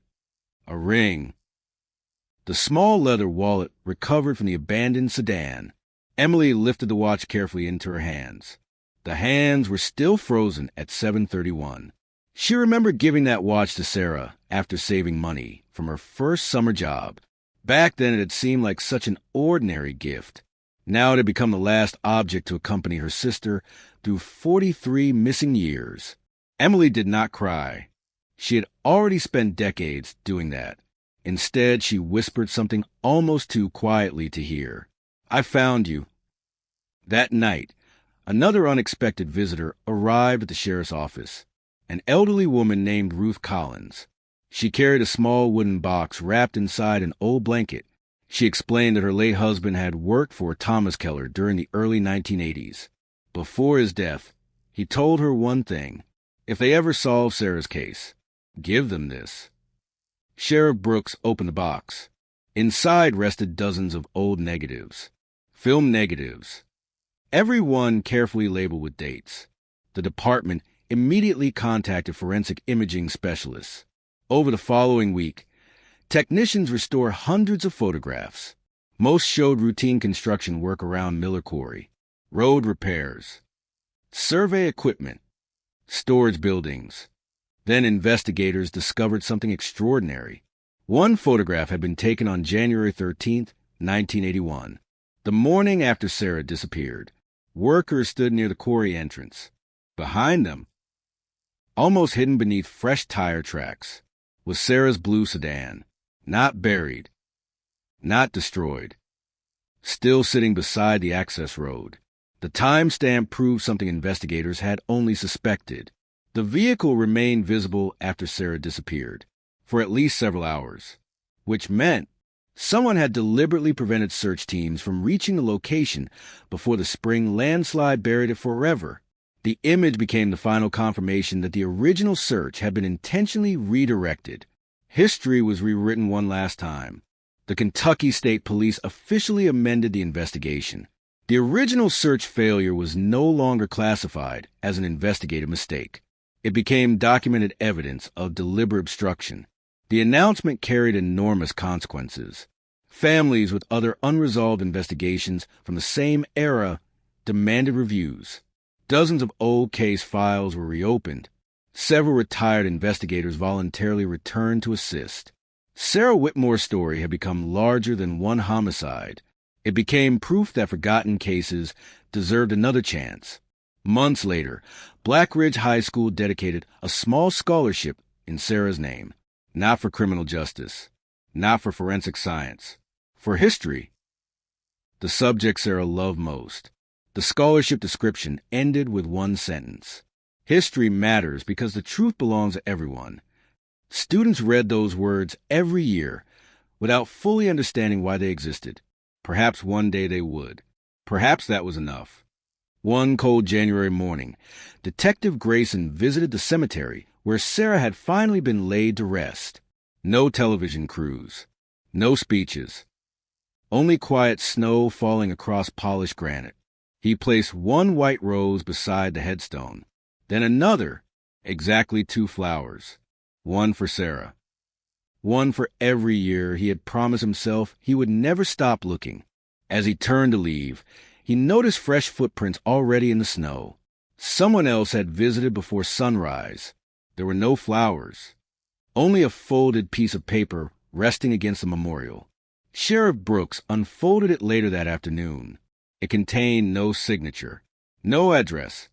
P: a ring. The small leather wallet recovered from the abandoned sedan. Emily lifted the watch carefully into her hands. The hands were still frozen at 7:31. She remembered giving that watch to Sarah after saving money from her first summer job. Back then, it had seemed like such an ordinary gift. Now it had become the last object to accompany her sister through 43 missing years. Emily did not cry. She had already spent decades doing that. Instead, she whispered something almost too quietly to hear. "I found you." That night, another unexpected visitor arrived at the sheriff's office, an elderly woman named Ruth Collins. She carried a small wooden box wrapped inside an old blanket. She explained that her late husband had worked for Thomas Keller during the early 1980s. Before his death, he told her one thing: if they ever solve Sarah's case, give them this. Sheriff Brooks opened the box. Inside rested dozens of old negatives, film negatives, every one carefully labeled with dates. The department immediately contacted forensic imaging specialists. Over the following week, technicians restored hundreds of photographs. Most showed routine construction work around Miller Quarry, road repairs, survey equipment, storage buildings. Then investigators discovered something extraordinary. One photograph had been taken on January 13th, 1981, the morning after Sarah disappeared. Workers stood near the quarry entrance. Behind them, almost hidden beneath fresh tire tracks, was Sarah's blue sedan, not buried, not destroyed, still sitting beside the access road. The timestamp proved something investigators had only suspected. The vehicle remained visible after Sarah disappeared, for at least several hours, which meant someone had deliberately prevented search teams from reaching the location before the spring landslide buried it forever. The image became the final confirmation that the original search had been intentionally redirected. History was rewritten one last time. The Kentucky State Police officially amended the investigation. The original search failure was no longer classified as an investigative mistake. It became documented evidence of deliberate obstruction. The announcement carried enormous consequences. Families with other unresolved investigations from the same era demanded reviews. Dozens of old case files were reopened. Several retired investigators voluntarily returned to assist. Sarah Whitmore's story had become larger than one homicide. It became proof that forgotten cases deserved another chance. Months later, Black Ridge High School dedicated a small scholarship in Sarah's name, not for criminal justice, not for forensic science, for history. The subject Sarah loved most. The scholarship description ended with one sentence: "History matters because the truth belongs to everyone." Students read those words every year without fully understanding why they existed. Perhaps one day they would. Perhaps that was enough. One cold January morning, Detective Grayson visited the cemetery where Sarah had finally been laid to rest. No television crews, no speeches, only quiet snow falling across polished granite. He placed one white rose beside the headstone, then another, exactly 2 flowers, one for Sarah, one for every year he had promised himself he would never stop looking. As he turned to leave, he noticed fresh footprints already in the snow. Someone else had visited before sunrise. There were no flowers, only a folded piece of paper resting against the memorial. Sheriff Brooks unfolded it later that afternoon. It contained no signature, no address,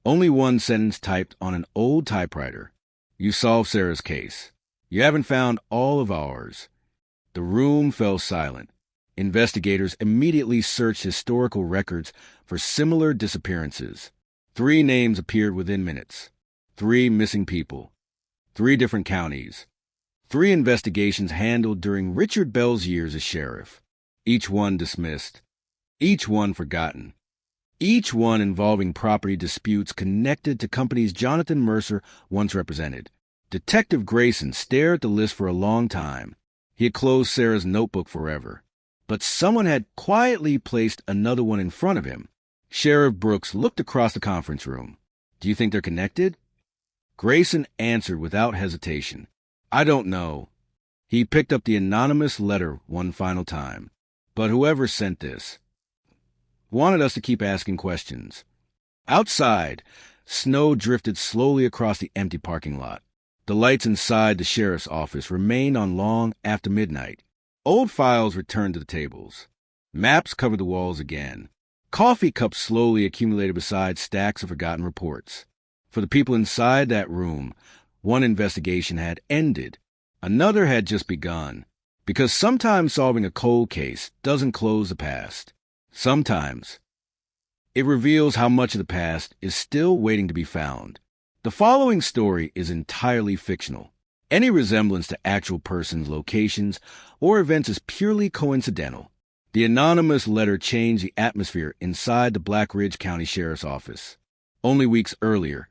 P: only one sentence typed on an old typewriter. "You solved Sarah's case. You haven't found all of ours." The room fell silent. Investigators immediately searched historical records for similar disappearances. 3 names appeared within minutes. 3 missing people. 3 different counties. 3 investigations handled during Richard Bell's years as sheriff. Each one dismissed. Each one forgotten. Each one involving property disputes connected to companies Jonathan Mercer once represented. Detective Grayson stared at the list for a long time. He had closed Sarah's notebook forever. But someone had quietly placed another one in front of him. Sheriff Brooks looked across the conference room. "Do you think they're connected?" Grayson answered without hesitation. "I don't know." He picked up the anonymous letter one final time. "But whoever sent this wanted us to keep asking questions. Outside, snow drifted slowly across the empty parking lot. The lights inside the sheriff's office remained on long after midnight. Old files returned to the tables. Maps covered the walls again. Coffee cups slowly accumulated beside stacks of forgotten reports. For the people inside that room, one investigation had ended. Another had just begun. Because sometimes solving a cold case doesn't close the past. Sometimes it reveals how much of the past is still waiting to be found. The following story is entirely fictional. Any resemblance to actual persons, locations, or events is purely coincidental. The anonymous letter changed the atmosphere inside the Black Ridge County Sheriff's Office. Only weeks earlier,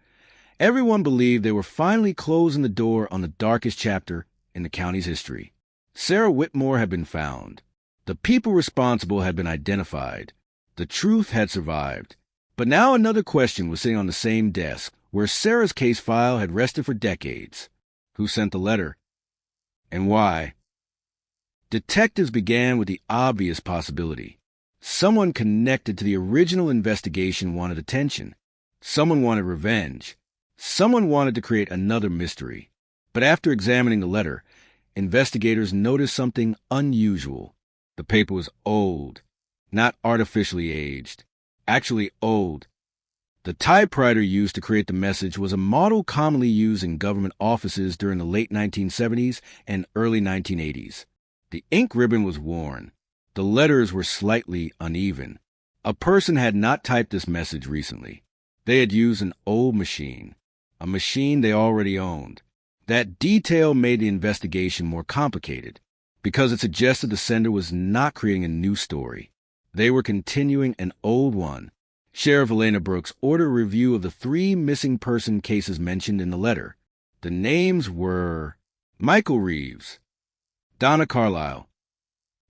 P: everyone believed they were finally closing the door on the darkest chapter in the county's history. Sarah Whitmore had been found. The people responsible had been identified. The truth had survived. But now another question was sitting on the same desk, where Sarah's case file had rested for decades. Who sent the letter? And why? Detectives began with the obvious possibility. Someone connected to the original investigation wanted attention. Someone wanted revenge. Someone wanted to create another mystery. But after examining the letter, investigators noticed something unusual. The paper was old, not artificially aged, actually old. The typewriter used to create the message was a model commonly used in government offices during the late 1970s and early 1980s. The ink ribbon was worn. The letters were slightly uneven. A person had not typed this message recently. They had used an old machine, a machine they already owned. That detail made the investigation more complicated because it suggested the sender was not creating a new story. They were continuing an old one. Sheriff Elena Brooks ordered a review of the 3 missing person cases mentioned in the letter. The names were Michael Reeves, Donna Carlisle,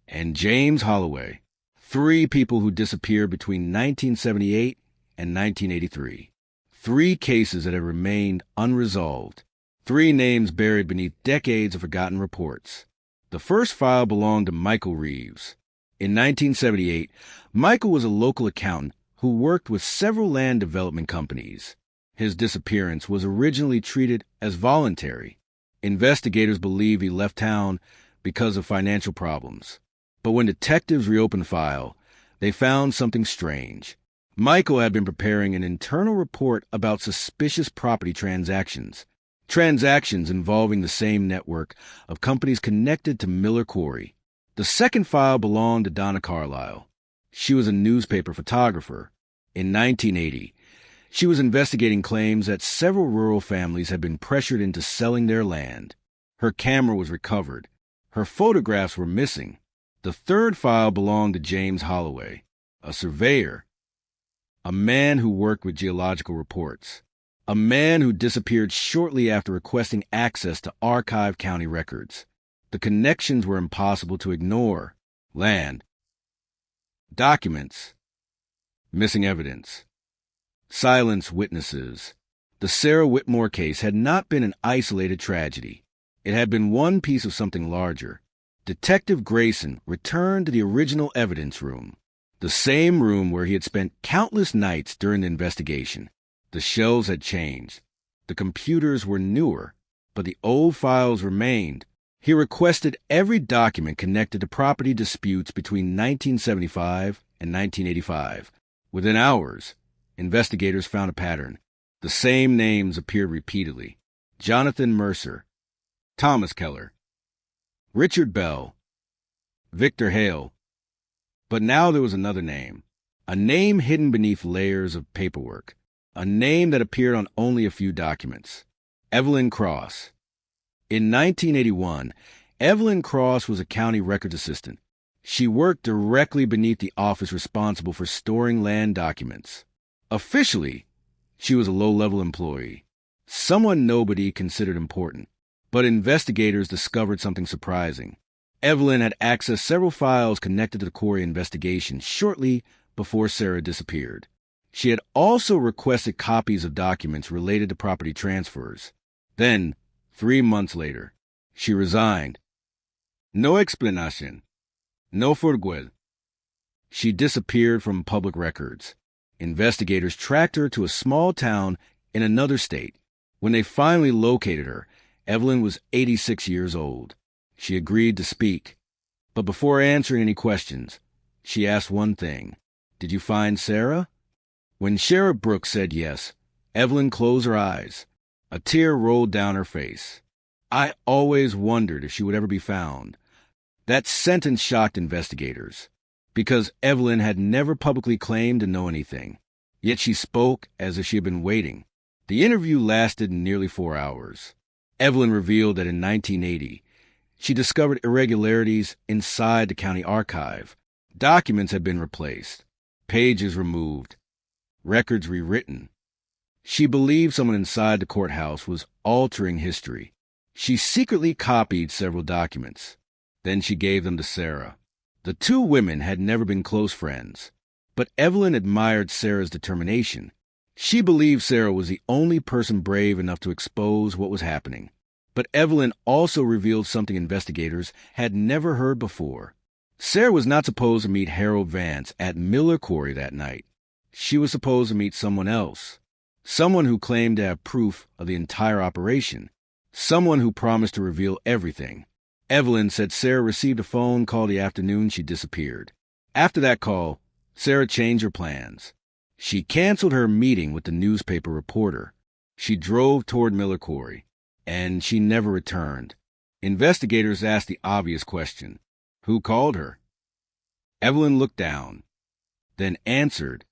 P: and James Holloway, 3 people who disappeared between 1978 and 1983. 3 cases that had remained unresolved. 3 names buried beneath decades of forgotten reports. The first file belonged to Michael Reeves. In 1978, Michael was a local accountant who worked with several land development companies. His disappearance was originally treated as voluntary. Investigators believe he left town because of financial problems. But when detectives reopened the file, they found something strange. Michael had been preparing an internal report about suspicious property transactions involving the same network of companies connected to Miller Quarry. The second file belonged to Donna Carlisle. She was a newspaper photographer. In 1980, she was investigating claims that several rural families had been pressured into selling their land. Her camera was recovered. Her photographs were missing. The third file belonged to James Holloway, a surveyor, a man who worked with geological reports, a man who disappeared shortly after requesting access to Archive County records. The connections were impossible to ignore. Land, documents, missing evidence, silence witnesses. The Sarah Whitmore case had not been an isolated tragedy. It had been one piece of something larger. Detective Grayson returned to the original evidence room, the same room where he had spent countless nights during the investigation. The shelves had changed. The computers were newer, but the old files remained. He requested every document connected to property disputes between 1975 and 1985. Within hours, investigators found a pattern. The same names appeared repeatedly. Jonathan Mercer, Thomas Keller, Richard Bell, Victor Hale. But now there was another name, a name hidden beneath layers of paperwork, a name that appeared on only a few documents. Evelyn Cross. In 1981, Evelyn Cross was a county records assistant. She worked directly beneath the office responsible for storing land documents. Officially, she was a low-level employee, someone nobody considered important. But investigators discovered something surprising. Evelyn had accessed several files connected to the Quarry investigation shortly before Sarah disappeared. She had also requested copies of documents related to property transfers. Then, 3 months later, she resigned. No explanation. No forguel. She disappeared from public records. Investigators tracked her to a small town in another state. When they finally located her, Evelyn was 86 years old. She agreed to speak. But before answering any questions, she asked one thing. Did you find Sarah? When Sheriff Brooks said yes, Evelyn closed her eyes. A tear rolled down her face. I always wondered if she would ever be found. That sentence shocked investigators, because Evelyn had never publicly claimed to know anything. Yet she spoke as if she had been waiting. The interview lasted nearly 4 hours. Evelyn revealed that in 1980, she discovered irregularities inside the county archive. Documents had been replaced, pages removed, records rewritten. She believed someone inside the courthouse was altering history. She secretly copied several documents. Then she gave them to Sarah. The two women had never been close friends, but Evelyn admired Sarah's determination. She believed Sarah was the only person brave enough to expose what was happening. But Evelyn also revealed something investigators had never heard before. Sarah was not supposed to meet Harold Vance at Miller Quarry that night. She was supposed to meet someone else. Someone who claimed to have proof of the entire operation. Someone who promised to reveal everything. Evelyn said Sarah received a phone call the afternoon she disappeared. After that call, Sarah changed her plans. She canceled her meeting with the newspaper reporter. She drove toward Miller Quarry, and she never returned. Investigators asked the obvious question. Who called her? Evelyn looked down, then answered,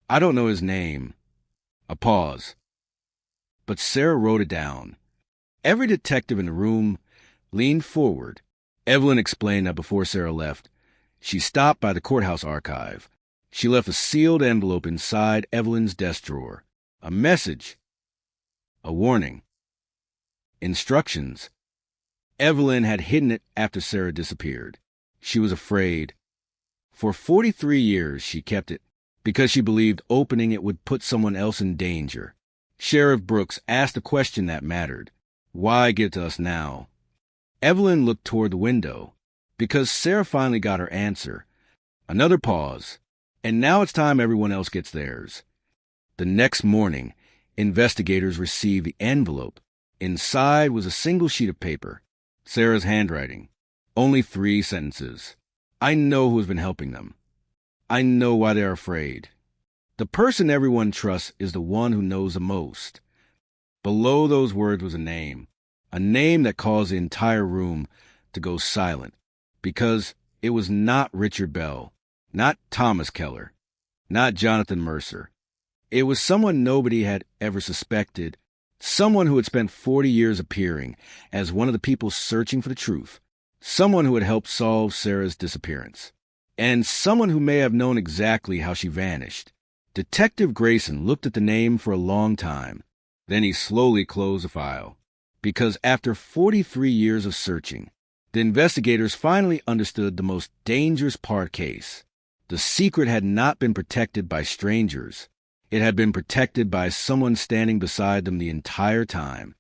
P: I don't know his name. A pause. But Sarah wrote it down. Every detective in the room leaned forward. Evelyn explained that before Sarah left, she stopped by the courthouse archive. She left a sealed envelope inside Evelyn's desk drawer. A message. A warning. Instructions. Evelyn had hidden it after Sarah disappeared. She was afraid. For 43 years she kept it, because she believed opening it would put someone else in danger. Sheriff Brooks asked a question that mattered. Why give it to us now? Evelyn looked toward the window, because Sarah finally got her answer. Another pause, and now it's time everyone else gets theirs. The next morning, investigators received the envelope. Inside was a single sheet of paper. Sarah's handwriting. Only 3 sentences. I know who has been helping them. I know why they're afraid. The person everyone trusts is the one who knows the most. Below those words was a name that caused the entire room to go silent, because it was not Richard Bell, not Thomas Keller, not Jonathan Mercer. It was someone nobody had ever suspected, someone who had spent 40 years appearing as one of the people searching for the truth, someone who had helped solve Sarah's disappearance, and someone who may have known exactly how she vanished. Detective Grayson looked at the name for a long time. Then he slowly closed the file, because after 43 years of searching, the investigators finally understood the most dangerous part of the case. The secret had not been protected by strangers. It had been protected by someone standing beside them the entire time.